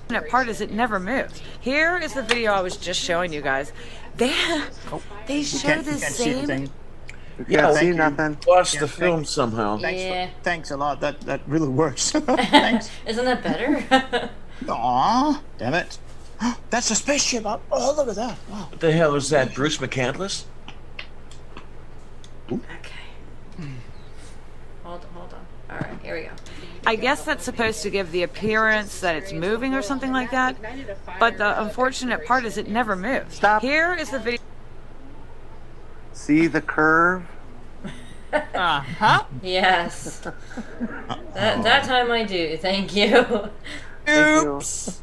The part is it never moves. Here is the video I was just showing you guys. They show the same. Yeah, see nothing. Lost the film somehow. Thanks a lot. That really works. Thanks. Isn't that better? Aw, damn it. That's a spaceship. Oh, look at that. Wow. What the hell is that, Bruce McCandless? Okay. Hold on. All right, here we go. I guess that's supposed to give the appearance that it's moving or something like that. But the unfortunate part is it never moves. Stop. Here is the video. See the curve? Huh? Yes. That time I do. Thank you. Oops.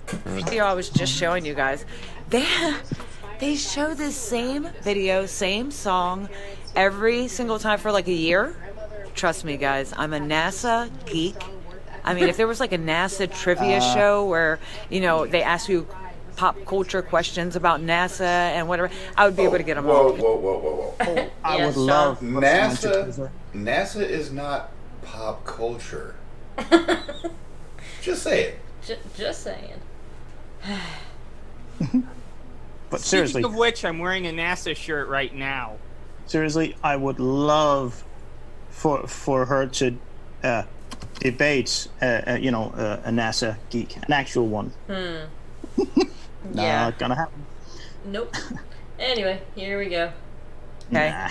Video I was just showing you guys. They show this same video, same song, every single time for like a year. Trust me, guys, I'm a NASA geek. I mean, if there was like a NASA trivia show where, they ask you pop culture questions about NASA and whatever, I would be able to get them all. Whoa. I would love NASA is not pop culture. Just say it. Just saying. But seriously. Speaking of which, I'm wearing a NASA shirt right now. Seriously, I would love for her to debate, a NASA geek, an actual one. Yeah. Not gonna happen. Nope. Anyway, here we go. Okay. Nah.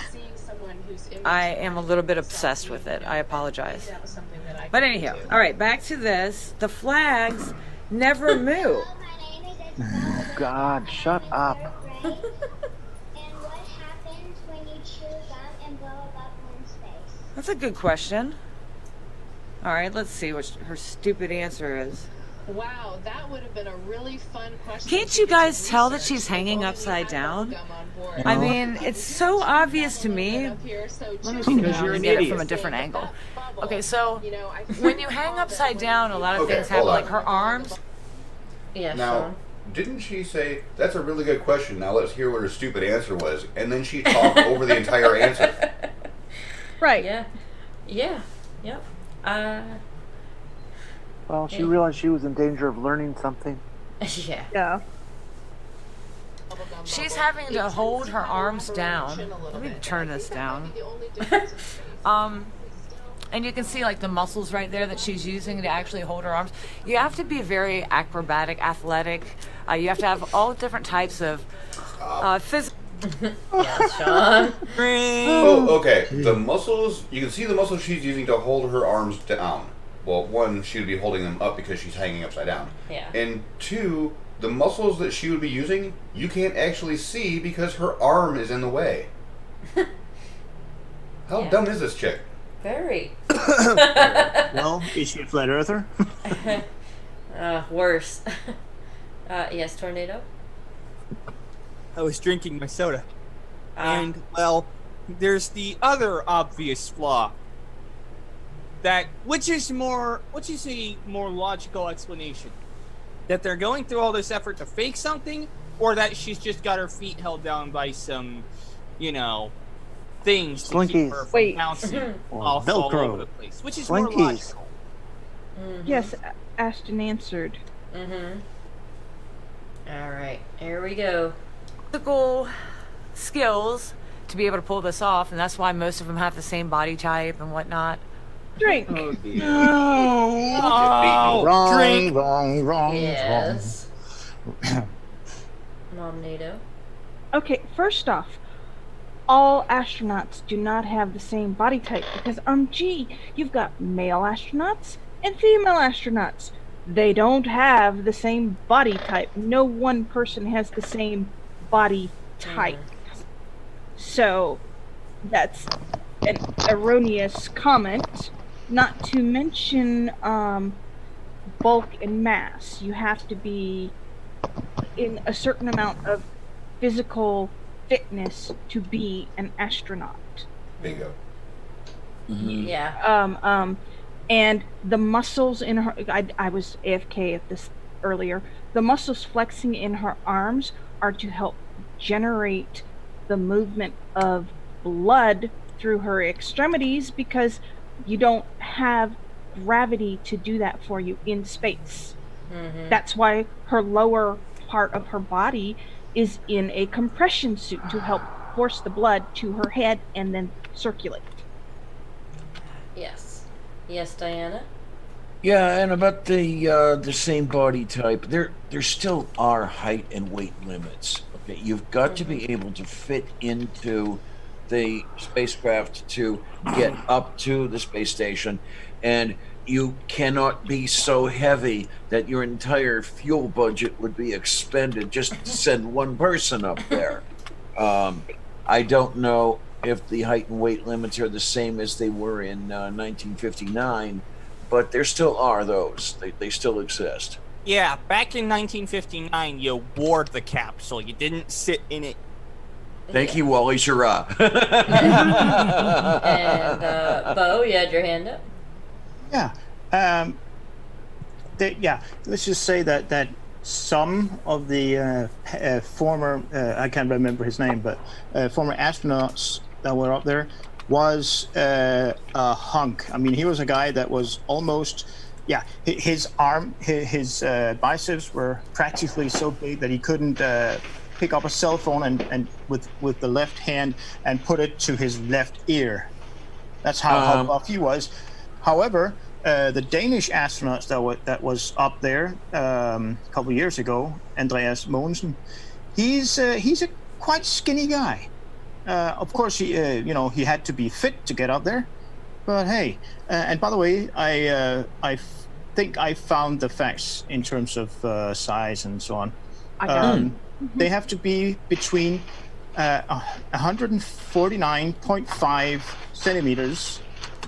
I am a little bit obsessed with it. I apologize. But anyhow, all right, back to this. The flags never move. God, shut up. That's a good question. All right, let's see what her stupid answer is. Wow, that would have been a really fun question. Can't you guys tell that she's hanging upside down? I mean, it's so obvious to me. Let me see if I can get it from a different angle. Okay, so when you hang upside down, a lot of things happen, like her arms. Yeah, now, didn't she say, that's a really good question, now let's hear what her stupid answer was, and then she talked over the entire answer? Right. Yeah. Yep. Well, she realized she was in danger of learning something. Yeah. She's having to hold her arms down. Let me turn this down. And you can see like the muscles right there that she's using to actually hold her arms. You have to be very acrobatic, athletic. You have to have all different types of physical. Yes, Sean. Oh, okay. The muscles, you can see the muscles she's using to hold her arms down. Well, one, she would be holding them up because she's hanging upside down. Yeah. And two, the muscles that she would be using, you can't actually see because her arm is in the way. How dumb is this chick? Very. Well, is she a flat earther? Worse. Yes, Tornado? I was drinking my soda. And, well, there's the other obvious flaw. Which is a more logical explanation? That they're going through all this effort to fake something, or that she's just got her feet held down by some, things to keep her from bouncing off all over the place. Which is more logical. Yes, Ashton answered. Alright, here we go. Physical skills to be able to pull this off, and that's why most of them have the same body type and whatnot. Drink. Oh, dear. No. Wrong, Drink. wrong. Yes. Mom NATO. Okay, first off, all astronauts do not have the same body type because, you've got male astronauts and female astronauts. They don't have the same body type. No one person has the same body type. So, that's an erroneous comment. Not to mention bulk and mass. You have to be in a certain amount of physical fitness to be an astronaut. Bingo. Yeah. And the muscles in her, I was AFK at this earlier, the muscles flexing in her arms are to help generate the movement of blood through her extremities because you don't have gravity to do that for you in space. That's why her lower part of her body is in a compression suit to help force the blood to her head and then circulate. Yes. Yes, Diana? Yeah, and about the same body type, there still are height and weight limits. Okay, you've got to be able to fit into the spacecraft to get up to the space station, and you cannot be so heavy that your entire fuel budget would be expended just to send one person up there. I don't know if the height and weight limits are the same as they were in 1959, but there still are those. They still exist. Yeah, back in 1959, you wore the capsule. You didn't sit in it. Thank you, Wally Schirra. And Bo, you had your hand up. Yeah. Let's just say that some of the former, I can't remember his name, but former astronauts that were up there was a hunk. I mean, he was a guy that was almost, his biceps were practically so big that he couldn't pick up a cell phone and with the left hand and put it to his left ear. That's how buff he was. However, the Danish astronauts that was up there a couple of years ago, Andreas Mogensen, he's a quite skinny guy. Of course, he had to be fit to get up there. But hey, and by the way, I think I found the facts in terms of size and so on. They have to be between 149.5 centimeters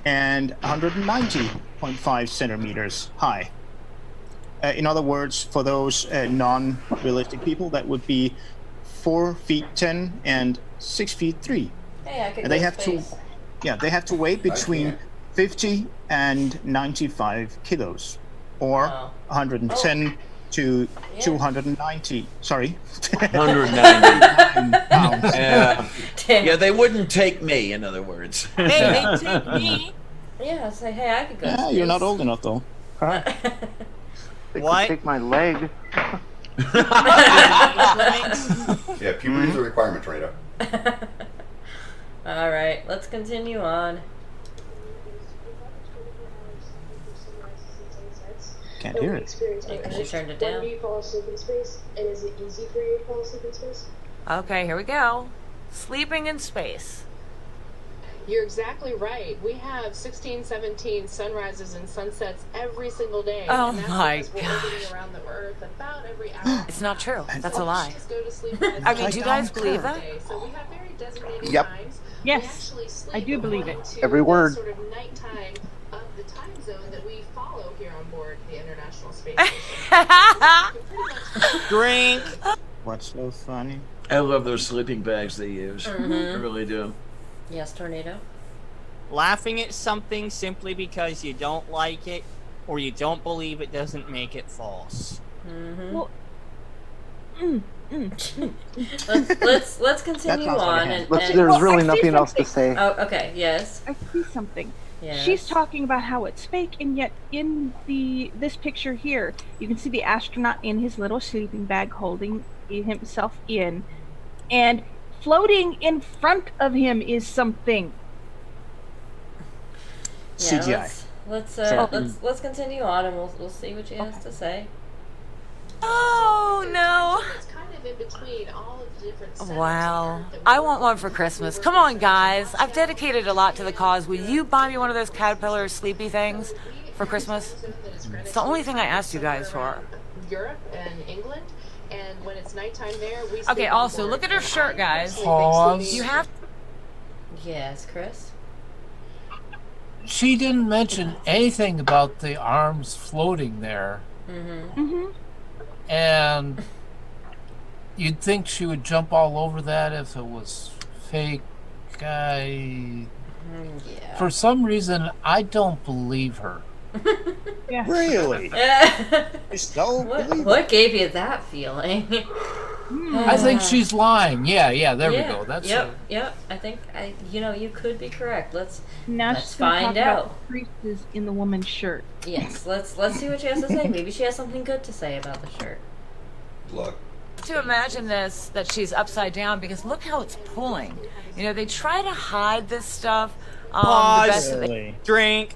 and 190.5 centimeters high. In other words, for those non-realistic people, that would be 4 feet 10 and 6 feet 3. Hey, I could and go they have space. they have to weigh between 50 and 95 kilos, or 110 to 290. Sorry, 190 pounds. Yeah, they wouldn't take me. In other words, Hey, they take me. Yeah, say, hey, I could go space. You're not old enough though. They What? could take my leg. Yeah, puberty is a requirement, Tornado. All right, let's continue on. Can't hear it. Experience Yeah, 'cause she almost. turned it When down. do you fall asleep in space? And is it easy for you to fall asleep in space? Okay, here we go. Sleeping in space. You're exactly right. We have 16, 17 sunrises and sunsets every single day. Oh and that's my because we're orbiting around the Earth about every hour. It's not true. That's a lie. Just go to sleep when it's I mean, do you guys believe that? So we have very designated Yep. times. Yes, we actually sleep I do believe it. according to Every the word. Sort of nighttime of the time zone that we follow here on board the International Space Station. So you can pretty much Drink. What's so funny? I love those sleeping bags they use. Mhm. I really do. Yes, Tornado? Laughing at something simply because you don't like it or you don't believe it doesn't make it false. Mm-hmm. Well, let's continue on. There's really nothing else to say. Oh, okay. Yes. I see something. Yes. She's talking about how it's fake, and yet in this picture here, you can see the astronaut in his little sleeping bag holding himself in, and floating in front of him is something. Yeah, CGI. let's continue on, and we'll see what she has to say. Oh no. It's kind of in between all of the different setups Wow. that we I want one for Christmas. Come on, guys. I've dedicated a lot to the cause. Will you buy me one of those caterpillar sleepy things for Christmas? It's the only thing I asked you guys for. Europe and England, and when it's nighttime there, we Okay, sleep also, on look board. at her shirt, guys. Pause. You have... Yes, Chris? She didn't mention anything about the arms floating there. Mm-hmm. Mm-hmm. And you'd think she would jump all over that if it was fake. Yeah. For some reason, I don't believe her. Yeah. Really? So What gave you that feeling? I think she's lying. Yeah, there we go. That's Yep. I think you could be correct. Let's Now she's gonna find talk out. about the creases in the woman's shirt. Yes, let's see what she has to say. Maybe she has something good to say about the shirt. Look. To imagine this, that she's upside down, because look how it's pulling. You know, they try to hide this stuff. The best that they... Drink.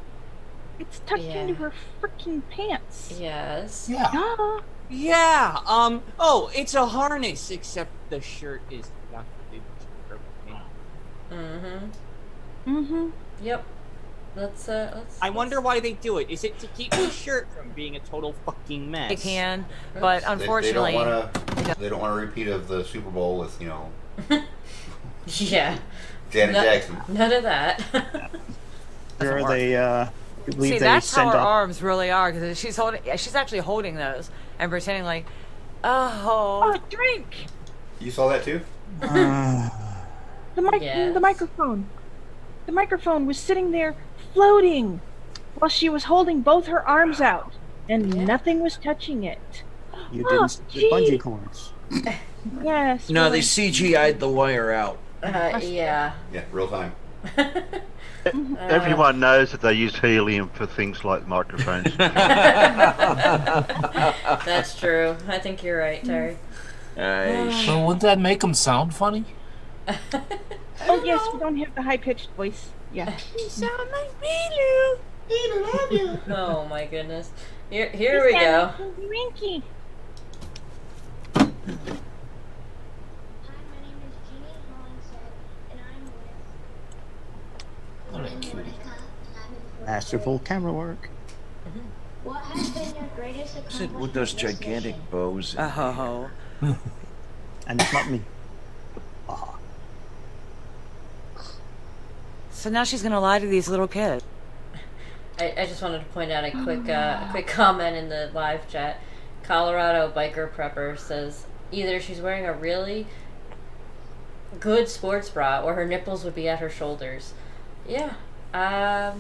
It's tucked into her freaking pants. Yes. Duh. Yeah. Oh, it's a harness, except the shirt is not the Mm-hmm. Mm-hmm. Yep. Let's. I wonder why they do it. Is it to keep the shirt from being a total fucking mess? They can, but unfortunately... They don't want a repeat of the Super Bowl with, Yeah. Janet Jackson. None of that. Sure, they believe See, they that's how send her up. arms really are, because she's actually holding those and pretending like, oh, drink. You saw that too? The microphone. The microphone was sitting there floating while she was holding both her arms out, and nothing was touching it. You didn't see the bungee cords. Yes. No, they really. CGI'd the wire out. Yeah. Yeah, real time. Everyone knows that they use helium for things like microphones. That's true. I think you're right, Terry. So wouldn't that make them sound funny? Oh yes, we don't have the high-pitched voice. Yeah. You sound like Beelu. Oh my goodness. Here we go. Winky. What a cutie. Masterful camera work. What has been your greatest Sit accomplishment? with those gigantic bows. Oh. And it's not me. So now she's gonna lie to these little kids. I just wanted to point out a quick comment in the live chat. Colorado Biker Prepper says either she's wearing a really good sports bra or her nipples would be at her shoulders. Yeah, I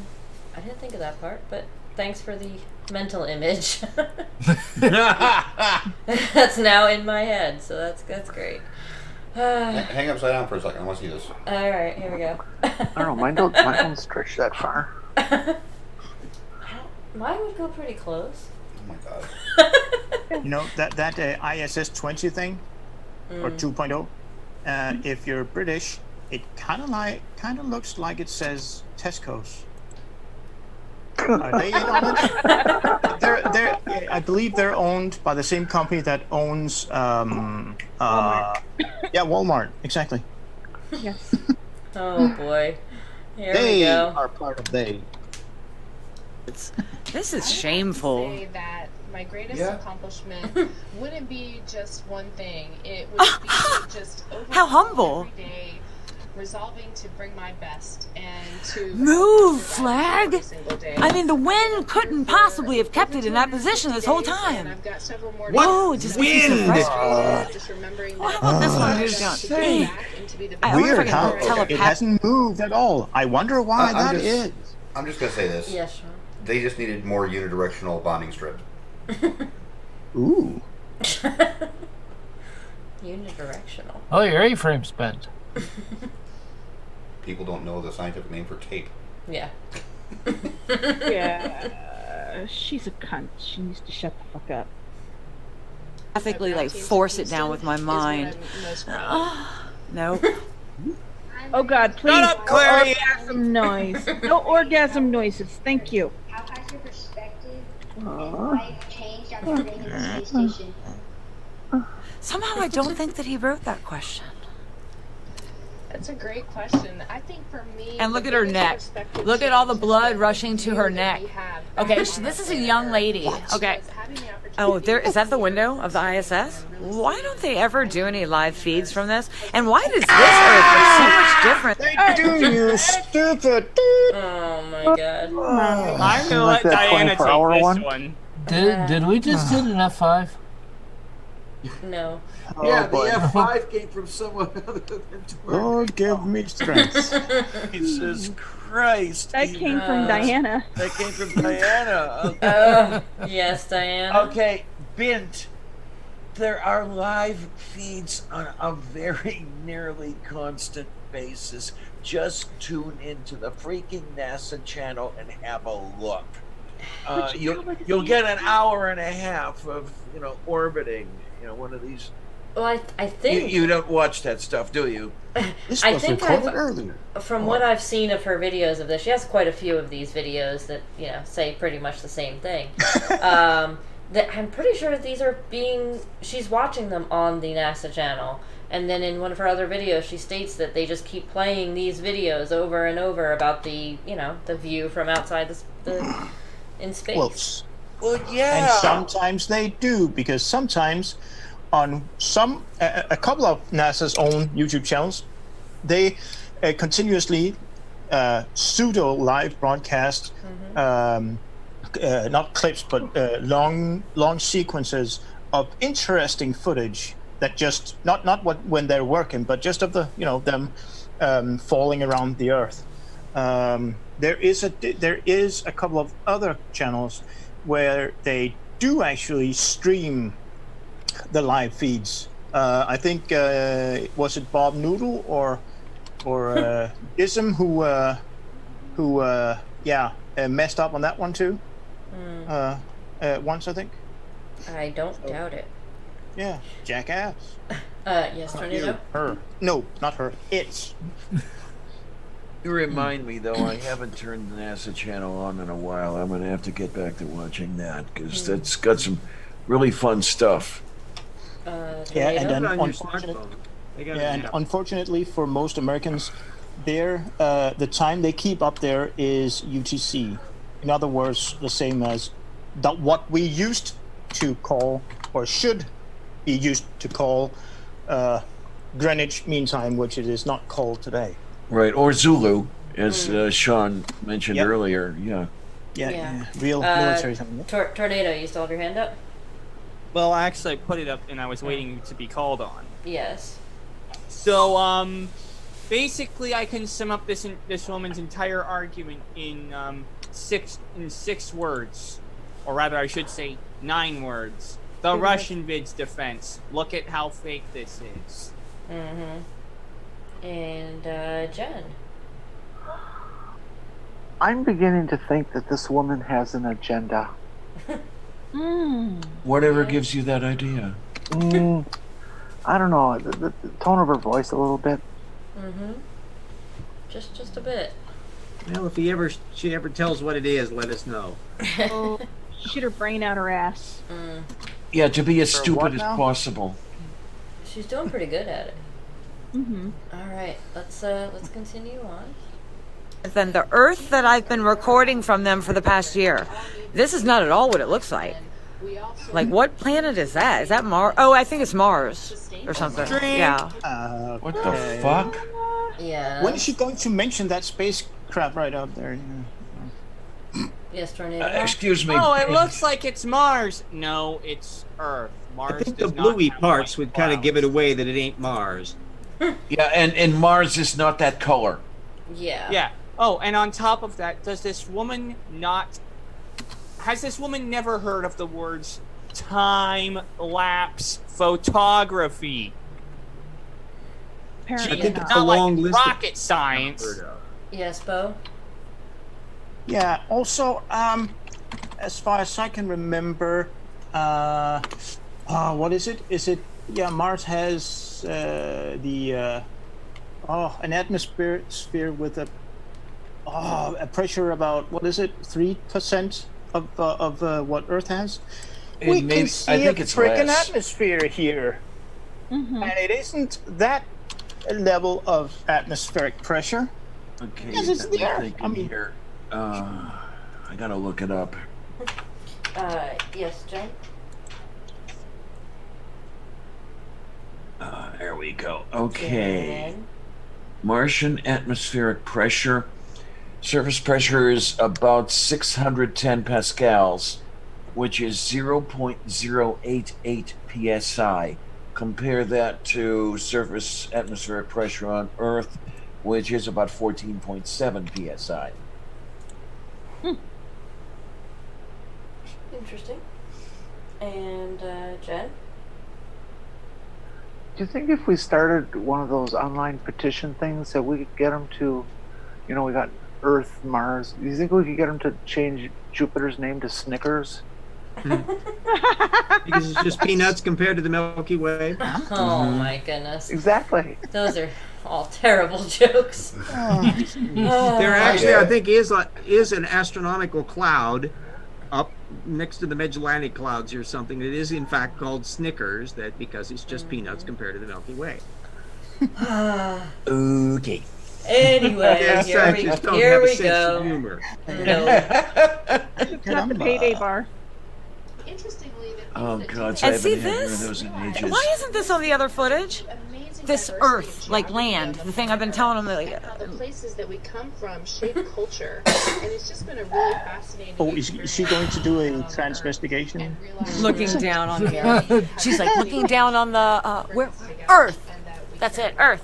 didn't think of that part, but thanks for the mental image. That's now in my head, so that's great. Hang upside down for a second. I want to see this. All right, here we go. I don't know. Mine don't stretch that far. Mine would go pretty close. Oh my god. You know that ISS 20 thing, or 2.0. If you're British, it kind of looks like it says Tesco's. Are they in on it? I believe they're owned by the same company that owns Walmart. Yeah, Walmart, exactly. Yes. Oh boy. Here They we go. are part of they. This is shameful. Say that my greatest Yeah. accomplishment wouldn't be just one thing. It would be just How humble. every day resolving to bring my best and to Move, Flag! every single day. I mean, the wind couldn't possibly have kept it in that position this whole time. I've got several more Oh, it just makes me so frustrated. just remembering How about this one moved down? Hey, I wonder if I Weird can how telepath- it hasn't moved at all. I wonder why that is. I'm just gonna say this. Yeah, sure. They just needed more unidirectional bonding strip. Ooh. Unidirectional. Oh, your A-frame's bent. People don't know the scientific name for tape. Yeah. Yeah. She's a cunt. She needs to shut the fuck up. Ethically, like, force it down with my mind. No. Oh God, please. Shut up, Clary! Orgasm noise. No orgasm noises. Thank you. How has your perspective on life changed after being in the space station? Somehow I don't think that he wrote that question. That's a great question. I think for me, And look at her neck. Look at all the blood rushing to her neck. Okay, this is a young lady. Okay. Oh, is that the window of the ISS? Why don't they ever do any live feeds from this? And why does this Earth look so much different? They do, you stupid. Oh my god. I'm gonna let Diana take this one. Did we just hit an F5? No. Yeah, boy. the F5 came from someone other than Lord, give me strength. Jesus Christ. That came from Diana. That came from Diana. Okay. Yes, Diana. Okay, Bint. There are live feeds on a very nearly constant basis. Just tune into the freaking NASA channel and have a look. You'll get an hour and a half of orbiting. One of these. Well, I think you don't watch that stuff, do you? I think from what I've seen of her videos of this, she has quite a few of these videos that say pretty much the same thing. That I'm pretty sure these are she's watching them on the NASA channel, and then in one of her other videos, she states that they just keep playing these videos over and over about the the view from outside in space. Well, yeah. And sometimes they do, because sometimes on a couple of NASA's own YouTube channels, they continuously pseudo live broadcast not clips but long sequences of interesting footage that just not when they're working, but just of the them falling around the Earth. There is a couple of other channels where they do actually stream the live feeds. I think was it Bob Noodle or Ism who messed up on that one too. Once I think. I don't doubt it. Yeah, jackass. Yes, Tornado. Her. No, not her. It's. You remind me, though, I haven't turned the NASA channel on in a while. I'm going to have to get back to watching that, because that's got some really fun stuff. Unfortunately for most Americans, the time they keep up there is UTC. In other words, the same as what we used to call, or should be used to call, Greenwich Mean Time, which it is not called today. Right, or Zulu, as Sean mentioned earlier. Yeah. Real military time. Tornado, you still have your hand up? Well, actually, I put it up and I was waiting to be called on. Yes. So, basically, I can sum up this woman's entire argument in six words, or rather, I should say 9 words. The Russian vid's defense. Look at how fake this is. Mm-hmm. And Jen. I'm beginning to think that this woman has an agenda. Whatever gives you that idea? I don't know. The tone of her voice a little bit. Mm-hmm. Just a bit. Well, if she ever tells what it is, let us know. Oh, shit her brain out her ass. Yeah, to be as stupid as possible. She's doing pretty good at it. Mm-hmm. All right, let's continue on. Than the Earth that I've been recording from them for the past year. This is not at all what it looks like. Like, what planet is that? Is that Mars? Oh, I think it's Mars or something. Yeah. What the fuck? Yeah. When is she going to mention that spacecraft right out there? Yes, Tornado. Excuse me. Oh, it looks like it's Mars. No, it's Earth. Mars I think the does not bluey have parts white would kind of clouds. give it away that it ain't Mars. Yeah, and Mars is not that color. Yeah. Yeah. Oh, and on top of that, has this woman never heard of the words time-lapse photography? Apparently I think not. it's a long like list of rocket science. Yes, Bo? Yeah. Also, as far as I can remember, what is it? Is it? Yeah, Mars has an atmosphere with a pressure about, what is it? 3% of what Earth has. We can see I think a it's freaking less. atmosphere here, and it isn't that level of atmospheric pressure. Okay, Yes, it's let me there. think I mean, here. I gotta look it up. Yes, Jen? There we go. Okay. Martian atmospheric pressure. Surface pressure is about 610 pascals, which is 0.088 psi. Compare that to surface atmospheric pressure on Earth, which is about 14.7 psi. Interesting. And, Jen? Do you think if we started one of those online petition things that we could get them to, we got Earth, Mars, do you think we could get them to change Jupiter's name to Snickers? Because it's just peanuts compared to the Milky Way. Oh my goodness. Exactly. Those are all terrible jokes. There actually, I think, is an astronomical cloud up next to the Magellanic Clouds or something. It is in fact called Snickers, because it's just peanuts compared to the Milky Way. Okay. Anyway, Yes, here I we, just don't here have a we sense go. of humor. No. It's not the payday bar. Interestingly, Oh God, And I see haven't had one of this? those in ages. Why isn't this on the other footage? This Earth, like land, the thing I've been telling them. how the places that we come from shape culture, and it's just been a really fascinating. Oh, is she going to do a transvestigation? Looking down on the Earth. She's like looking down on the where Earth. That's it, Earth.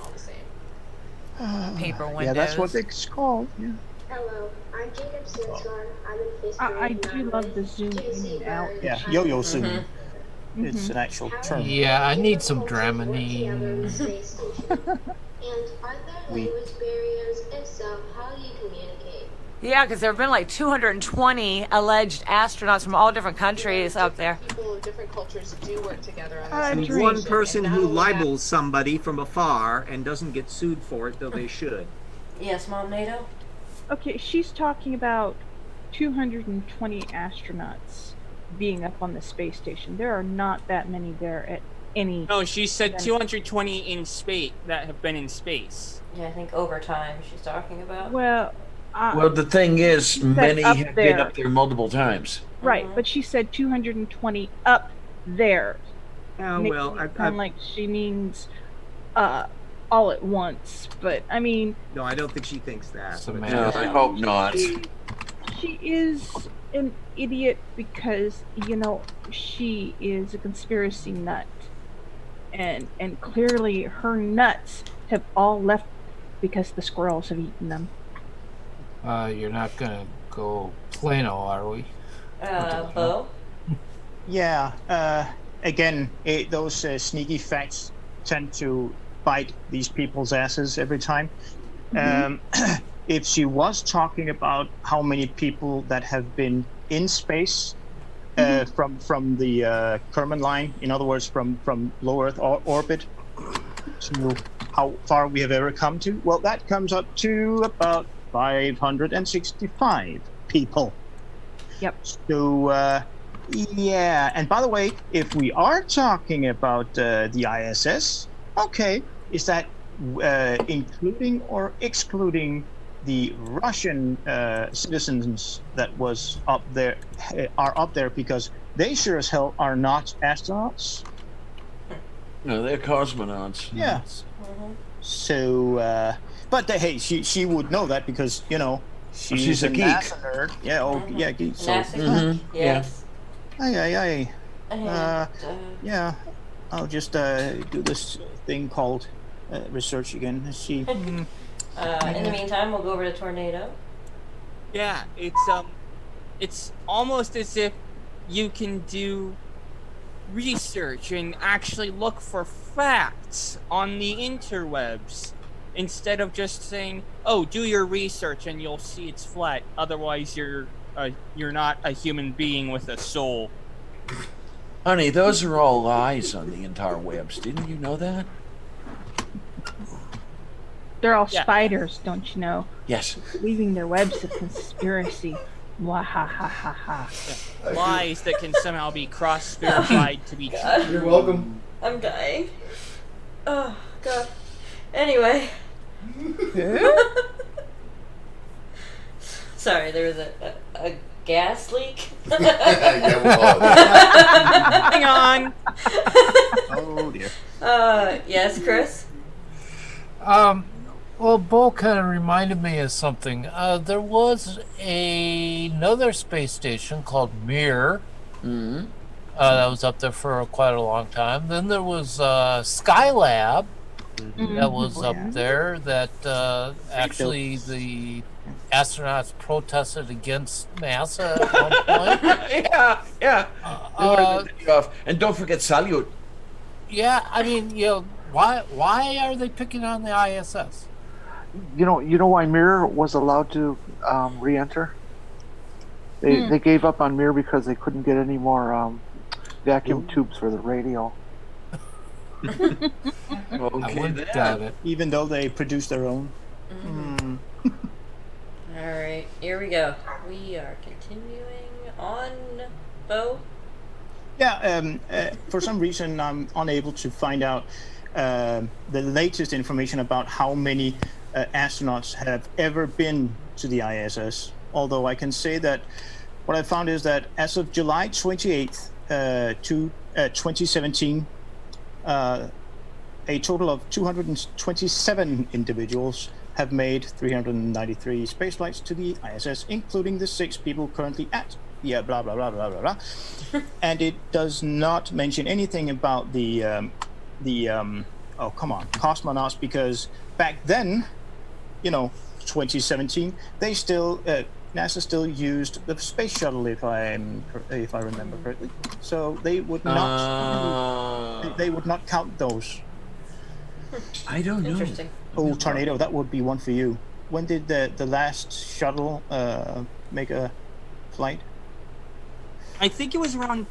Paper windows. Yeah, that's what it's called. Yeah. Hello, I'm Jacob Sandstorm. I'm in fifth grade. I do love the zoom in and out. Yeah, yo-yo zoom. It's an actual term. Yeah, I need some Dramamine. And are there language barriers? If so, how do you communicate? Yeah, because there have been like 220 alleged astronauts from all different countries up there. People of different cultures do work together on And this. one person who libels somebody from afar and doesn't get sued for it, though they should. Yes, Mom NATO? Okay, she's talking about 220 astronauts being up on the space station. There are not that many there at any. No, she said 220 in space that have been in space. Yeah, I think overtime she's talking about. Well, Well, the thing is, she said many up have there. been up there multiple times. Right, but she said 220 up there. Oh, Makes well, it sound like she means all at once. But I mean, no, I don't think she thinks that. But- No, I hope not. she is an idiot because she is a conspiracy nut, and clearly her nuts have all left because the squirrels have eaten them. You're not gonna go Plano, are we? Bo? Yeah. Again, those sneaky facts tend to bite these people's asses every time. If she was talking about how many people that have been in space from the Kerman line, in other words, from low Earth orbit to how far we have ever come to, well, that comes up to about 565 people. Yep. So, yeah. And by the way, if we are talking about the ISS, okay, is that including or excluding the Russian citizens that was up there, are up there, because they sure as hell are not astronauts? No, they're cosmonauts. Yeah. So, But hey, she would know that because she's a geek. NASA nerd. Yeah. Oh, yeah, geek. So, NASA geek, yes. Aye. And, Yeah. I'll just do this thing called research again. Let's see. in the meantime, we'll go over to Tornado. Yeah, it's almost as if you can do research and actually look for facts on the interwebs instead of just saying, "Oh, do your research and you'll see it's flat. Otherwise, you're not a human being with a soul." Honey, those are all lies on the interwebs. Didn't you know that? They're all spiders, don't you know? Yes. Weaving their webs of conspiracy. Wahahaha. Lies that can somehow be cross-verified to be true. You're welcome. I'm dying. Oh, God. Anyway. Sorry, there was a gas leak. Hang on. Oh, dear. Yes, Chris? Well, Bo kind of reminded me of something. There was another space station called Mir. Mm-hmm. That was up there for quite a long time. Then there was Skylab that was up there that actually the astronauts protested against NASA at one point. yeah. And don't forget Salute. Yeah, I mean, why are they picking on the ISS? You know why Mir was allowed to re-enter? They gave up on Mir because they couldn't get any more vacuum tubes for the radio. I wouldn't doubt it. Even though they produced their own. All right, here we go. We are continuing on, Bo. Yeah, for some reason I'm unable to find out the latest information about how many astronauts have ever been to the ISS. Although I can say that what I found is that as of July 28th, 2017, a total of 227 individuals have made 393 space flights to the ISS, including the 6 people currently at blah blah blah blah blah blah. And it does not mention anything about the cosmonauts, because back then, 2017, they still NASA still used the space shuttle, if I remember correctly. So they would not count those. I don't know. Interesting. Oh, Tornado, that would be one for you. When did the last shuttle make a flight? I think it was around.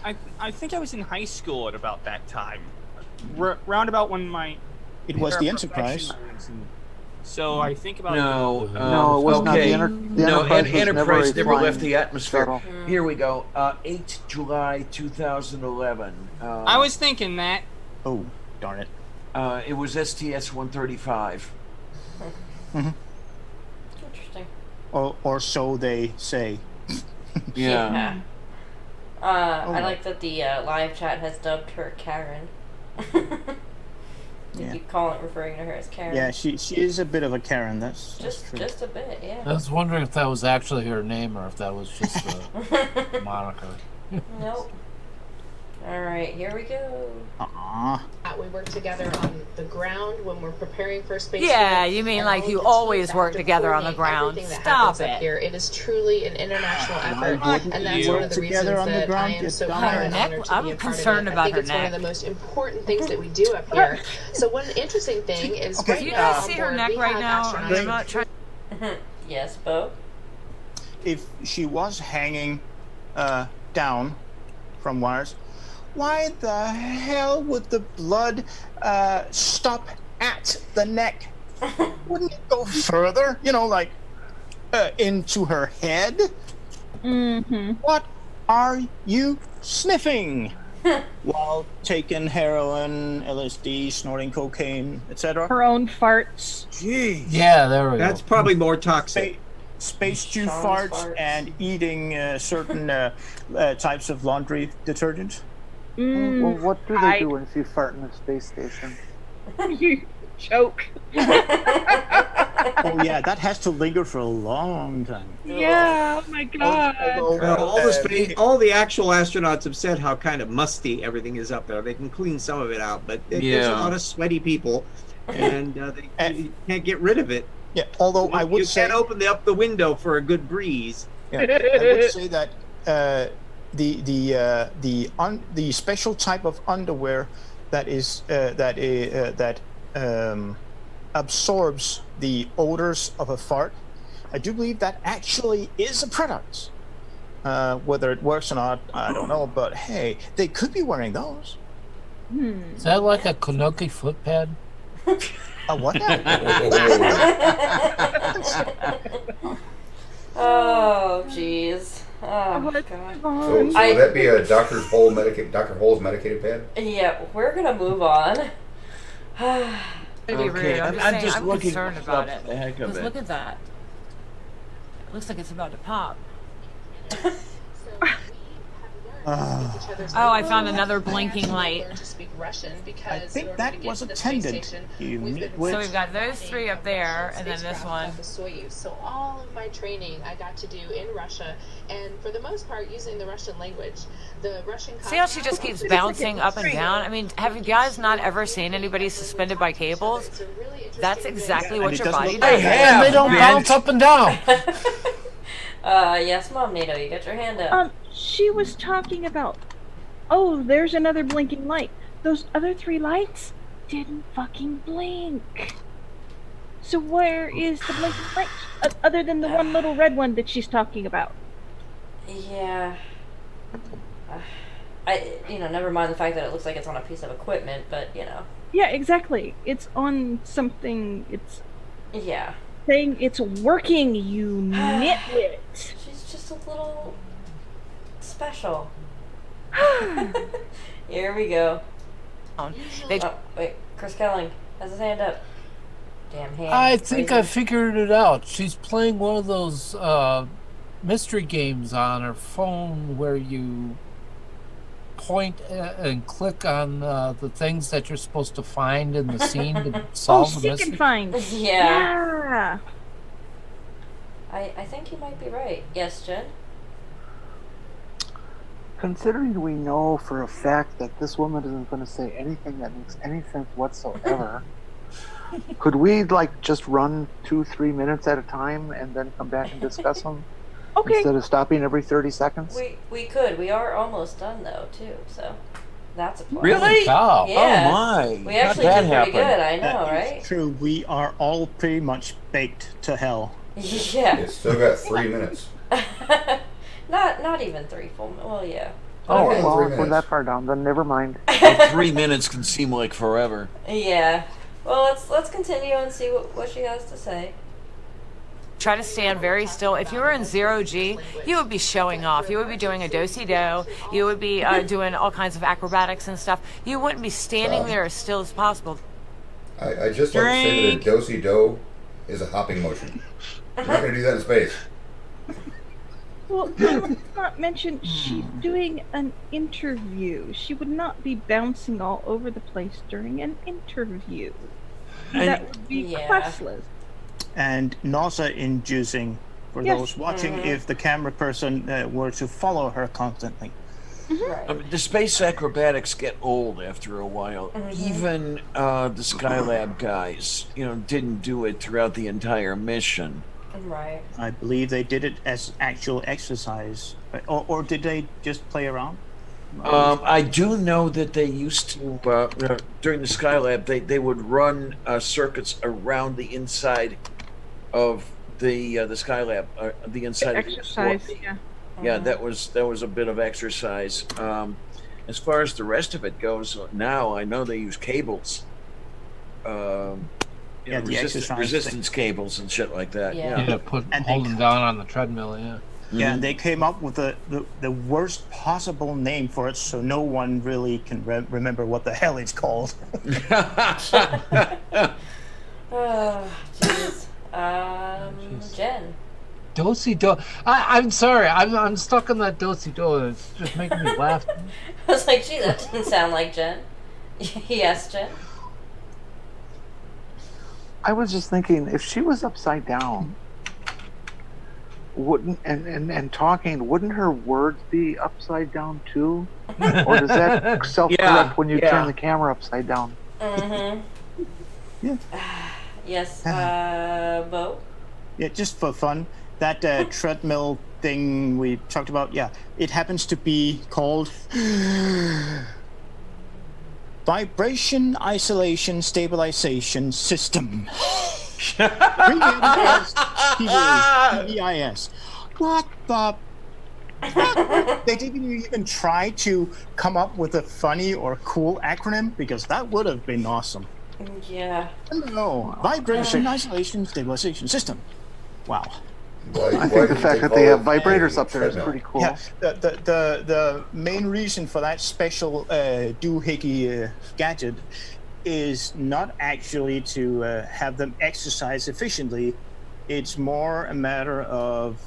I think I was in high school at about that time. Round about when my. It was the Enterprise. So I think about. No, it was not the Enterprise never left the flying atmosphere. shuttle. Here we go. 8 July 2011. I was thinking that. Oh, darn it. It was STS-135. Interesting. Or so they say. Yeah. I like that the live chat has dubbed her Karen. You keep referring to her as Karen. Yeah, she is a bit of a Karen. That's true. Just a bit, yeah. I was wondering if that was actually her name or if that was just a moniker. Nope. All right, here we go. We work together on the ground when we're preparing for space. Yeah, you mean like you always work together on the ground. Stop it. Here. It is truly an international effort, and that's one of the reasons on the that I ground, am so you proud and dumbass. honored to I'm be a part concerned of it. about I think her it's one of neck. the most important things that we do up here. So one interesting thing is Do you guys see her neck right now? I'm not trying. Yes, Bo? If she was hanging down from wires, why the hell would the blood stop at the neck? Wouldn't it go further? Into her head? What are you sniffing? While taking heroin, LSD, snorting cocaine, etc. Her own farts. Jeez. Yeah, there we go. That's probably more toxic. Space chew farts and eating certain types of laundry detergent. Well, what do they do when you fart in a space station? choke. Oh yeah, that has to linger for a long time. Yeah, oh my god. All the actual astronauts have said how kind of musty everything is up there. They can clean some of it out, but there's a Yeah. lot of sweaty people, and they can't get rid of it. Yeah, although I would say you can't open up the window for a good breeze. Yeah, I would say that the special type of underwear that absorbs the odors of a fart, I do believe that actually is a product. Whether it works or not, I don't know. But hey, they could be wearing those. Is that like a Konoki foot pad? A what? Oh, jeez. Oh, God. So would that be a Dr. Hole's medicated pad? Yeah, we're gonna move on. Pretty rude. I'm just looking concerned about it. the heck of Because it. look at that. It looks like it's about to pop. Oh, I found another blinking light. I think that was attendant. You So we've got those three up there, and then this one. So all of my training I got to do in Russia, and for the most part using the Russian language. The Russian. See how she just keeps bouncing up and down? I mean, have you guys not ever seen anybody suspended by cables? That's exactly what your body does. And they don't bounce up and down. Yes, Mom NATO, you got your hand up. She was talking about, oh, there's another blinking light. Those other three lights didn't fucking blink. So where is the blinking light? Other than the one little red one that she's talking about. Yeah. Never mind the fact that it looks like it's on a piece of equipment, but, Yeah, exactly. It's on something, it's... Yeah. Saying it's working, you nitwit. She's just a little... special. Here we go. Wait, Chris Kelling has his hand up. Damn hand. I think I figured it out. She's playing one of those mystery games on her phone where you point and click on the things that you're supposed to find in the scene to solve the seek mystery. and find. Yeah. I think you might be right. Yes, Jen? Considering we know for a fact that this woman isn't going to say anything that makes any sense whatsoever, could we just run 2-3 minutes at a time and then come back and discuss them? Okay. Instead of stopping every 30 seconds? We could. We are almost done though, too. So that's a plus. Really? Yeah. Oh my! We actually did pretty good. I know, right? It's true. We are all pretty much baked to hell. Yeah. It's still got 3 minutes. Not even 3 full. Well, yeah. Oh, Okay. well, if we're that far down, then never mind. 3 minutes can seem like forever. Yeah. Well, let's continue and see what she has to say. Try to stand very still. If you were in 0G, you would be showing off. You would be doing a do-si-do. You would be doing all kinds of acrobatics and stuff. You wouldn't be standing there as still as possible. I just like to say that a do-si-do is a hopping motion. You're not going to do that in space. Well, let's not mention she's doing an interview. She would not be bouncing all over the place during an interview. That would be classless. And nausea-inducing for Yes. those watching if the camera person were to follow her constantly. Right. I mean, the space acrobatics get old after a while. Even the Skylab guys, didn't do it throughout the entire mission. Right. I believe they did it as actual exercise. Or did they just play around? I do know that they used to, during the Skylab, they would run circuits around the inside of the Skylab, the inside Exercise, of the yeah. Yeah, that was a bit of exercise. As far as the rest of it goes, now I know they use cables. Yeah, the exercise resistance cables and shit like that. Yeah. Yeah. Hold them down on the treadmill, yeah. Yeah, and they came up with the worst possible name for it, so no one really can remember what the hell it's called. Oh, jeez. Jen. Do-si-do. I'm sorry. I'm stuck on that do-si-do. It's just making me laugh. I was like, gee, that didn't sound like Jen. Yes, Jen. I was just thinking, if she was upside down, wouldn't and talking, wouldn't her words be upside down too? Or does that self-correct Yeah, when you yeah. turn the camera upside down? Mm-hmm. Yeah. Yes, Bo? Yeah, just for fun, that treadmill thing we talked about, yeah, it happens to be called Vibration Isolation Stabilization System. Abbreviated as PVIS. What the fuck? They didn't even try to come up with a funny or cool acronym, because that would have been awesome. Yeah. No, Vibration Isolation Stabilization System. Wow. I think the fact that they have vibrators up there is pretty cool. Yeah, the main reason for that special doohickey gadget is not actually to have them exercise efficiently. It's more a matter of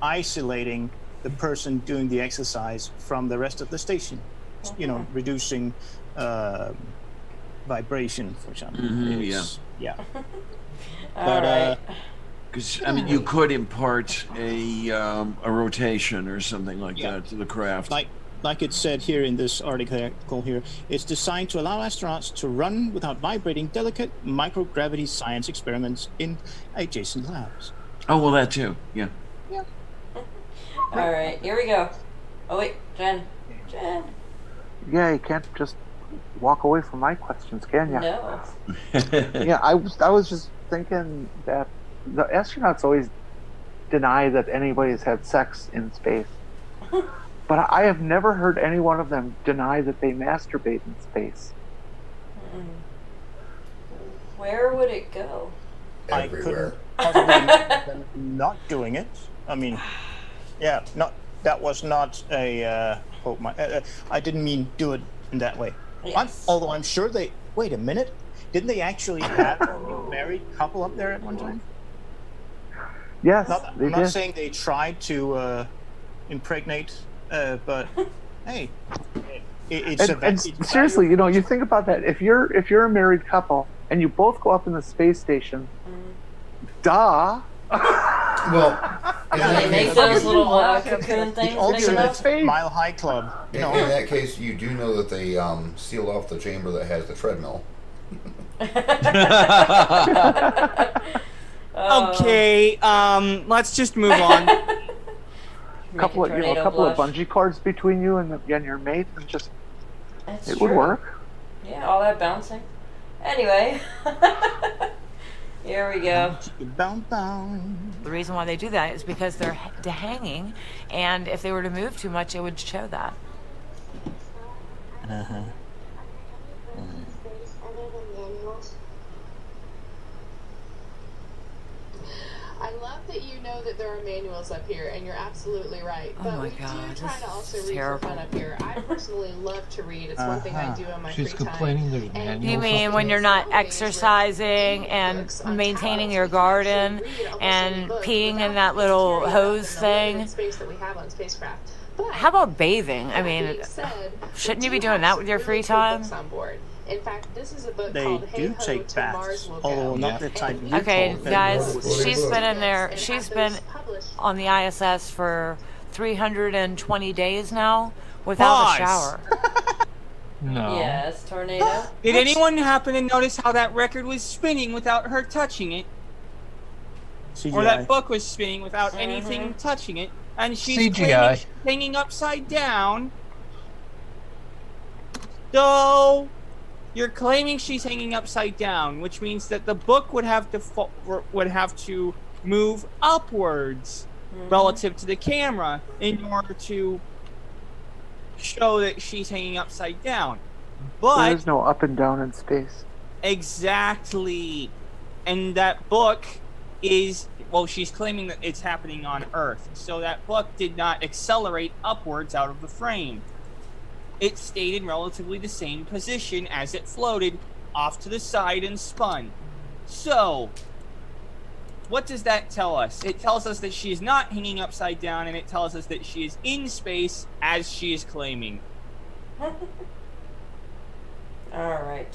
isolating the person doing the exercise from the rest of the station. You know, reducing vibration, for example. Yeah. But because I mean, you could impart a rotation or something like that to the craft. Like it said here in this article here, it's designed to allow astronauts to run without vibrating delicate microgravity science experiments in adjacent labs. Oh, well, that too. Yeah. Yeah. All right, here we go. Oh wait, Jen. Yeah, you can't just walk away from my questions, can you? No. Yeah, I was just thinking that the astronauts always deny that anybody's had sex in space. But I have never heard any one of them deny that they masturbate in space. Where would it go? Everywhere. I couldn't possibly imagine them not doing it. I mean, yeah, that was not a quote. I didn't mean do it in that way. Yes. Although I'm sure they. Wait a minute. Didn't they actually have a married couple up there at one time? Yes, I'm not saying they tried to impregnate, but hey, it's seriously, you know, you think about that. If you're a married couple and you both go up in the space station, duh. Well, they make those little cocoon things. The ultimate Mile High Club. In that case, you do know that they sealed off the chamber that has the treadmill. Okay, let's just move on. couple of bungee cords between you and your mate, and just it would work. Yeah, all that bouncing. Anyway, here we go. The reason why they do that is because they're hanging, and if they were to move too much, it would show that. I love that you know that there are manuals up here, and you're absolutely right. Oh But my we God, do try to also read terrible. for fun up here. I personally love to read. It's one thing I do in my She's free time. complaining there's manuals. You mean when you're not exercising and maintaining your garden and peeing in that little hose thing? Space that we have on spacecraft. But How about bathing? I mean, shouldn't you be doing that with your free time? on board. In fact, this is a book They called Hey do Ho take to Mars baths, Will although Go. not the type you Okay, told. guys, she's been in there. She's been on the ISS for 320 days now without a shower. No. Yes, tornado. Did anyone happen to notice how that record was spinning without her touching it? Or that book was spinning without anything touching it? And she's CGI. hanging upside down. So you're claiming she's hanging upside down, which means that the book would have to move upwards relative to the camera in order to show that she's hanging upside down. But There's no up and down in space. exactly, and that book is, well, she's claiming that it's happening on Earth, so that book did not accelerate upwards out of the frame. It stayed in relatively the same position as it floated off to the side and spun. So, what does that tell us? It tells us that she is not hanging upside down, and it tells us that she is in space as she is claiming. All right.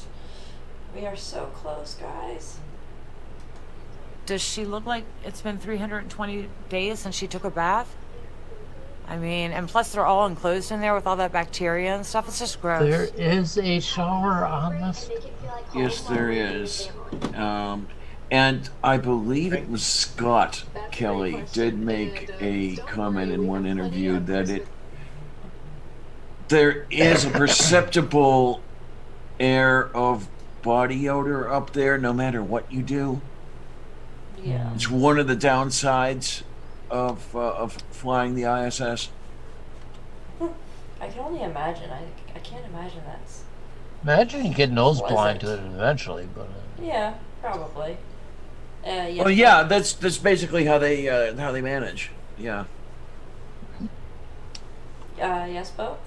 We are so close, guys. Does she look like it's been 320 days since she took a bath? I mean, and plus they're all enclosed in there with all that bacteria and stuff. It's just gross. There is a shower on this. Yes, there is. And I believe it was Scott Kelly did make a comment in one interview that there is a perceptible air of body odor up there no matter what you do. Yeah. It's one of the downsides of flying the ISS. I can only imagine. I can't imagine that's... Imagine you get nose blind pleasant. to it eventually, but Yeah, probably. Yes, Well, yeah, that's basically how they manage. Yeah. Yes, Bo?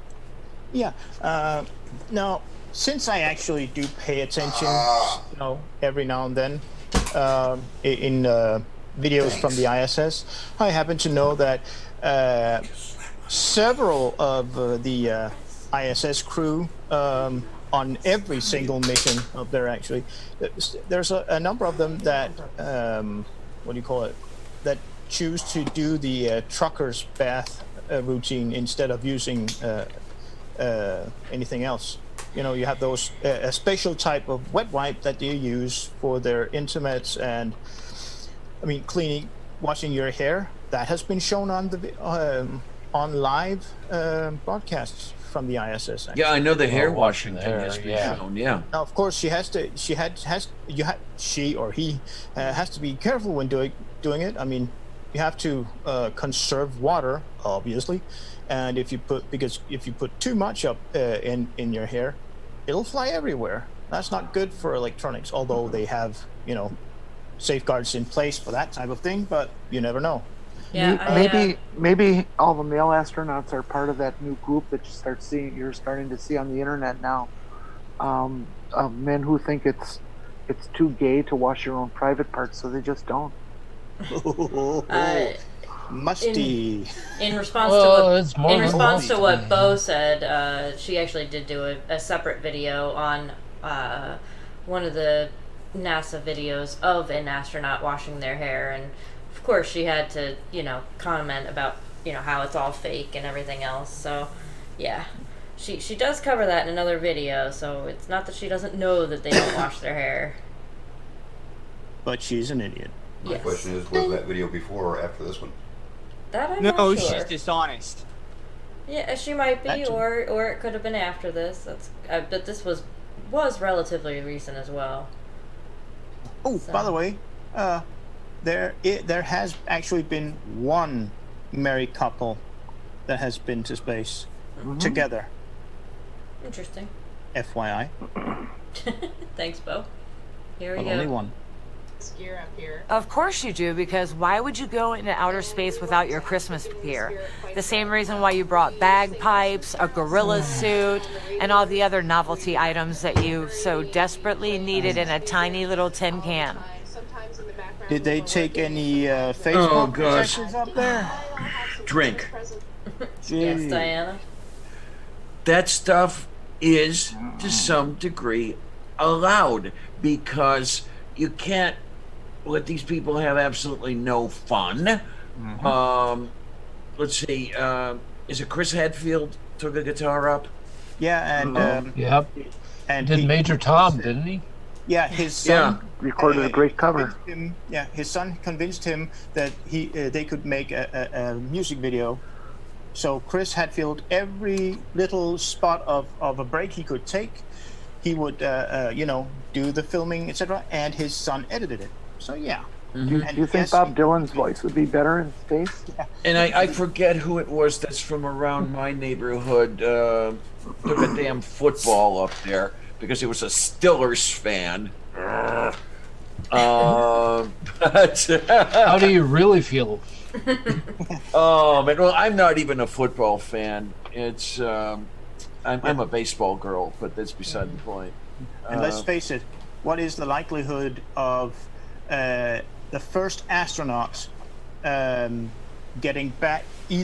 Yeah. Now, since I actually do pay attention, every now and then, in videos from the ISS, I happen to know that several of the ISS crew on every single mission up there, actually, there's a number of them that that choose to do the trucker's bath routine instead of using anything else. You have those a special type of wet wipe that they use for their intimates and, I mean, washing your hair. That has been shown on the on live broadcasts from the ISS. Actually. Yeah, I know the hair washing thing has been shown. Yeah. Now, of course, she or he has to be careful when doing it. I mean, you have to conserve water, obviously, and if you put too much up in your hair, it'll fly everywhere. That's not good for electronics. Although they have safeguards in place for that type of thing, but you never know. Yeah, maybe all the male astronauts are part of that new group that you're starting to see on the internet now. Of men who think it's too gay to wash your own private parts, so they just don't. Musty. In response to what Bo said, she actually did do a separate video on one of the NASA videos of an astronaut washing their hair, and of course she had to comment about how it's all fake and everything else. So yeah, she does cover that in another video, so it's not that she doesn't know that they don't wash their hair. But she's an idiot. My question is, was that video before or after this one? That I'm not sure. She's dishonest. Yeah, she might be, or it could have been after this. That's but this was relatively recent as well. Oh, by the way, there has actually been one married couple that has been to space together. Interesting. FYI. Thanks, Bo. Here we go. Only one. Gear up here. Of course you do, because why would you go into outer space without your Christmas gear? The same reason why you brought bagpipes, a gorilla suit, and all the other novelty items that you so desperately needed in a tiny little tin can. Did they take any Facebook sessions up there? Drink. Yes, Diana. That stuff is, to some degree, allowed because you can't let these people have absolutely no fun. Let's see, is it Chris Hadfield took a guitar up? Yeah, and yep. And did Major Tom, didn't he? Yeah, his son recorded a great cover. His son convinced him that they could make a music video. So Chris Hadfield, every little spot of a break he could take, he would do the filming, etc., and his son edited it. So yeah. Do you think Bob Dylan's voice would be better in space? Yeah. And I forget who it was that's from around my neighborhood took a damn football up there because he was a Steelers fan. But how do you really feel? Oh man, well, I'm not even a football fan. It's I'm a baseball girl, but that's beside the point. And let's face it, what is the likelihood of the first astronauts getting back to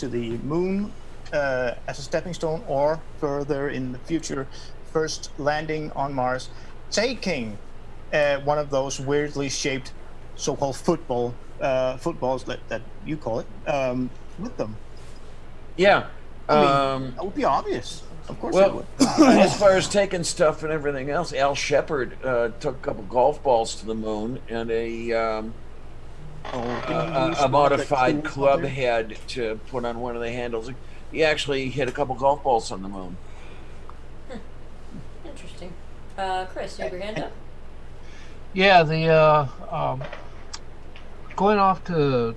the moon as a stepping stone, or further in the future, first landing on Mars, taking one of those weirdly shaped so-called footballs that you call it with them. Yeah. I mean, that would be obvious. Of course it Well, would. as far as taking stuff and everything else, Al Shepard took a couple golf balls to the moon and a modified club head to put on one of the handles. He actually hit a couple golf balls on the moon. Interesting. Chris, you have your hand up? Yeah, the going off to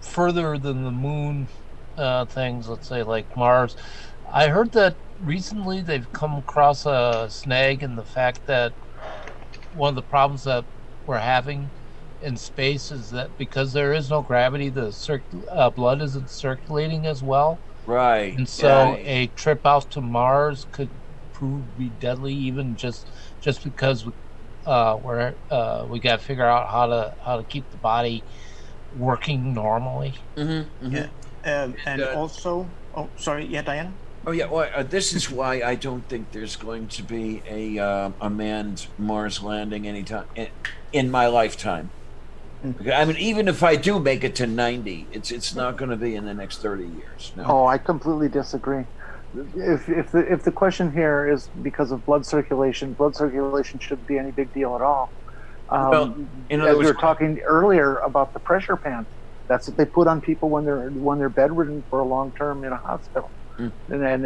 further than the moon things, let's say like Mars. I heard that recently they've come across a snag in the fact that one of the problems that we're having in space is that because there is no gravity, the blood isn't circulating as well. Right. And so right. a trip out to Mars could prove to be deadly, even just because we got to figure out how to keep the body working normally. Mm-hmm, mm-hmm. Yeah. And also, sorry, yeah, Diana. Oh yeah, well, this is why I don't think there's going to be a manned Mars landing anytime in my lifetime. I mean, even if I do make it to 90, it's not going to be in the next 30 years. No. Oh, I completely disagree. If the question here is because of blood circulation shouldn't be any big deal at all. Well, in other as we words, were talking earlier about the pressure pants, that's what they put on people when they're bedridden for a long term in a hospital. And then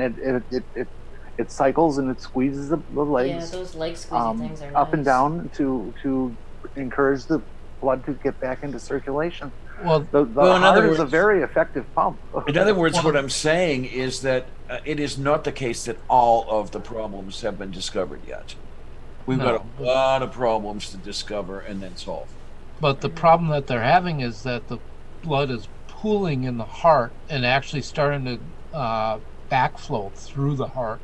it cycles and it squeezes the legs. Yeah, those leg squeezy things are up nice. and down to encourage the blood to get back into circulation. Well, the in heart other is a words- very effective pump. In other words, what I'm saying is that it is not the case that all of the problems have been discovered yet. We've got a lot of problems to discover and then solve. But the problem that they're having is that the blood is pooling in the heart and actually starting to backflow through the heart.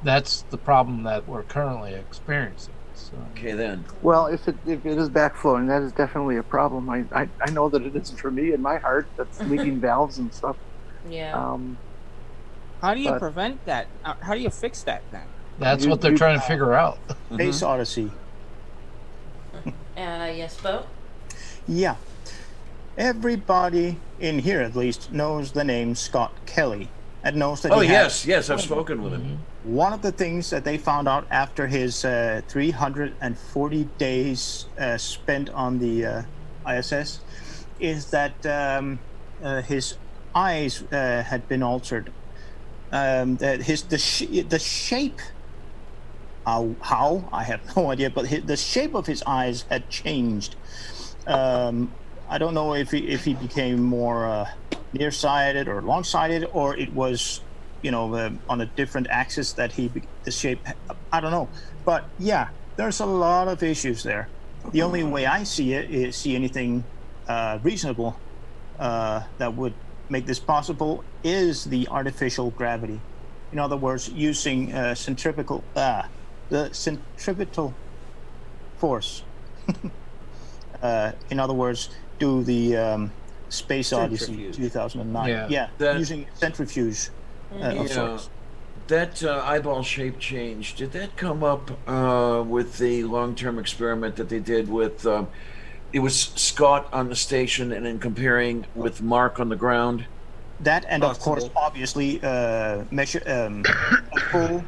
That's the problem that we're currently experiencing. So. Okay, then. Well, if it is backflowing, that is definitely a problem. I know that it isn't for me in my heart. That's leaking valves and stuff. Yeah. How do you prevent that? How do you fix that then? That's what they're trying to figure out. Space Odyssey. Yes, Bo? Yeah. Everybody in here, at least, knows the name Scott Kelly and knows that. Oh yes, I've spoken with him. One of the things that they found out after his 340 days spent on the ISS is that his eyes had been altered. That the shape. How I have no idea, but the shape of his eyes had changed. I don't know if he became more nearsighted or long-sighted, or it was, on a different axis that the shape. I don't know, but yeah, there's a lot of issues there. The only way I see it is see anything reasonable that would make this possible is the artificial gravity. In other words, using the centripetal force. In other words, do the Space Odyssey 2009. Using centrifuge of sorts. That eyeball shape change, did that come up with the long-term experiment that they did with, it was Scott on the station and then comparing with Mark on the ground? That, and of course, obviously, measure a full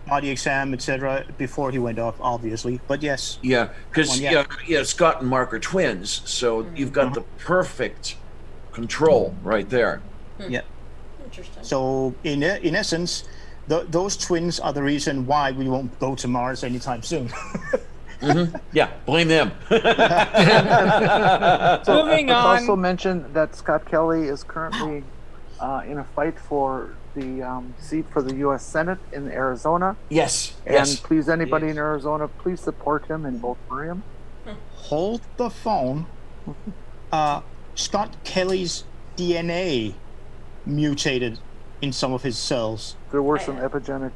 body exam, etc., before he went off, obviously. But yes. Yeah, because Scott and Mark are twins, so you've got the perfect control right there. Yeah. Interesting. So in essence, those twins are the reason why we won't go to Mars anytime soon. Yeah, blame them. So Moving let's on. also mention that Scott Kelly is currently in a fight for the seat for the U.S. Senate in Arizona. Yes. And please, anybody in Arizona, please support him and vote for him. Hold the phone. Scott Kelly's DNA mutated in some of his cells. There were some epigenetic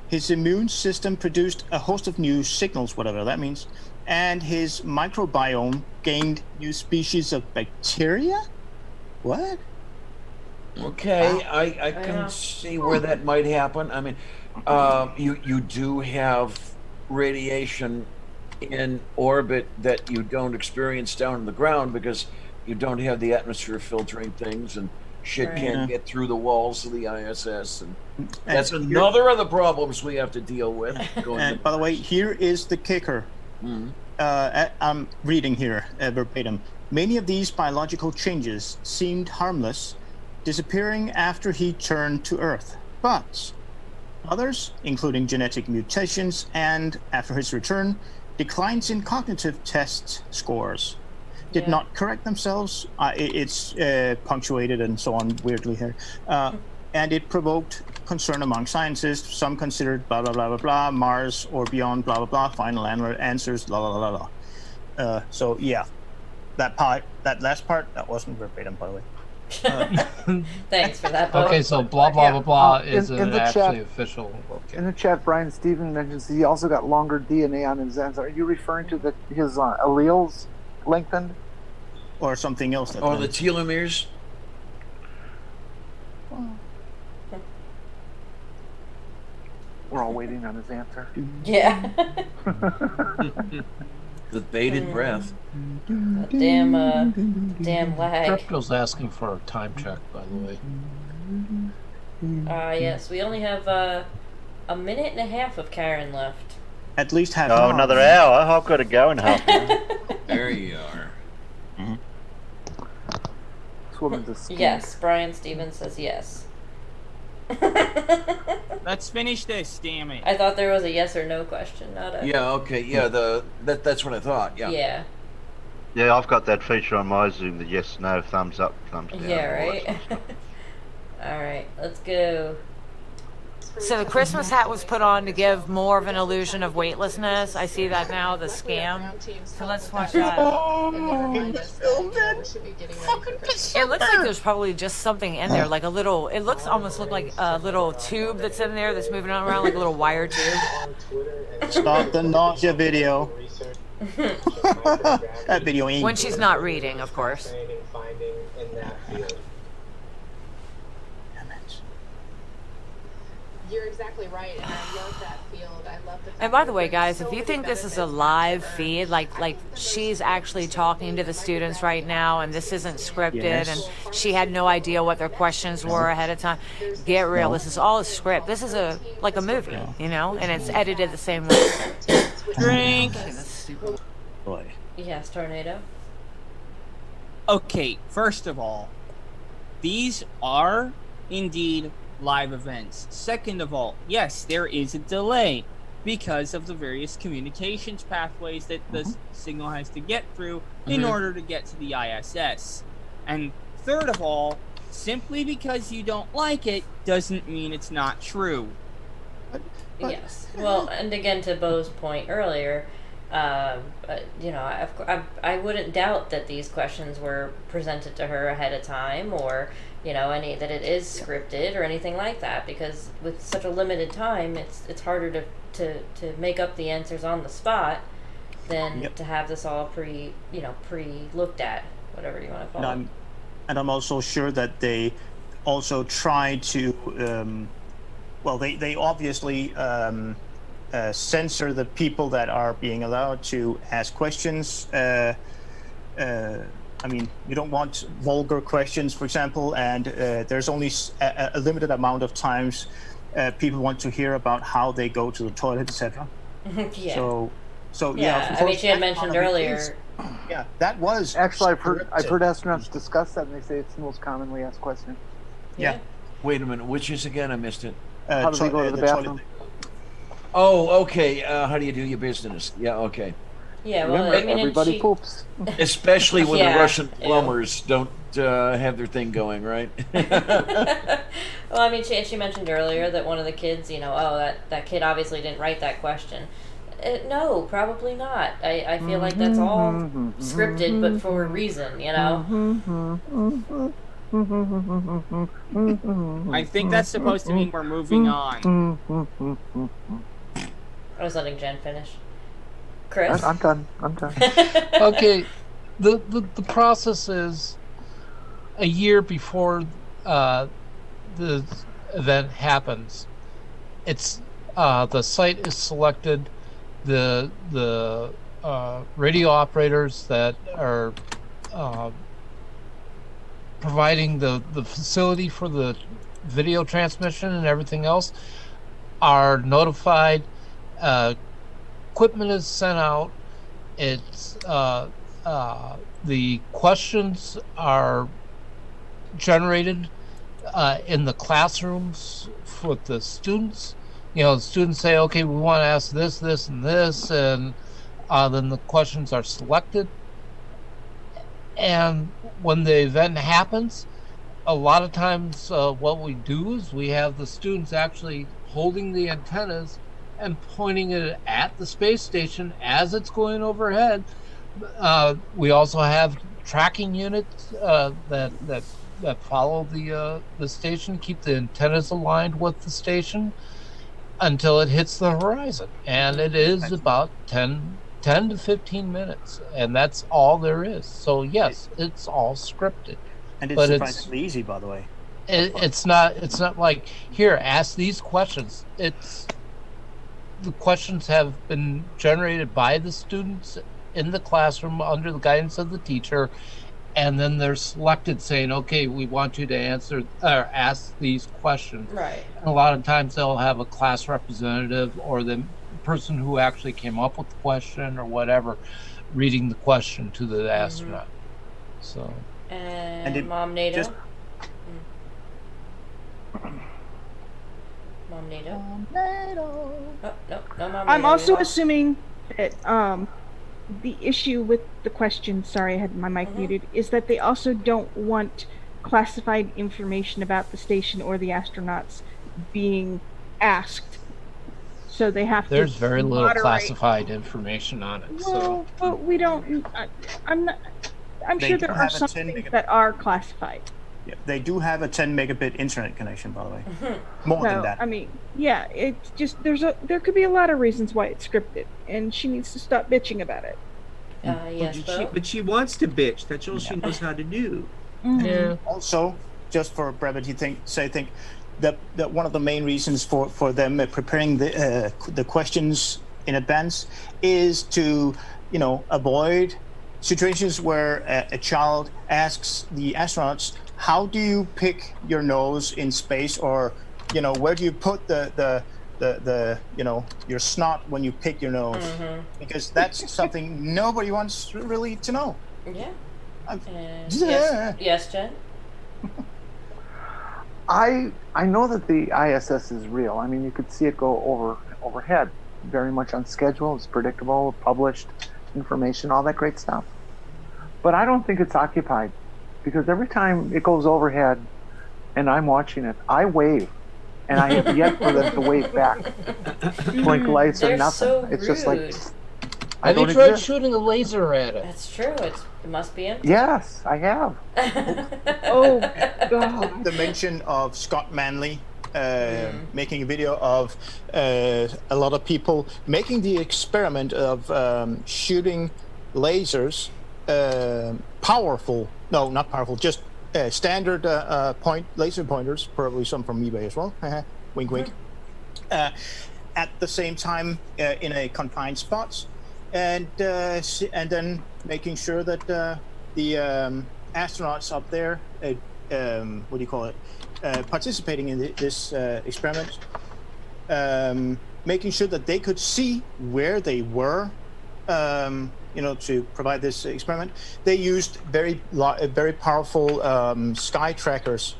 his immune system produced a host of new signals, whatever that means, and his microbiome gained new species of bacteria. What? Okay, I can see where that might happen. I mean, you do have radiation in orbit that you don't experience down on the ground because you don't have the atmosphere filtering things, and shit Right. can't Yeah. get through the walls of the ISS, and that's here- another of the problems we have to deal with. Going And by the way, here is the kicker. Mhm. I'm reading here verbatim. Many of these biological changes seemed harmless, disappearing after he turned to Earth. But others, including genetic mutations and, after his return, declines in cognitive test scores, did not correct themselves. It's punctuated and so on weirdly here. And it provoked concern among scientists. Some considered blah, blah, blah, blah, blah, Mars or beyond, blah, blah, blah, final answers, blah, blah, blah, blah. So, yeah, that last part, that wasn't verbatim, by the way. Thanks for that, Bo. Okay, so blah blah blah blah in isn't the actually chat- official. Okay. In the chat, Brian Steven mentions he also got longer DNA on his ends. Are you referring to his alleles lengthened? Or something else? Or the telomeres? We're all waiting on his answer. Yeah. The bated breath. Damn lag. Crypto's asking for a time check, by the way. Yes, we only have a minute and a half of Karen left. At least half Oh, another hour. I've got to go in half an hour. There you are. This woman's a scam. Yes, Brian Stevens says yes. Let's finish this, damn it. I thought there was a yes or no question, not a... Yeah, okay, yeah, that's what I thought, yeah. Yeah. Yeah, I've got that feature on my Zoom, the yes, no, thumbs up, thumbs down. Yeah, all that right? sort of stuff. Alright, let's go. So the Christmas hat was put on to give more of an illusion of weightlessness. I see that now, the scam. So let's watch that. It looks like there's probably just something in there, like a little, it almost like a little tube that's in there that's moving around, like a little wire tube. Stop the nausea video. That video ain't. When she's not reading, of course. You're exactly right, and I love that field. I love the. And by the way, guys, if you think this is a live feed, like she's actually talking to the students right now, and this isn't scripted, Yes. and she had no idea what their questions were ahead of time, get real. This is all a script. This is like a movie, you know, and it's edited the same way. Drink. Boy. Yes, Tornado. Okay, first of all, these are indeed live events. Second of all, yes, there is a delay because of the various communications pathways that the signal has to get through in order to get to the ISS. And third of all, simply because you don't like it doesn't mean it's not true. Yes. Well, and again, to Bo's point earlier, you know, I wouldn't doubt that these questions were presented to her ahead of time, or you know, that it is scripted or anything like that, because with such a limited time, it's harder to make up the answers on the spot than to have this all pre looked at, whatever you want to call it. And I'm also sure that they also try to, they obviously censor the people that are being allowed to ask questions. I mean, you don't want vulgar questions, for example, and there's only a limited amount of times people want to hear about how they go to the toilet, etc. Yeah. So yeah. of I mean, course, she had that mentioned part of it earlier. is- yeah, that was Actually, I've heard astronauts discuss that, and they say it's the most commonly asked question. Yeah. Wait a minute, which is again? I missed it. How do they go to the bathroom? Oh, okay. How do you do your business? Yeah, okay. Yeah, well, Remember, I mean, everybody poops. Especially when Yeah, the Russian yeah. plumbers don't have their thing going, right? Well, I mean, she mentioned earlier that one of the kids, you know, that kid obviously didn't write that question. No, probably not. I feel like that's all scripted, but for a reason, you know? I think that's supposed to mean we're moving on. I was letting Jen finish. Chris? I'm done. I'm done. Okay, the process is a year before the event happens, it's the site is selected, the radio operators that are providing the facility for the video transmission and everything else are notified. Equipment is sent out. It's the questions are generated in the classrooms for the students. The students say, okay, we want to ask this, this, and this, and then the questions are selected. And when the event happens, a lot of times what we do is we have the students actually holding the antennas and pointing it at the space station as it's going overhead. We also have tracking units that follow the station, keep the antennas aligned with the station until it hits the horizon. And it is about 10 to 15 minutes, and that's all there is. So yes, it's all scripted. And it's but surprisingly easy, by the way. It's not like, here, ask these questions. The questions have been generated by the students in the classroom under the guidance of the teacher, and then they're selected saying, okay, we want you to answer or ask these questions. Right. And a lot of times they'll have a class representative or the person who actually came up with the question or whatever reading the question to the astronaut. So. And Mom NATO. Mom NATO. Oh, no, Mom I'm NATO. also assuming that the issue with the question, sorry, I had my mic muted, is that they also don't want classified information about the station or the astronauts being asked. So they have There's to very little moderate. Classified information on it. Well, but we don't. I'm They sure do there are have a some 10 things megabit. that are classified. Yeah, they do have a 10 megabit internet connection, by the way. More than that. I mean, yeah, it's just there could be a lot of reasons why it's scripted, and she needs to stop bitching about it. Yes, but she wants to bitch. That's all she knows how to do. Mm-hmm. Also, just for brevity, think that one of the main reasons for them preparing the questions in advance is to avoid situations where a child asks the astronauts, how do you pick your nose in space, or where do you put the your snot when you pick your nose, because that's something nobody wants really to know. Yeah. Yeah. Yes, Jen. I know that the ISS is real. I mean, you could see it go overhead, very much on schedule. It's predictable, published information, all that great stuff. But I don't think it's occupied, because every time it goes overhead and I'm watching it, I wave, and I have yet for them to wave back. Blink lights or They're nothing. so It's just like rude. I Have you don't tried exist. shooting a laser at it? That's true. It must be empty. Yes, I have. Oh God! The mention of Scott Manley making a video of a lot of people making the experiment of shooting lasers, not powerful, just standard laser pointers, probably some from eBay as well. Wink, wink. At the same time, in a confined spots, and then making sure that the astronauts up there, participating in this experiment, making sure that they could see where they were, to provide this experiment. They used very powerful sky trackers,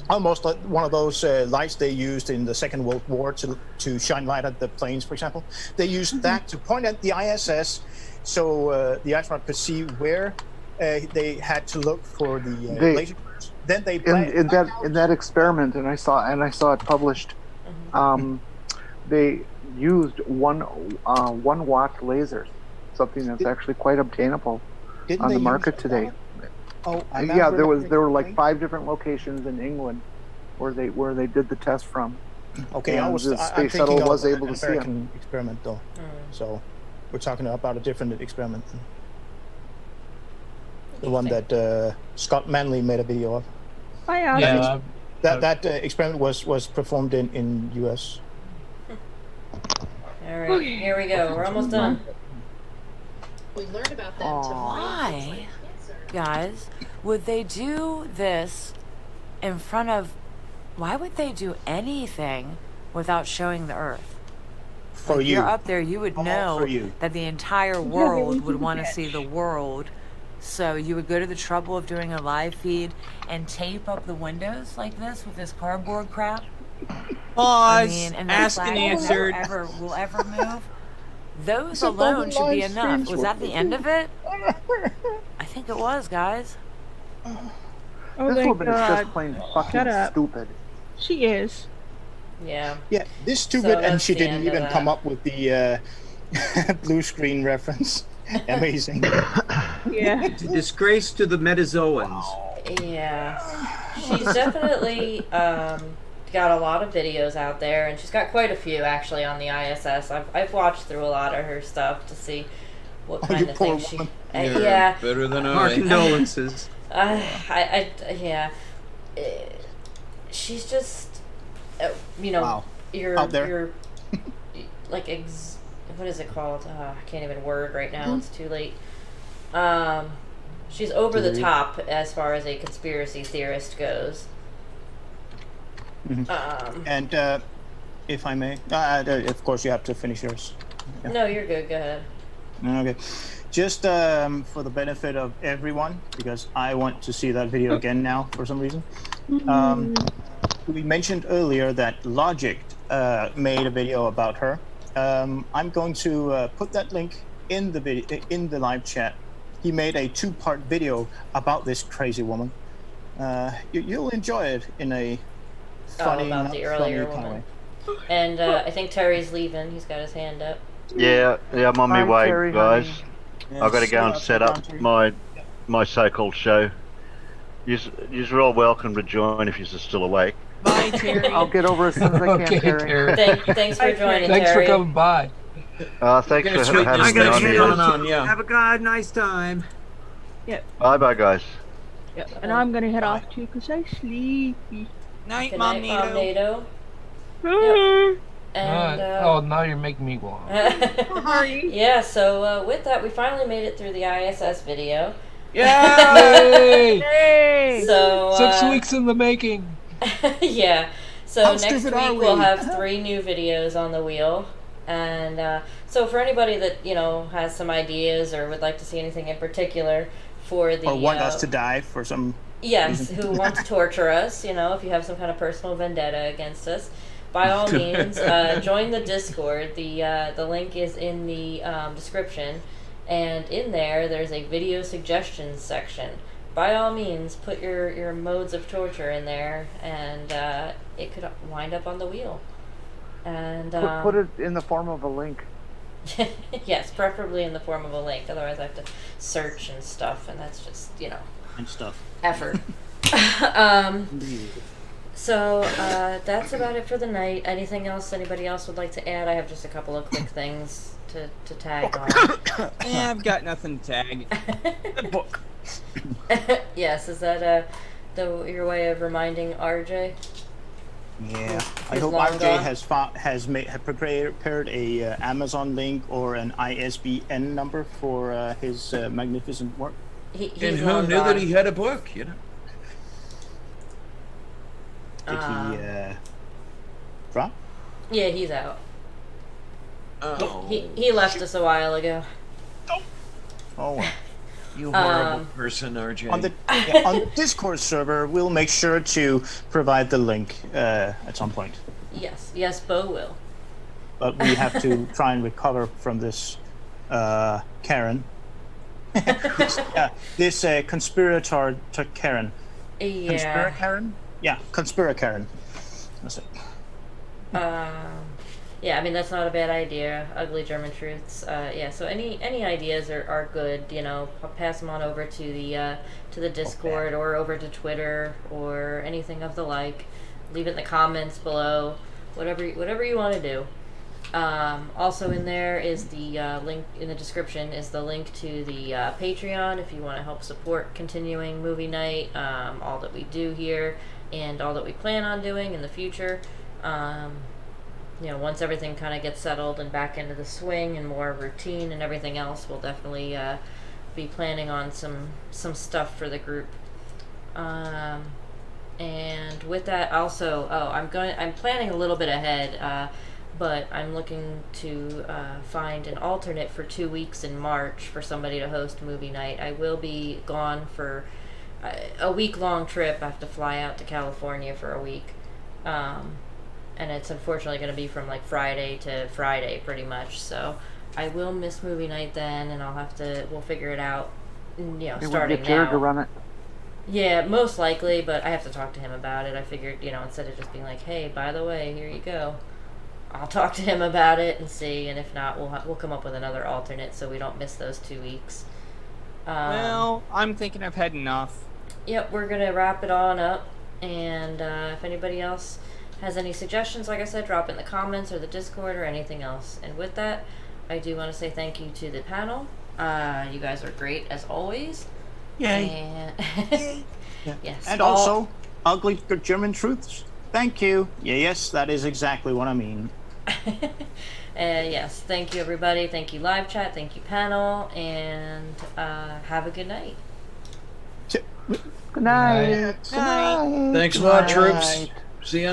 almost like one of those lights they used in the Second World War to shine light at the planes, for example. They used that to point at the ISS, so the astronaut could see where they had to look for the laser. Then they in that experiment, and I saw it published. They used one watt lasers, something that's actually quite obtainable on the market today. Yeah, there were like 5 different locations in England where they did the test from. Okay, and the space shuttle was able to see it. American experiment though, so we're talking about a different experiment. The one that Scott Manley made a video of. I asked. Yeah, That experiment was performed in U.S. All right, here we go. We're almost done. We learned about them to Why, guys, would they do this in front of? Why would they do anything without showing the Earth? For Like, you. you're up there, you would For know you. that the entire world would want to see the world. So you would go to the trouble of doing a live feed and tape up the windows like this with this cardboard crap. Pause. And Asked that and flag answered. will ever move. Those So alone the should be live enough. streams Was were- that the end of it? I think it was, guys. Oh, This thank woman is God. just plain Shut fucking up. stupid. She is. Yeah. Yeah, this So stupid, and that's she the didn't end of even that. come up with the blue screen reference. Amazing. Yeah. It's a disgrace to the metazoans. Yeah. She's definitely got a lot of videos out there, and she's got quite a few actually on the ISS. I've watched through a lot of her stuff to see what Oh, kind you of poor things she. woman. Yeah. Better than Our I. condolences. Yeah. She's just, you know, Wow. you're Out there. you're like what is it called? I can't even word right now. It's too late. She's over the top as far as a conspiracy theorist goes. And if I may, of course you have to finish yours. Yeah. No, you're good. Go ahead. Okay. Just for the benefit of everyone, because I want to see that video again now for some reason. We mentioned earlier that Logic made a video about her. I'm going to put that link in the video in the live chat. He made a 2-part video about this crazy woman. You'll enjoy it in a funny, about not the funny earlier kind of woman. way. And I think Terry's leaving. He's got his hand up. Yeah, I'm on my Hi, way, Terry, guys. honey. I've got to go and set up my so-called show. You're all welcome to join if you're still awake. Bye, Terry. I'll get over as soon as I can, Okay, Terry. Terry. Thanks for joining, Thanks Terry. for coming by. Thanks Gonna for sweeten having this me I gotta on thing head here. going on, yeah. Have a nice time. Bye-bye, guys. Yep. And I'm gonna head off too because I'm sleepy. Night, Good Mom night, Mom NATO. NATO. Yep. And oh, now you're making me go on. yeah, so with that, we finally made it through the ISS video. Yay! Hey! So 6 weeks in the making. yeah. So How next stupid week are we? we'll have 3 new videos on the wheel. And so for anybody that, you know, has some ideas or would like to see anything in particular for the Or want us to die for some yes, reason. who want to torture us, you know, if you have some kind of personal vendetta against us, by all means, join the Discord. The link is in the description, and in there's a video suggestions section. By all means, put your modes of torture in there, and it could wind up on the wheel. And Put it in the form of a link. yes, preferably in the form of a link. Otherwise, I have to search and stuff, and that's just, you know, and stuff. effort. So that's about it for the night. Anything else anybody else would like to add? I have just a couple of quick things to tag on. Yeah, I've got nothing to tag. Book. Yes, is that your way of reminding RJ? Yeah, I He's hope long RJ gone. has prepared a Amazon link or an ISBN number for his magnificent work. He's And who long knew gone. that he had a book, you know? Did he drop? Yeah, he's out. Oh. He left us a while ago. Oh, well. You horrible person, RJ. On the on the Discord server, we'll make sure to provide the link at some point. Yes, Bo will. But we have to try and recover from this Karen. This conspirator to Karen. Yeah. Conspira Karen? Yeah, Conspira Karen. That's it. Yeah, I mean that's not a bad idea. Ugly German truths. Yeah. So any ideas are good. You know, pass them on over to the Discord or over to Twitter or anything of the like. Leave it in the comments below. Whatever you want to do. Also in there is the link in the description is the link to the Patreon if you want to help support continuing movie night, all that we do here, and all that we plan on doing in the future. Once everything kind of gets settled and back into the swing and more routine and everything else, we'll definitely be planning on some stuff for the group. And with that, also, I'm planning a little bit ahead, but I'm looking to find an alternate for 2 weeks in March for somebody to host movie night. I will be gone for a week-long trip. I have to fly out to California for a week, and it's unfortunately going to be from like Friday to Friday, pretty much. So I will miss movie night then, and we'll figure it out. Starting get Jared now. to run it. Yeah, most likely, but I have to talk to him about it. I figured, instead of just being like, "Hey, by the way, here you go," I'll talk to him about it and see, and if not, we'll come up with another alternate so we don't miss those 2 weeks. Well, I'm thinking I've had enough. Yep, we're gonna wrap it on up, and if anybody else has any suggestions, like I said, drop in the comments or the Discord or anything else. And with that, I do want to say thank you to the panel. You guys are great as always. Yay. And yes. And also, ugly German truths. Thank you. Yes, that is exactly what I mean. Yes, thank you everybody. Thank you live chat. Thank you panel, and have a good night. Good night. Good night. Thanks a lot, troops. See ya.